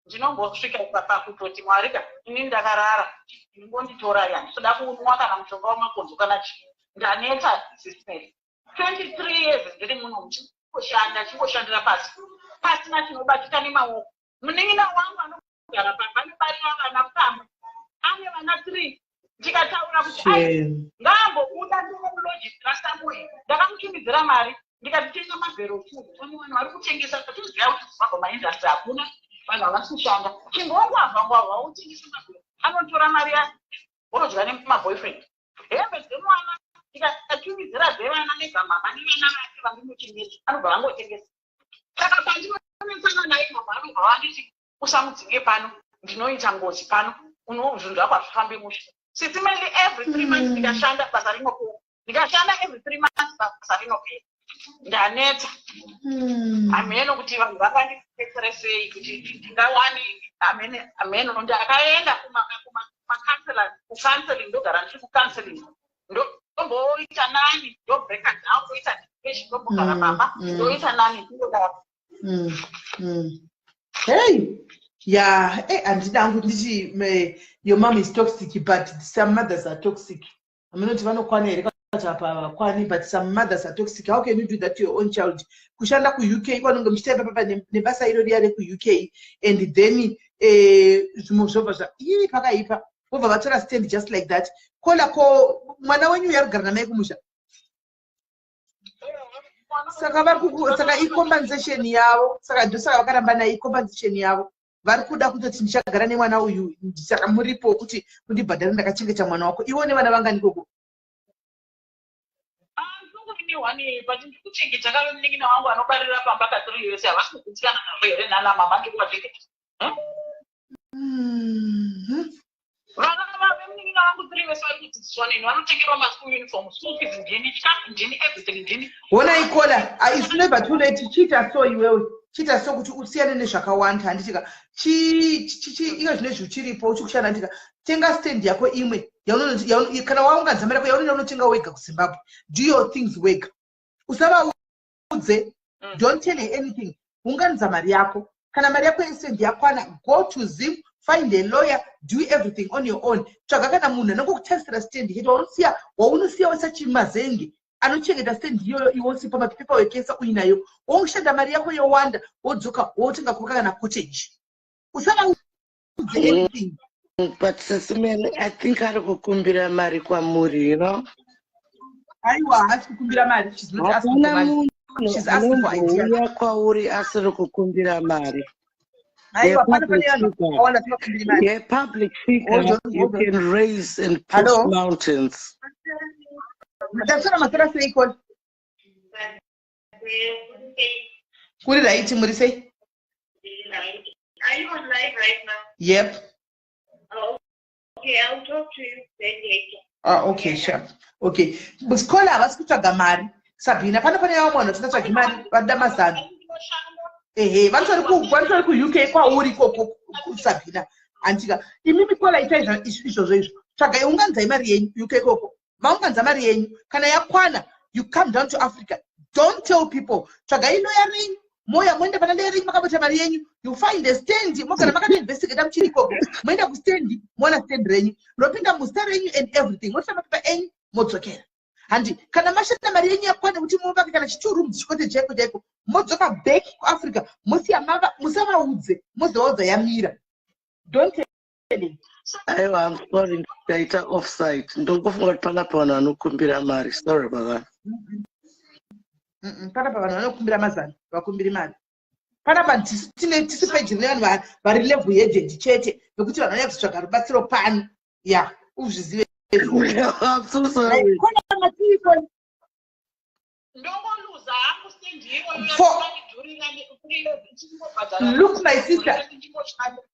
E: ndinombosvika pakutoti mwarika inini ndakarara ndingonditoraya ndisoda kunwa kana mushonga wamakonzo kana chii ndaneta sisteri 23 years ndiri muno chingoshandira pasi pasina chinobatika nemaoko munin'ina wangu anogara pamba anobarira vana kutamba ane vana 3 ndikataura kuti ngambobuda ndinomulogistra samuel ndakamutumidzira mari ndikatitenga mavhero food pane vanhu vari kutengesa toziva kuti zimbabwe maindastry hakuna vanhu havasi kushanda chingongwavha ngwavha utengesa mavhero anotora mari yacho unodya nemaboyfriend hembe dzemwana tikatumidzira dzevana nezamama nevana vake vandimuchengeta anobva vangotengesa saka pandinonesana naye mama anobva vanditi usamudzinge pano ndinoita ngozi pano zvinhu zvako hazvifambi mushe sisimeli every 3 months ndikashanda basa rinopera ndikashanda every 3 months basa rinopera ndaneta ameno kuti vanhu vakandipetsere sei kuti ndingawane ameno ndakaenda kucounseling ndogara ndiri kucounseling ndomboita nani ndobreaka down ndoita depression ndombogara mama ndoita nani ndodaro
A: hey yeah andida hangu nditi your mom is toxic but some mothers are toxic aminoti vanokwana here apa kwani but some mothers are toxic. How can you do that to your own child? Kushanda ku UK vanonge muchitaipa papa nebasa iro riya reku UK and then zvimwe zva iri pakaipa vobva vatora stand just like that. Kola ko mwana wenyu yarigara namai kumusha saka i-compensation yavo saka ndosaka vakaramba nayo i-compensation yavo vari kuda kutoti ndichagara nemwana uyu saka muripo kuti kundibhadhara ndakachengeta mwana wako iwo nevana vangani koko
E: but ndikuchengeta kave munin'ina wangu anobarira pamba katiri yose havasi kugutsikana nazvo here nana mama ndikuvachengeta vana vave munin'ina wangu 3 vese vari kudzidziswa neni vanotengerwa maschool uniform school fees ndini chikafu ndini everything ndini
A: wona ikola is never too late chita so iwewe chita so kuti usiyane nezvakawanda handitika ika zvinezvi uchiripo uchikushanda handika tenga stand yako imwe kana waunganza mari yako yaunenge unotenga wega kuZimbabwe do your things wega usavaudze don't tell her anything unganza mari yako kana mari yako yestand yakwana go to Zim find a lawyer do everything on your own tsvaga kana munhu anongokutesera stand yedu waunosiya wesachimazenge anochengeta stand iyoyo iwosipa mapepa wekesa uinayo woshanda mari yako yowanda wodzoka wotenga koka kana cottage usavaudze anything.
J: But Sesimele, I think I will kumbira mari kwamuri, you know?
A: Aiwa, hasi kukumbira mari. She's not asking for money. She's asking for ideas.
J: Uya kwauri asiri kukumbira mari.
A: Aiwa, a
J: public figure you can raise and push mountains.
A: That's what I'm saying. Kuri right, Murise?
H: Are you on live right now?
A: Yep.
H: Oh, okay, I'll talk to you then later.
A: Okay, sure. Okay. Buskola vaskutsvaga mari. Sabina, pane yawo mwana tinotsvaga mari vada mazana. Vanosori ku UK kwauri koko Sabina. Andika, imimi kola ita izvozvo izvo. Tsvagai unganzai mari yenyu UK koko. Maunganza mari yenyu kana yakwana you come down to Africa. Don't tell people. Tsvagai lawyer yenyu. Moya mwende pana lawyer makabata mari yenyu. You find a stand, mokana makati investigate mchini koko. Mwenda ku stand, mwana stand renyu. Ropinda mu stand renyu and everything. What's mapepa enyu modzokera. Handi kana mashata mari yenyu yakwana kuti mupa kana chituru muzvikote jeko modzoka back ku Africa. Musiya mava musavaudze. Mozoudza yamira. Don't tell him.
J: I'm sorry, data offside. Ndongofunga kuti panapa vanhu vanokumbira mari. Sorry about that.
A: Panapa vanhu vanokumbira mazana, vakumbiri mari. Panapa tisi page nevanhu vari level yejendi chete nokuti vanhu vanya kutsvaga rubatsiro pano. Yeah, uzvizive.
J: I'm so sorry.
A: Look, my sister.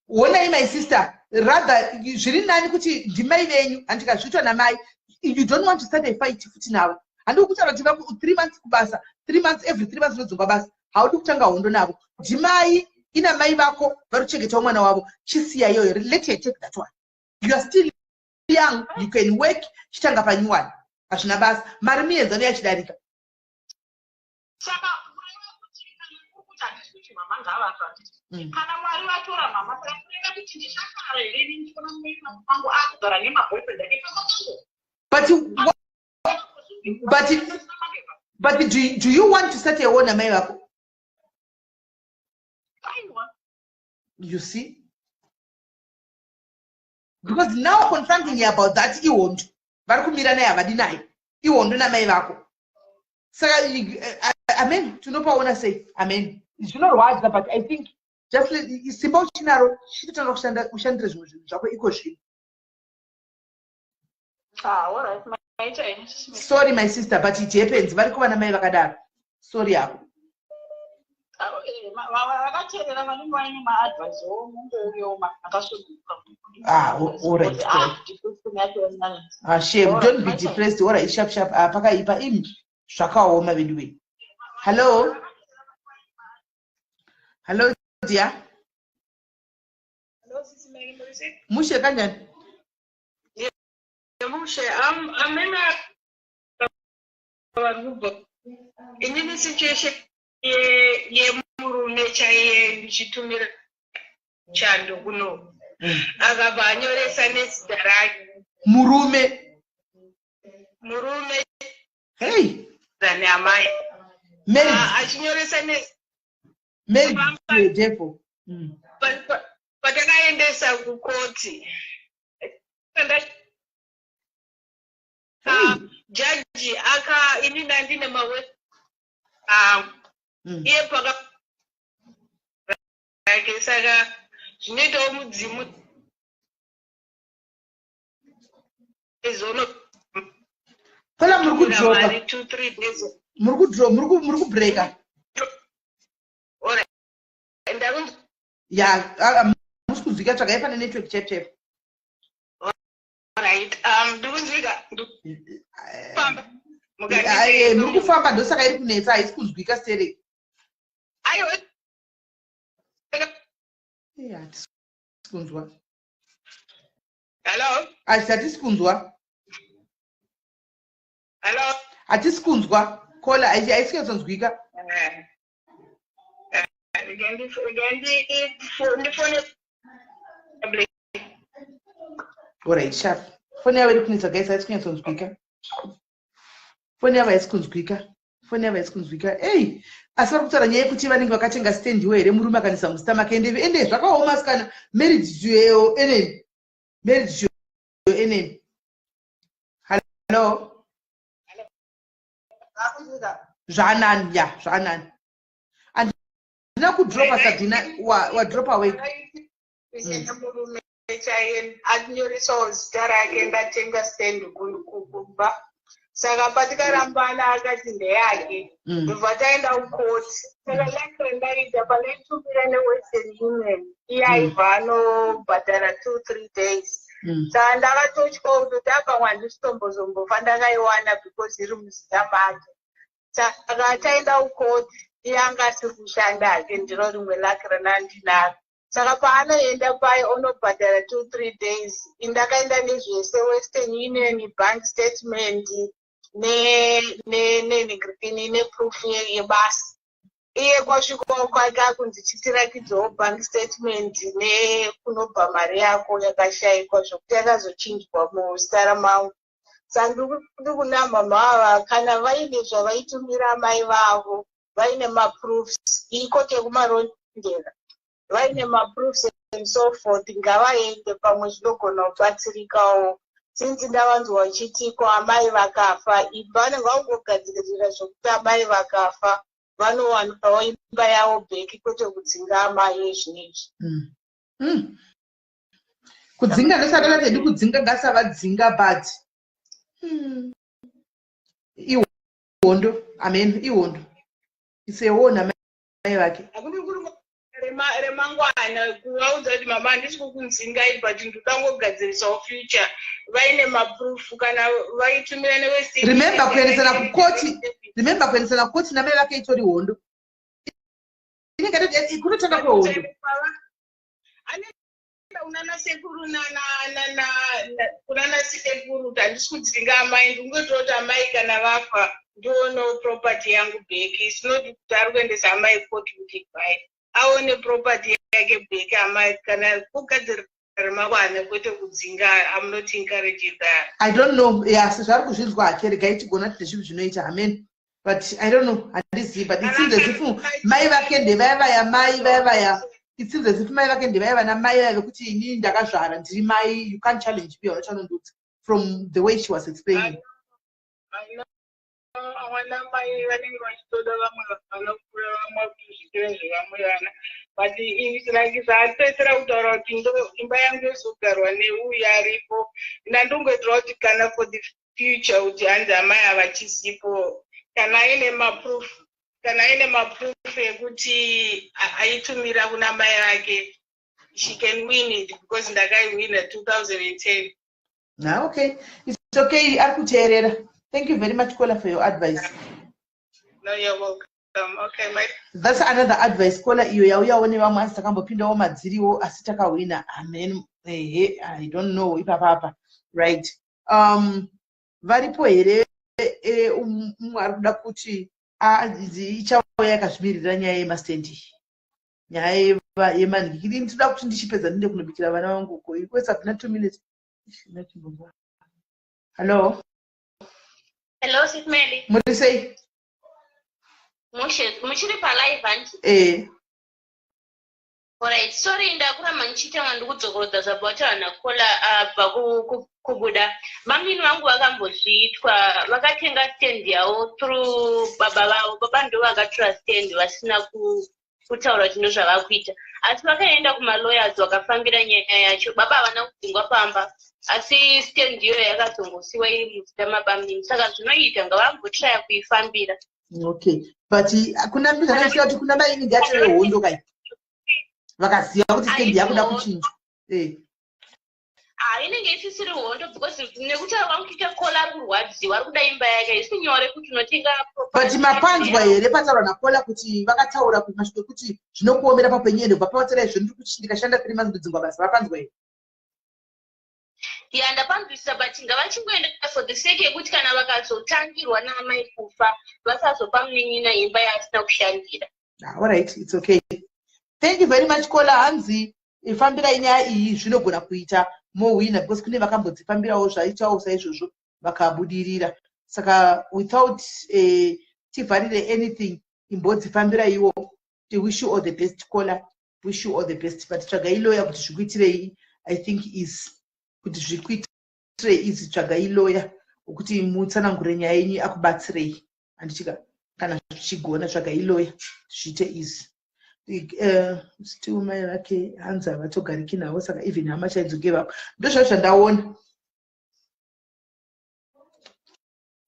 A: Wona my sister, rather zviri nani kuti ndimai venyu andikazvitwa namai. You don't want to start a fight futi navo. Handi kutaura kuti 3 months kubasa, 3 months every 3 months unodzoka basa. Haudi kutanga hondo navo. Ndimai ina mai vako vari kuchengeta mwana wavo. Chisiya iyoyo. Let her take that one. You are still young, you can work. Chitanga panyuwani. Hazvina basa. Mari mienzano yachidarika.
E: Kana mwari vatora mama takureva kuti ndichakara here ndindiona mumwe wangu akugara nemaboyfriend ake
A: but do you want to start your own amai vako? You see? Because now confronting you about that, you won't. Vari kumira naye havadi naye. Iwondo namai vako. Saka amen. Tinopaona sei. Amen. Zvinorwadza but I think just simba uchinaro chitotanga kushandira zvimwe zvinhu zvako iko zvino
E: All right,
A: Sorry my sister, but it happens. Vari kuva namai vakadaro. Sorry yako.
E: Vakateerera vanenge vaine maadvise omungouyoma akasvoduka.
A: All right. Shame. Don't be depressed. All right, sharp. Pakaipa imi zvakaoma vedu vedu. Hello, dear.
I: Hello, Sisi Mary Morrissey.
A: Mushe kanjani?
I: Mushe, I'm in a situation yemurume chaiye ndichitumira chando kuno akabva anyoresa nezita rake
A: murume hey
I: zane amai achinyoresa
A: Mary Depo
I: patakaendesa kukoti jaji ini ndandine mawe iye paka saka zvinoitawo mudzimu ezono
A: kola muri kubreaka ya musi kuzvika tsvakai pane network chete.
I: Right, ndikunzwika
A: muri kufamba ndosaka iri kunetsa haisi kunzwika stereo.
I: Aiwa
A: hatisi kunzwa.
I: Hello,
A: hatisi kunzwa.
I: Hello,
A: hatisi kunzwa kola haisi kunzwika. Alright, sharp. Foni yavo iri kunetsa guys, haisi kunyatsonzwika. Foni yavo haisi kunzwika. Hey, asi vari kutaura nyaya yekuti vanenge vakatenga stendiwo here murume akanisa musita make ende zvakaoma sikana marriage eneni. Hello. Zvanani. Andina kudropa Sadina wadropa away.
I: Murume chaiye atinyoresawo zita rake ndatenga stand kumba saka patikarambana akati ndeyake ndobva taenda kukoti saka lakre ndaita panaitumira newestern union iye aibva anobhadhara 2-3 days saka ndakatotya kutoti apamwe handisitombofa ndakaiwana because iri muzita make saka taenda kukoti iye anga asiri kushanda hake ndiro rimwe lakre nandinaro saka paanoenda paye onobhadhara 2-3 days indakaenda nezvese western union bank statement neproof yebasa iye kwasvikawo kwake akundichitirakidzawo bank statement nekunobva mari yako yakashayikwa zvokuti yakazochinjwa muzita ramangu saka ndiri kunamba mava kana vaine zvavaitumira mai vavo vaine maproofs ikote kumarondera vaine maproofs and so forth ngavaende pamwe zvinogona kubatsirikawo since ndavanzwa vachitiko amai vakafa imba vanenge vangogadzirira zvokuti amai vakafa vanowanawo imba yavo bheki kwete kudzinga amai ezvinezvi
A: kudzinga ndosaka tedi kudzinga ngasavadzinga but ihondo amen ihondo isewona mai vake
I: remangwana kuvaudza kuti mama handisi kukunzingai but ndodangogadzirisawo future vaine maproof kana vaitumira newestern.
A: remember kuendesana kukoti namai vake itori hondo inenge kunotanga kwehondo
I: unana sekuru kunana sekuru handisi kudzinga amai ndingototi amai kana vafa ndionewo property yangu bheki sinoti kuti ari kuendesa amai koti kuti bai aone property yake bheki amai kana kugadzira remangwana kwete kudzinga. I'm not encouraging that.
A: I don't know. Yes, zvari kuzvinzwa hake regai tigona kuti zvinhu zvinoita amen. But I don't know. Handisi but it seems as if mai vake ndevaya mai vaya. It seems as if mai vake ndevaya vana mai vekuti inini ndakazvara ndiri mai. You can't challenge me unochanondudza from the way she was explaining.
I: Vana mai vanenge vachitoda vamwe vanokura vamwe kuzvitoro zvevamwe vana but like zvaapedzera kutaura kuti imba yangu yozogarwa neuyu aripo ndandongoitira kuti kana for the future kuti hanzi amai havachisipo kana aine maproof ekuti aitumira kuna mai vake, she can win it because ndakaiwina 2010.
A: Okay, it's okay. Arikuteerera. Thank you very much, Kola, for your advice.
I: No, you're welcome. Okay,
A: that's another advice. Kola, iyo yauya one vamwe asi takambopindawo madziriwo asi takawina. Amen. I don't know ipapapa. Right. Varipo here umwe ari kuda kuti ichauya yakazvimirira nyaya yemastendi. Nyaya yemanhikiri ndinoda kuti ndichipedza ndinde kunobikira vana vangu uko. Ikwesa kuna 2 minutes. Hello.
H: Hello, Sitmeli.
A: Muri sei?
H: Muchiri pa live anti? Alright, sorry ndakuramba ndichiita mandikudzokorodza zabata anakola abva kubuda. Mamini vangu vakambozviitwa, vakatenga stand yavo through baba vavo. Baba ndo vakatora stand vasina kutaura kuti ndozvava kuita. Asi vakaenda kumalawyers vakafambira nyaya yacho. Baba havana kudzingwa pamba. Asi stand iyo yakazongosiwa iri muzita mabamini. Saka zvinoita ngavambotraya kuifambira.
A: Okay, but kuna mtu anasema kuti kuna mai inenge yatore hondo kai. Vakaziva kuti stand yakuda kuchinjwa.
H: Inenge isisiri hondo because nekuti vakuita kola kurwadziwa vari kuda imba yake isi nyore kuti unotenga
A: but mapanzwa here pataura nakola kuti vakataura kuti masvike kuti zvinokuomera papenyendo papatsera izvo ndiri kuti ndikashanda 3 months kudzingwa basa vapanzwa here.
H: Ndapanzwisisa but ngavachingoenda for the sake yekuti kana vakazotangirwa naamai kufa vasazopa munin'ina imba yaasina kushandira.
A: Alright, it's okay. Thank you very much Kola. Hanzi ifambira nyaya iyi zvinogona kuita mohwina because kune vakambodzifambirawo zvaitawo saizvozvo vakabudirira. Saka without tivharire anything imbodzifambira iwo. We wish you all the best Kola. Wish you all the best. But tsvagai lawyer kuti zvikuitirei I think is kuti zvikuitire izi tsvagai lawyer ukuthi mutsanangure nyaya yenyu akubatsirei. Andichika kana zvichigona tsvagai lawyer zviite izi. Still mai vake hanzi havatogariki navo saka even hama chaidzo give up. Ndozvo zvandaona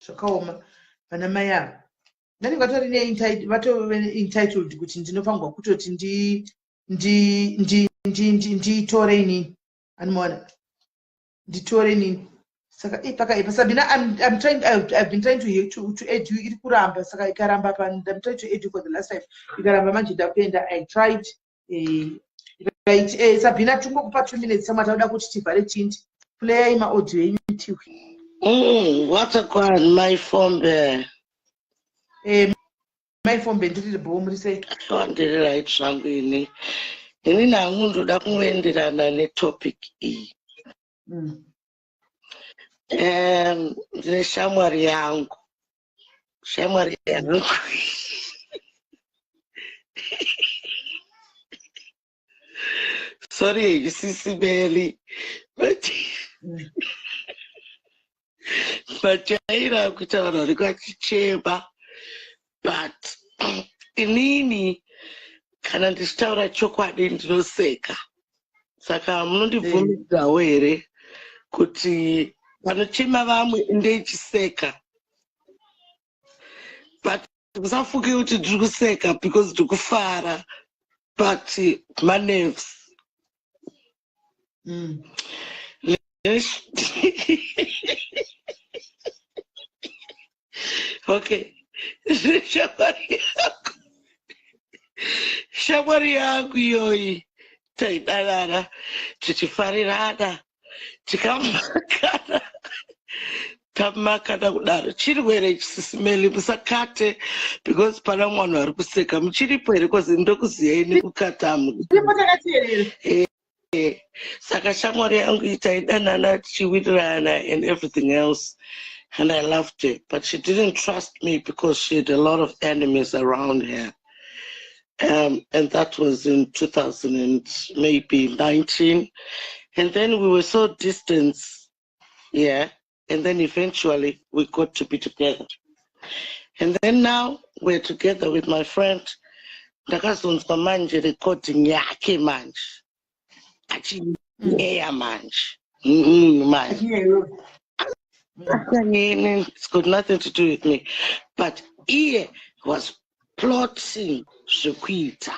A: zvakaoma vana mai ava. Nani vatove entitled kuti ndinofanirwa kutoti nditore inini. Anomaona nditore nini. Saka pakaipa Sabina, I've been trying to aid you iri kuramba saka ikaramba I'm trying to aid you for the last time. Ikaramba manje ndapenda I tried right Sabina tungokupa 2 minutes samataoda kuti tivhare chindi. Play my audio yenyu tiwe.
J: What a quan my phone there.
A: My phone ndiri bo muri sei?
J: Ndiri right zvangu ini. Ini nangu ndoda kungoenderana netopic iyi. Ndine shamwari yangu sorry Sisibeli but yaira kuita vanhu vari kwachichema but inini kana ndichitaura chokwadi ndinoseka saka munondibvumidzawo here kuti vanochema vamwe ndechiseka but musafunge kuti ndiri kuseka because ndiri kufara but my nerves. Okay. Shamwari yangu iyoyi taidanana tichifarirana tikamakana tamakana kudaro chirwere chisisimeli musakate because pana mwana ari kuseka muchiripo here kozi ndokuziyai kukatamu saka shamwari yangu taidanana tichiwirirana and everything else. And I loved it, but she didn't trust me because she had a lot of enemies around her. And that was in 2019. And then we were so distant, yeah. And then eventually we got to be together. And then now we're together with my friend. Ndakazonzwa manje recording yake manje. Achiyea manje. Man. It's got nothing to do with me. But he was plotting Shukwita.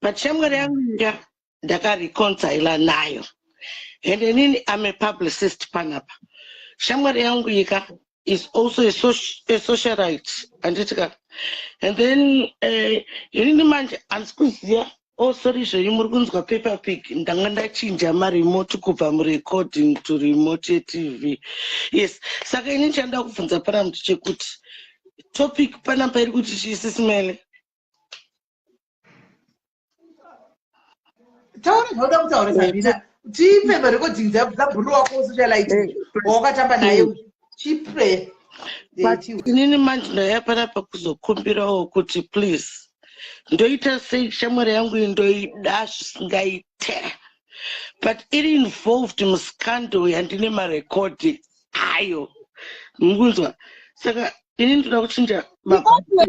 J: But Shamgaranga Dakari Kontaila Nayo. And then I'm a publicist panapa. Shamgaranga is also a socialite. And then you need to manage and school here. Oh, sorry, so you must go paper pick. Ndanganda chinja ma remote kupa recording to remote TV. Yes, saka ini chanda kufunza pana mtuche kuti topic pana pari kuti chisimele.
A: Tauri zvoda kutaura Sabina. Tipe recording dzabhuru wako socialite. Wakatamba naye chipre.
J: But inini manje ndayapara pakuzokumbirawo kuti please ndoita sei shamwari yangu ndoida zvisingaite, but it involved muscandal yandine marekodi ayo mukunzwa. Saka ini ndoda kuchinja
A: iwe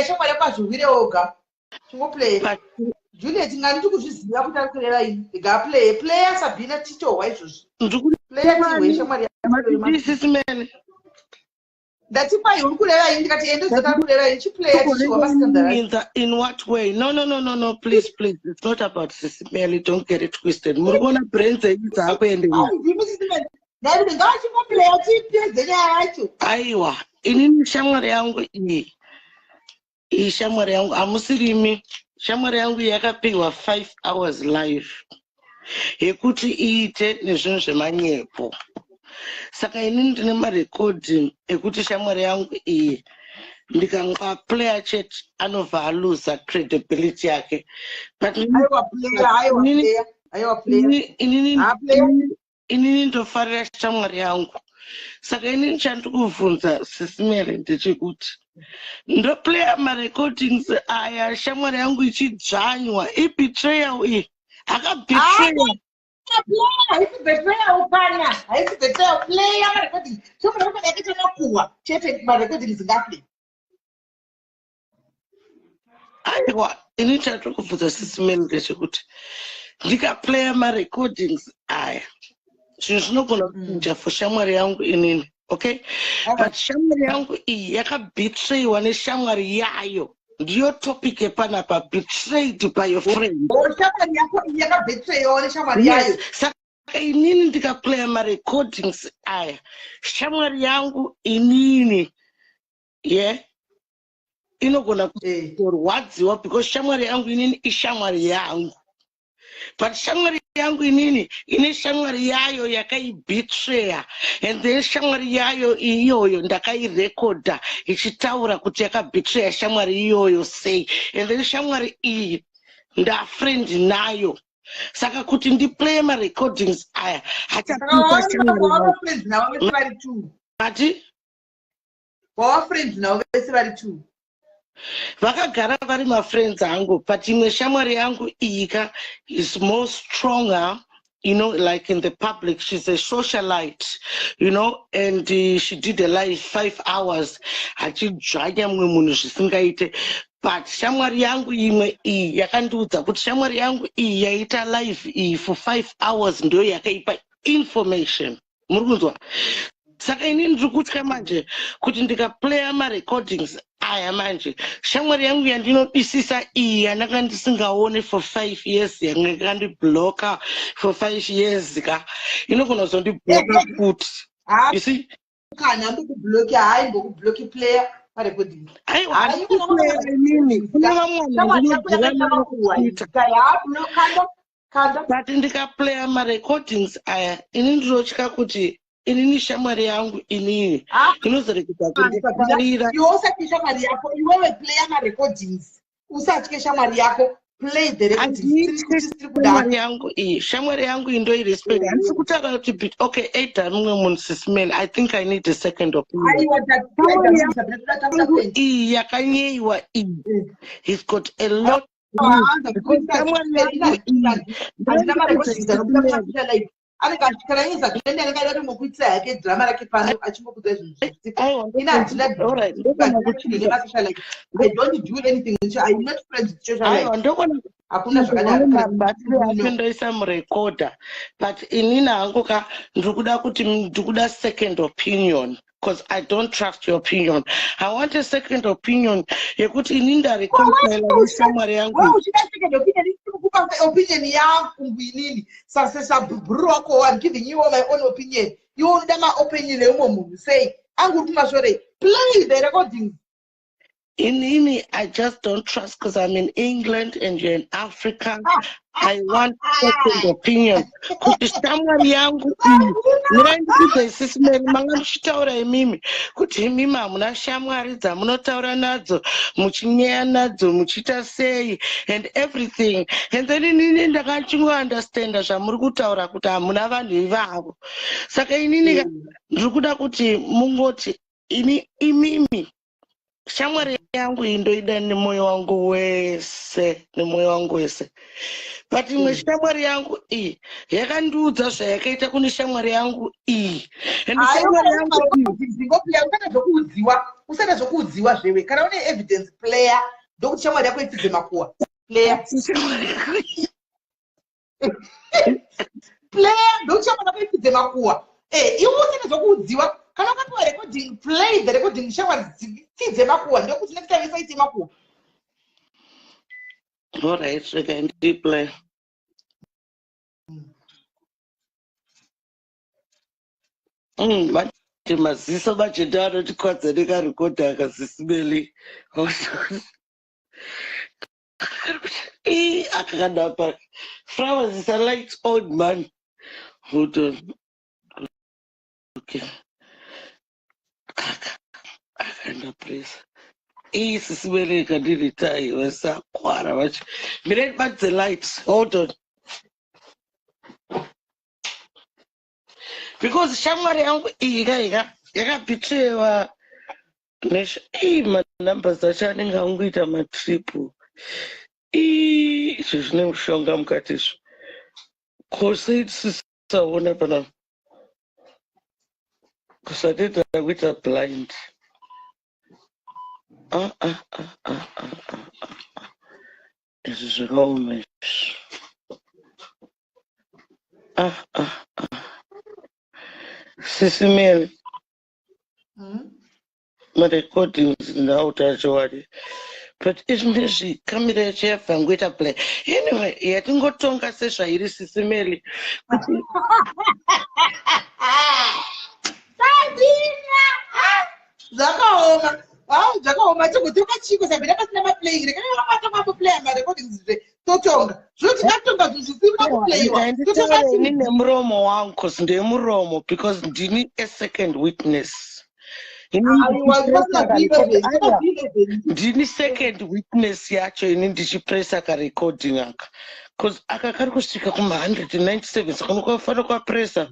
A: shamwari yakazvivire woga chingoplaya. Juliet nganditi kuzviziva kuti ari kureva ini ndikaplaya Sabina titohwa izvozvo playa tihwe shamwari
J: ndikusisimene
A: that's why you could have indicated
J: in what way? No, please. It's not about Sisimeli, don't get it twisted. Murgona brains is happening. Aiwa, in Shamwari yangu I Shamwari yangu amusirimi Shamwari yangu yakapiwa 5 hours live. Yekuti iite nezvinhu zvemanyepo. Saka ini ndine marecording ekuti shamwari yangu iyi ndikanga player chat anobva aluza credibility yake. But inini ndofarira shamwari yangu. Saka ini chandikubvunza Sisimele ndechekuti ndoplaya marecordings aya shamwari yangu ichidzvanywa ibetrayal iyi akabetraya. Aiwa, ini chandikubvunza Sisimele ndechekuti ndikaplaya marecordings aya zvinhu zvinogona kuchinja for shamwari yangu inini, okay? But shamwari yangu iyi yakabetrayiwa neshamwari yayo. Ndiyo topic epanapa, betrayed by your friend. Yes. Saka inini ndikaplaya marecordings aya shamwari yangu inini inogona kurwadziwa because shamwari yangu inini ishamwari yangu. But shamwari yangu inini ine shamwari yayo yakaibetraya, and then shamwari yayo iyoyo ndakairekodha ichitaura kuti yakabetraya shamwari iyoyo sei, and then shamwari iyi ndafriend nayo. Saka kuti ndiplay marecordings aya hachapika shamwari ati
A: friends now vari two
J: vakagara vari mafriends angu, but imwe shamwari yangu ika is more stronger, like in the public. She's a socialite, and she did a live 5 hours achidzvanya mumwe munhu zvisingaite. But shamwari yangu imwe iyi yakandiudza kuti shamwari yangu iyi yaita live iyi for 5 hours ndiyo yakaipa information. Muri kunzwa? Saka ini ndiri kutya manje kuti ndikaplaya marecordings aya manje shamwari yangu yandinobisisa iyi yandanga ndisingaone for 5 years yanga yakandibloka for 5 years ka inogona kuzondibloka futi. You see?
A: Kana ndikubloka hayi ngokubloka player marecordings.
J: Aiwa nini kuna vamwana but ndikaplaya marecordings aya ini ndinotya kuti inini shamwari yangu inini inozoreketa kundifarira.
A: Usati shamwari yako iwewe playa marecordings usatye shamwari yako play the recordings.
J: Shamwari yangu indoirespect. Handisi kutaka kuti okay eita mumwe munhu Sisimele, I think I need a second opinion. Iyi yakanyeiwa iyi he's got a lot.
A: Anikakaranyisa kuenda nakaida mukuitsa yake drama rake pano achimokudza zvinhu I don't do anything. I'm not friends with social life. hakuna zvakadaro
J: akundoisa murecorder but inini hangu ndikuda second opinion because I don't trust your opinion. I want a second opinion yekuti inini ndareconcile neshamwari yangu.
A: Wewe uchida second opinion kukupa opinion yangu inini sasa bro wako I'm giving you all my own opinion. You want my opinion munhu say angu tumashore play the recording.
J: Inini, I just don't trust because I'm in England and you're in Africa. I want second opinion. Kuti shamwari yangu ndirandikuze sisimeni manga muchitaura imimi kuti imimi hamuna shamwari dzamunotaura nadzo muchinyeya nadzo muchiita sei and everything and then inini ndakachingoundestanda zvamuri kutaura kuti hamuna vanhu ivavo saka inini ndiri kuda kuti mungoti imimi shamwari yangu indoida nemoyo wangu wese but imwe shamwari yangu iyi yakandiudza zvayakaita kune shamwari yangu iyi and shamwari yangu
A: usana zvokuudziwa zvewe kana une evidence player ndokuti shamwari yako itidze makuwa player ndokuti shamwari yako itidze makuwa iwe usana zvokuudziwa kana ukapiwa recording play the recording shamwari tidze makuwa ndokuti next time isaite makuwa.
J: All right, we can play. Manje maziso machenda anotikwadza nekarekodha akasisimeli akakanapa flowers is a light old man. Hold on. Okay. Akanda praise. Sisimeli kandiritai vasakwara vacho. Mirate back the lights. Hold on. Because shamwari yangu yakapitiwa numbers achanenge anguita matripu izvo zvine mushonga mukati izvo koseisaona pana kusatita kuita blind izvi zvakaoma Sisimeli. My recordings now actually. But it's me, camera chef and wait a play. Anyway, I think go tonga says I is Sisimeli.
A: Zakaoma. Oh, Zakaoma took a chico, I never playing. I don't play my recordings today. Totonga.
J: Because you need a second witness. Dini second witness yacho inindi presa ka recording aka. Because aka kari kusvika kuma 197 saka unofanira kwa presa.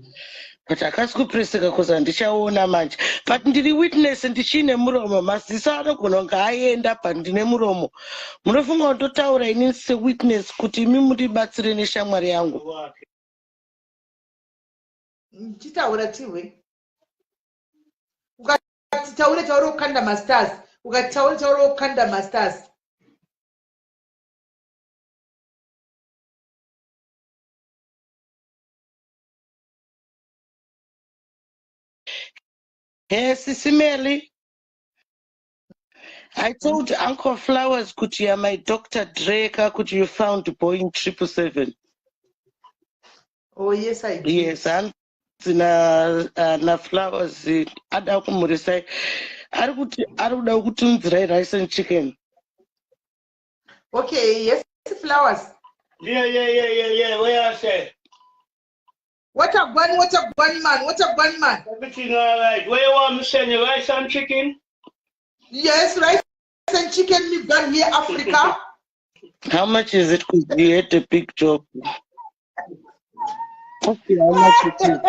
J: But akasi kupresa because andichaona manje. But ndiri witness ndichine muromo maziso anogona kunge aenda pa ndine muromo. Munofunga ndotaura inini se witness kuti imi mundibatsire neshamwari yangu.
A: Chitaura tiwe. Ukataura ukanda masters. Ukataura ukanda masters.
J: Yes, Sisimeli. I told Uncle Flowers, could you my Dr. Draker, could you found Boeing 777?
A: Oh, yes, I did.
J: Yes, and na Flowers, Adakumurisa. I don't know who to rice and chicken.
A: Okay, yes, Flowers.
K: Yeah. Where I say?
A: What a gun man.
K: Everything all right. Where you want me send you rice and chicken?
A: Yes, rice and chicken me done here, Africa.
J: How much is it? Could you had a big job? Okay, how much it is?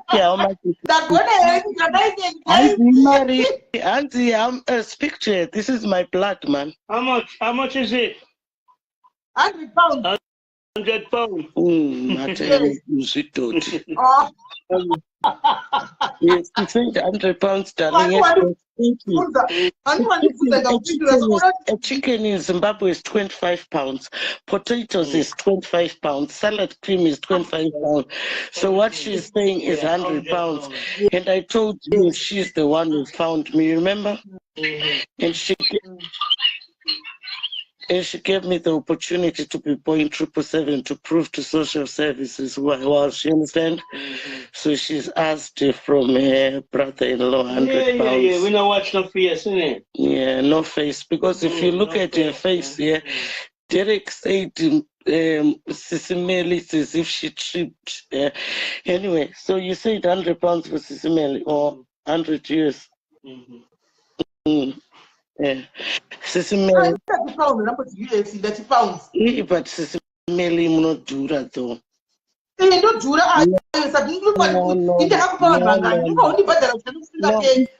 J: How much is it? Auntie, speak to it. This is my blood, man.
K: How much is it?
A: 100 pounds.
K: 100 pounds.
J: Not it. Yes, you said 100 pounds, darling. Thank you. A chicken in Zimbabwe is 25 pounds. Potatoes is 25 pounds. Salad cream is 25 pounds. So what she's saying is 100 pounds. And I told you she's the one who found me, remember? And she gave me the opportunity to be point 777 to prove to social services who I was, you understand? So she's asked from her brother-in-law 100 pounds.
K: Yeah, we don't watch no face, isn't it?
J: Yeah, no face. Because if you look at her face, yeah, Derek said Sisimeli, it's as if she tripped. Anyway, so you said 100 pounds for Sisimeli, or 100 years. Yeah. Sisimeli. But Sisimeli not do that though.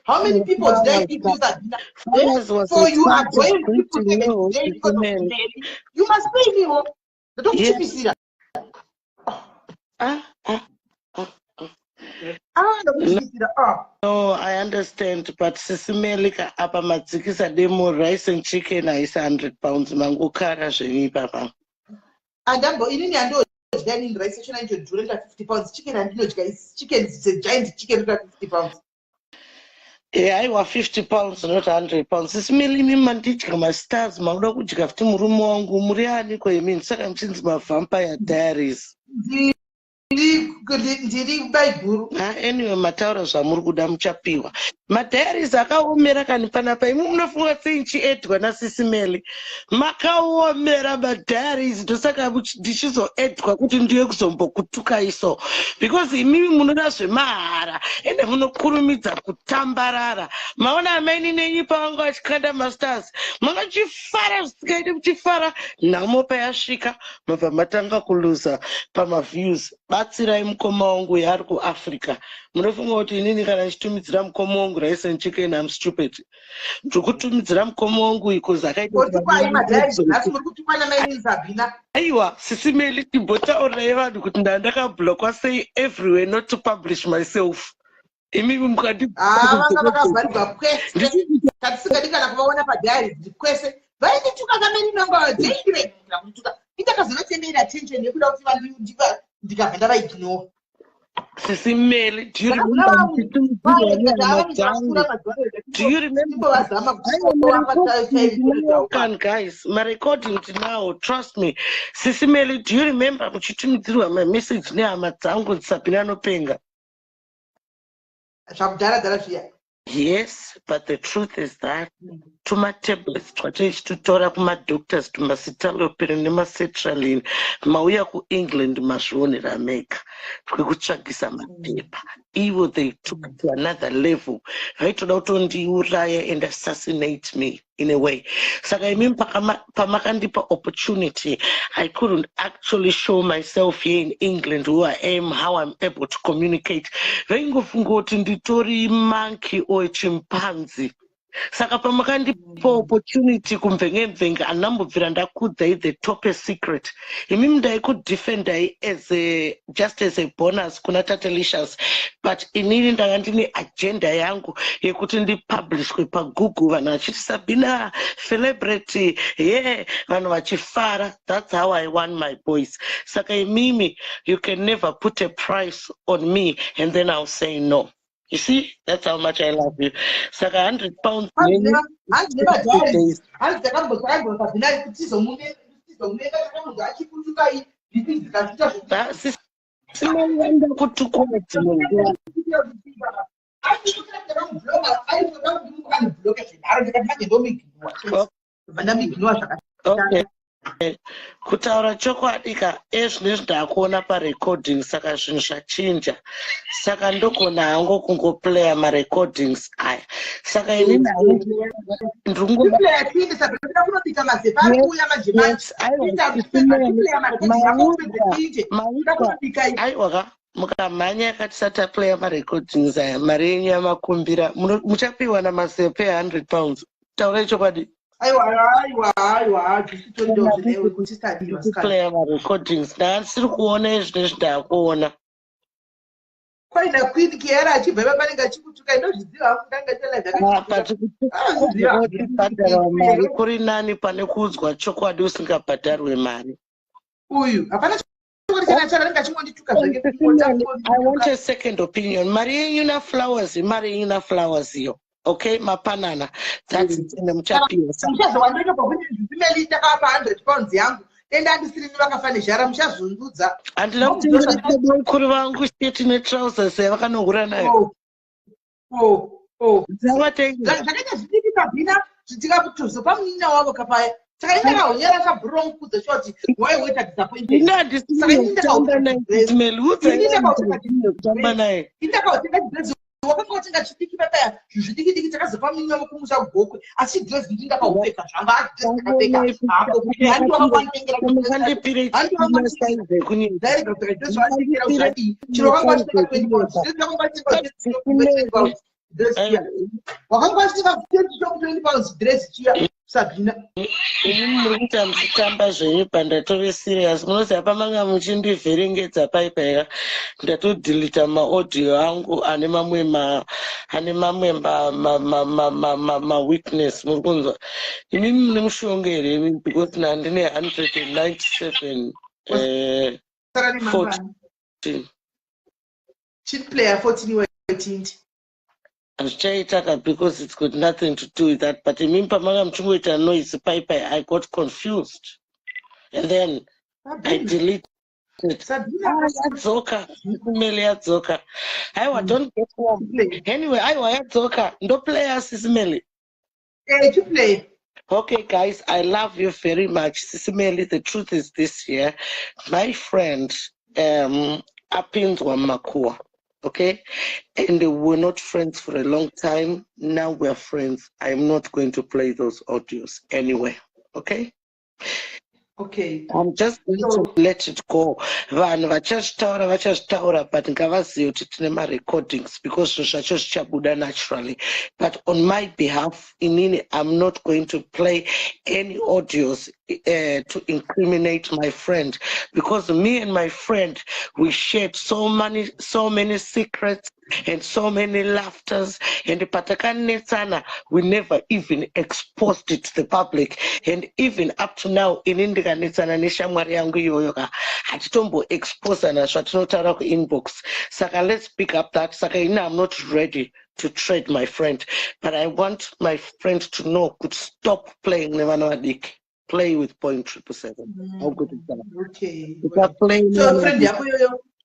A: How many people today give you that? So you are going people today because of today. You must pay me. Don't you see that?
J: No, I understand, but Sisimelika apa madzikisa demo rice and chicken is 100 pounds. Mango kara sheni papa.
A: And I'm going in and then in rice and 50 pounds chicken and chicken is a giant chicken 50 pounds.
J: Yeah, I was 50 pounds, not 100 pounds. Sisimeli mimi ndichika ma stars mauda kujika futi murume wangu muriani kwa yimi saka mchinzi ma Vampire Diaries. Anyway, mataura zvamuri kuda muchapiwa. Madiaries akaomera kani panapa imi munofunga sei nchiedwa naSisimeli. Makaomera madiaries ndosaka ndichizoedwa kuti ndiye kuzombokutuka iso. Because imimi munoda zvemahara ende munokurumidza kutambarara. Maona amaini nenyi pavangu vachikanda masters. Makachifara zvisikaite muchifara. Nhamo payasvika mabva matanga kuluza pamaviews. Batsirai mukoma wangu yari kuAfrica. Munofunga kuti inini kana ndichitumidzira mukoma wangu rice and chicken I'm stupid. Ndikutumidzira mukoma wangu ikozi akaita. Aiwa, Sisimeli timbotaurirai vanhu kuti ndandakablokwa sei everywhere not to publish myself. Imimi mukati
A: vakavharirwa kwese katisikadi kana kuvaona padiaries kwese vainituka kameni namba daily kutuka indakazovatendera attention yekuda kuti vanhu ndikabva ndavaignore.
J: Sisimeli, do you remember? Do you remember? Guys, my recording now, trust me. Sisimeli, do you remember muchitumidzirwa my message nehama dzangu Sabina Nopenga? Yes, but the truth is that tuma tablets twataichitotora kumadoctors tumasitalopirin nemacetraline mauya kuEngland mazvionera mega twekutsvagisa mapepa. Ivo they took it to another level. Vaitoda kutondiuraya and assassinate me in a way. Saka imimi pamakandipa opportunity, I couldn't actually show myself here in England who I am, how I'm able to communicate. Vaingofunga kuti nditori monkey or chimpanzee. Saka pamakandipa opportunity kumvengemvenga anambobvira ndakudzai the topest secret. Imimi ndaikudefend just as a bonus kuna Tatalicious, but inini ndanga ndine agenda yangu yekuti ndipublishwe paGoogle vanhu vachiti Sabina celebrity, yeah, vanhu vachifara. That's how I won my boys. Saka imimi, you can never put a price on me and then I'll say no. You see, that's how much I love you. Saka 100 pounds. Okay. Kutaura chokwadika ezvinezvi ndakuona parecordings saka zvinhu zvachinja, saka ndogona hangu kungoplaya marecordings aya. Saka inini aiwaka mukamhanya yakati sataplaya marecordings aya mari yenyu yamakumbira muchapiwa namasepe 100 pounds. Taurai chokwadi. Play my recordings. Ndasiri kuona izvinezvi ndakuona.
A: kwaina Queen Kiara achibva panenge achikutuka inozviziva hangu ndanga
J: bhadharwa mari kuri nani pane kuudzwa chokwadi usingabhadharwe mari.
A: Uyu hapana chokwadi kana chakanenge achingondituka zvake.
J: I want a second opinion. Mari yenyu na flowers, mari yenyu na flowers iyo. Okay, mapanana. That's it in the muchapiwa.
A: Muchazowandika pakuti zvisimeli takapa 100 pounds yangu. Tenda andisiri vakafane jara muchazundudza.
J: Andina kuti kuri vangu sheti ne trousers vakanohura nayo.
A: Zvakaita zvitiki Sabina zvitika kutuzo pamunina wavo kapaya. Saka inda kahonyera kabhurong kudza shoti why wait at disappointed. Saka inda kahonyera wakanga watenga chitiki papaya zvidiki takazopa minya mukumusha gokwe asi dress ndi ndakaupeka zvanga dress ndakapeka hapo kuti handi wakangwandengera
J: kundipire size kuni
A: direct dress wakangwandengera uzadi chiro wakangwandengera 20 pounds dress wakangwandengera wakangwandengera 20 pounds dress chia Sabina
J: muri mutamba zvenyu pandatove serious munoziva pamanga muchindivheringedza paipa ndatodhilita maaudio angu ane mamwe ma-weakness muri kunzwa imi mune mushonga here because nandine 197 14
A: chip player 14 18
J: Azvichaitaka because it's got nothing to do with that. But imi pamanga muchingoita noise paipai I got confused and then I deleted it. Yadzoka Sisimeli yadzoka. Aiwa don't get warm. Anyway, aiwa yadzoka. Ndo play Sisimeli.
A: To play.
J: Okay guys, I love you very much. Sisimeli, the truth is this here. My friend apinzwa Makua. Okay, and we're not friends for a long time. Now we're friends. I'm not going to play those audios anyway. Okay. I'm just going to let it go. Vanhu vachazvitaura but ngavazive kuti tine ma-recordings because zvacho zvichabuda naturally. But on my behalf, inini, I'm not going to play any audios to incriminate my friend because me and my friend, we shared so many secrets and so many laughters and patakanetsana, we never even exposed it to the public, and even up to now inindikanetsana neshamwari yangu iyoyo hatitombo expose na zvatinotaura kuinbox. Saka let's pick up that. Saka I'm not ready to trade my friend, but I want my friend to know, could stop playing nevana vadiki. Play with 0.777. How good is that?
A: Okay.
J: So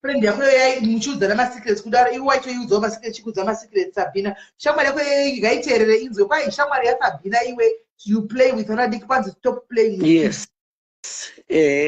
A: friend yako yai muchiudzana masecrets kudaro iwe waitoiudzawo masecrets chikuudza masecrets Sabina shamwari yako igaiterere inzwe kwai shamwari yaSabina iwe you play with Vanadiki panzi stop playing.
J: Yes.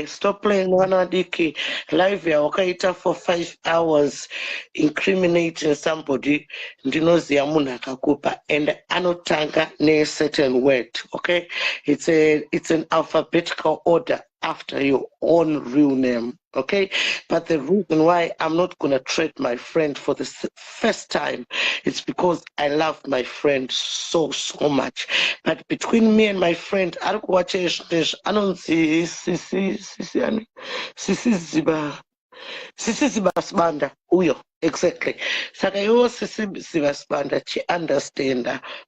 J: Stop playing Vanadiki live wakaita for 5 hours incriminating somebody ndinoziya munhu akakupa and anotanga ne certain word. Okay, it's an alphabetical order after your own real name. Okay, but the reason why I'm not gonna trade my friend for the first time, it's because I love my friend so much. But between me and my friend, I don't see Sisi Zibasbanda, uyo, exactly. Saka yo Sisi Zibasbanda, she understand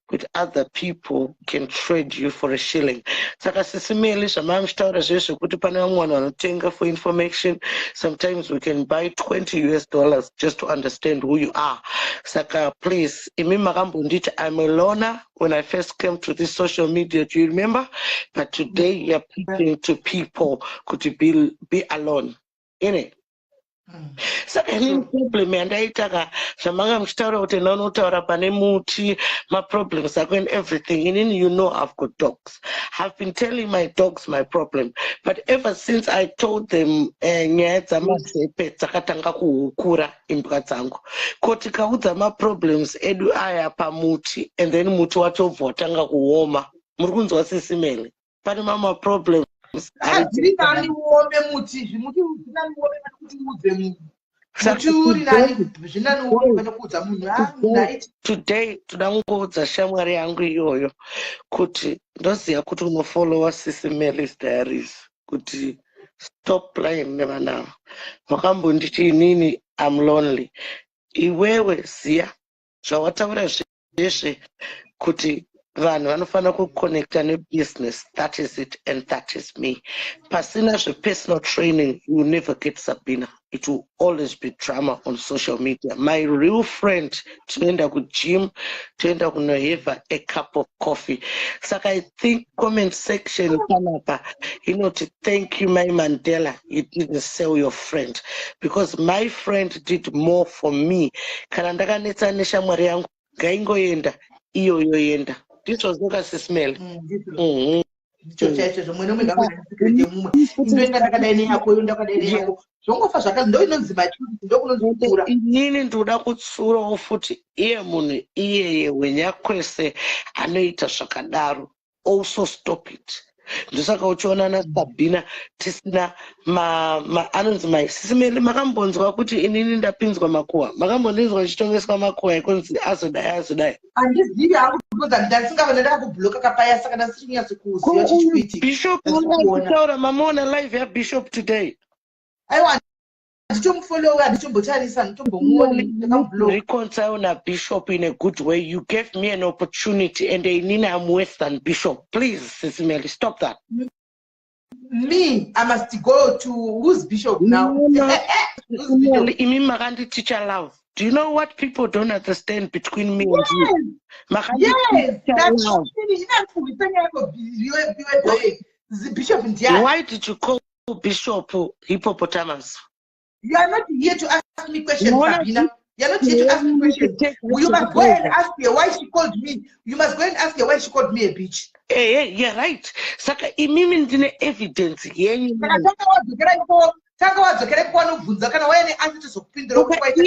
J: with other people can trade you for a shilling. Saka Sisimeli, Shamamshtaura Jeshu, Kutipana Wanotenga for information. Sometimes we can buy $20 just to understand who you are. Saka, please, Imimagambundit, I'm a loner when I first came to this social media, do you remember? But today you're preaching to people, could you be alone? In it. Saka any problem yandaitaka zvamanga muchitaura kuti ndanotaura pane muti ma-problems ako and everything inini you know I've got dogs. I've been telling my dogs my problem, but ever since I told them nyaya dzamazepe dzakatanga kuhukura imbwa dzangu kuti kaudza ma-problems edu aya pamuti and then muti watobva watanga kuoma. Muri kunzwa Sisimeli pane ma-problems
A: zviri nani uome muti zvimuti zvinani uome kana kuti udze munhu muti uri nani zvinani uome kana kuudza munhu.
J: Today toda kungoudza shamwari yangu iyoyo kuti ndoziva kuti unofollowa Sisimeli's diaries kuti stop playing nevana. Wakambonditi inini I'm lonely. iwewe ziya zvawataura zveshe kuti vanhu vanofana kuconnecta nebusiness. That is it and that is me. Pasina personal training, you will never get Sabina. It will always be drama on social media. My real friend, tuenda ku gym, tuenda kunoheva a cup of coffee. So I think comment section, to thank you, my Mandela. You didn't sell your friend because my friend did more for me. Kanandaka neta nesha mwari yangu gaingo yenda iyo yenda. This was not a smell. Inini ndoda kutsurawo futi iye munhu iyeye wenyakwese anoita zvakadaro. Also stop it. Ndosaka uchiona naSabina tisina anonzi maisisimeli makambonzwa kuti inini ndapinzwa makuwa. Makambonzwa chitongeswa makuwa ikonzi azodai.
A: Andizivi akukuza ndasinga venda kubloka kapaya saka ndasinyatso kuziva chichwiti.
J: Bishop unaitaura mamona live ya Bishop today.
A: Aiwa nditomfollowa nditombotarisa nditombomuona ndakambloka.
J: Reconcile na Bishop in a good way. You gave me an opportunity and I'm worse than Bishop. Please, Sisimeli, stop that.
A: Me, I must go to who's Bishop now?
J: Who's Bishop? Teacher love. Do you know what people don't understand between me and you?
A: Yes, that's Bishop.
J: Why did you call Bishop hippopotamus?
A: You are not here to ask me questions, Sabina. You are not here to ask me questions. You must go and ask her why she called me. You must go and ask her why she called me a bitch.
J: Yeah, right. Saka imimi ndine evidence yenyu.
A: Saka wadzokera kwanobvunza kana waine answer zokupindira kwaita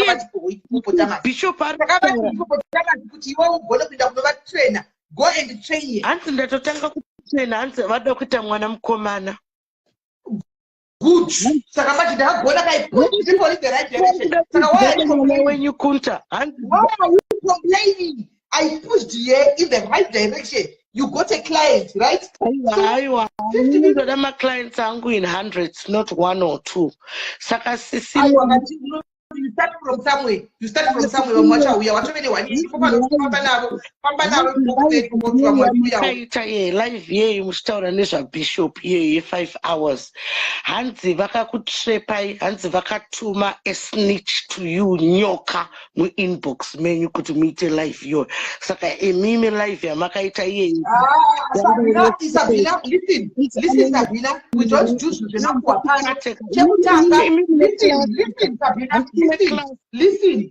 A: hippopotamus.
J: Bishop
A: hippopotamus kuti iwe ugone kuenda kunova trainer. Go and train her.
J: Hanzi ndatotanga kutraina hanzi vada kuita mwana mukomana.
A: Good. Saka mati ndakagona people in the right direction. Saka why are you complaining? Why are you complaining? I pushed you in the right direction. You got a client, right?
J: My clients are in hundreds, not one or two. Saka sisi.
A: You start from somewhere. We are watching one.
J: Live ye mustaura nezva Bishop ye 5 hours. Hanzi vakakutrepai, hanzi vakatuma a snitch to you nyoka mu inbox menu kuti muite live yo. Saka emimi live yamakaita ye.
A: Sabina, listen Sabina, we don't do zvinakuvapana. Listen Sabina. Listen.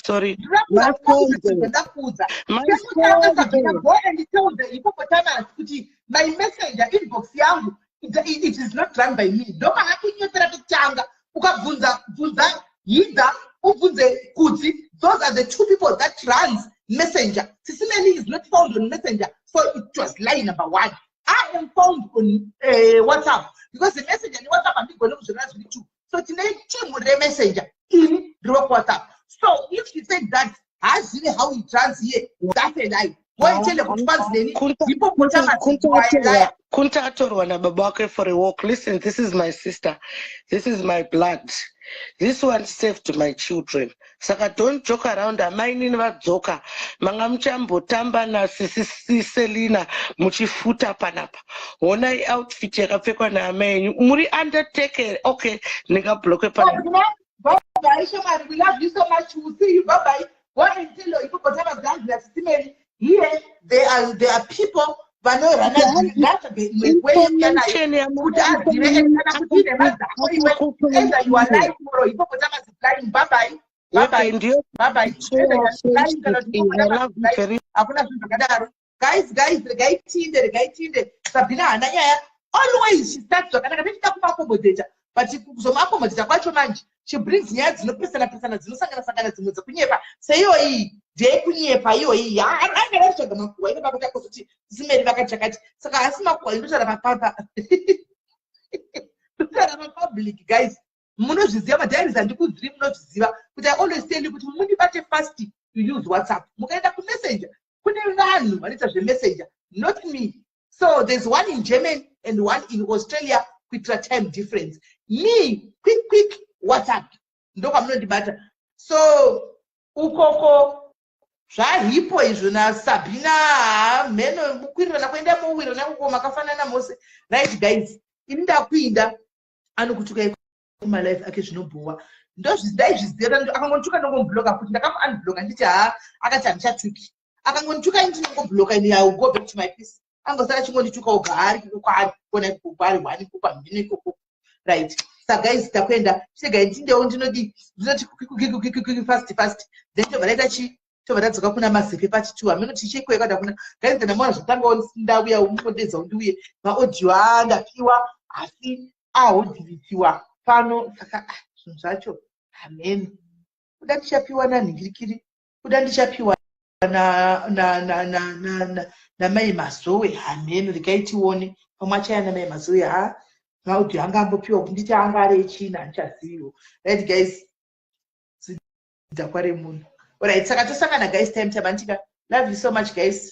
J: Sorry.
A: My messenger inbox yangu, it is not run by me. Don't have to those are the two people that runs Messenger. Sisimeli is not found on Messenger, so it was lie number one. I am found on WhatsApp because the Messenger in WhatsApp I'm going to with you. So today, team with the Messenger in WhatsApp. So if she said that, I see how it runs here. That's a lie.
J: Kunta atorwa na babake for a walk. Listen, this is my sister. This is my blood. This one saved my children. Saka don't joke around. Amaini vadzoka. Manga mchambotamba na sisi Selina muchifuta panapa. Ona outfit yakapfekwa na amaini. Muri undertaker. Okay, nigga bloke panapa.
A: Bye, Shomari, we love you so much. We'll see you. Bye bye. What until you put whatever guns that Sisimeli. Here, there are people but no either you are lying or you put lying. Bye bye. Guys, the guy tinde Sabina ananya always she starts to but she brings nyadzi nopesana dzinosangana dzimwe dzekunyepa seiyo iyi ndeyekunyepa iyo iyi angararitsvaga makuhwa ine baba tako kuti Sisimeli vakachakati saka asi makuhwa indotaura mapapa ndotaura mapublic. Guys, munozviziva madhairis andikudziri munozviziva kuti I always tell you kuti munibate fast you use WhatsApp. Mukaenda kumessenger kune vanhu vanoita zvemessenger, not me. So there's one in Germany and one in Australia with a time difference. Me, quick, WhatsApp. Ndo kwamunondibata. So ukoko zvahipo izvo naSabina meno mukwirira kuenda muwiro nakukoma kafanana mose. Right guys, ini ndakuinda anokutuka my life ake zvinobhuwa. Ndozviziva akangotuka ndongomubloka kuti ndakamunbloka nditi akati handichatuki. Akangonituka ndinongomubloka and I will go back to my peace. Angosara chingondituka ugari kwaari kuona kwari wani kupa mine koko. Right. So guys takwenda sega ndindewo ndinoti fast then tobaraita chi tobaradzoka kuna mazepe part 2 ameno tichekwe kada kuna guys ndamona zvotanga ndauya umudedza undiuye maaudio andapiwa asi ahodhiriwa pano saka zvinhu zvacho amen kuda ndichapiwa nanhingirikiri kuda ndichapiwa na mai mazowe amen rikaitione pamwe achaya namai mazowe maaudio anga ambopiwa kunditi anga ari echina handichaziviwo. Right guys, zidza kware munhu. Alright, saka tosangana guys time tabantika. Love you so much guys.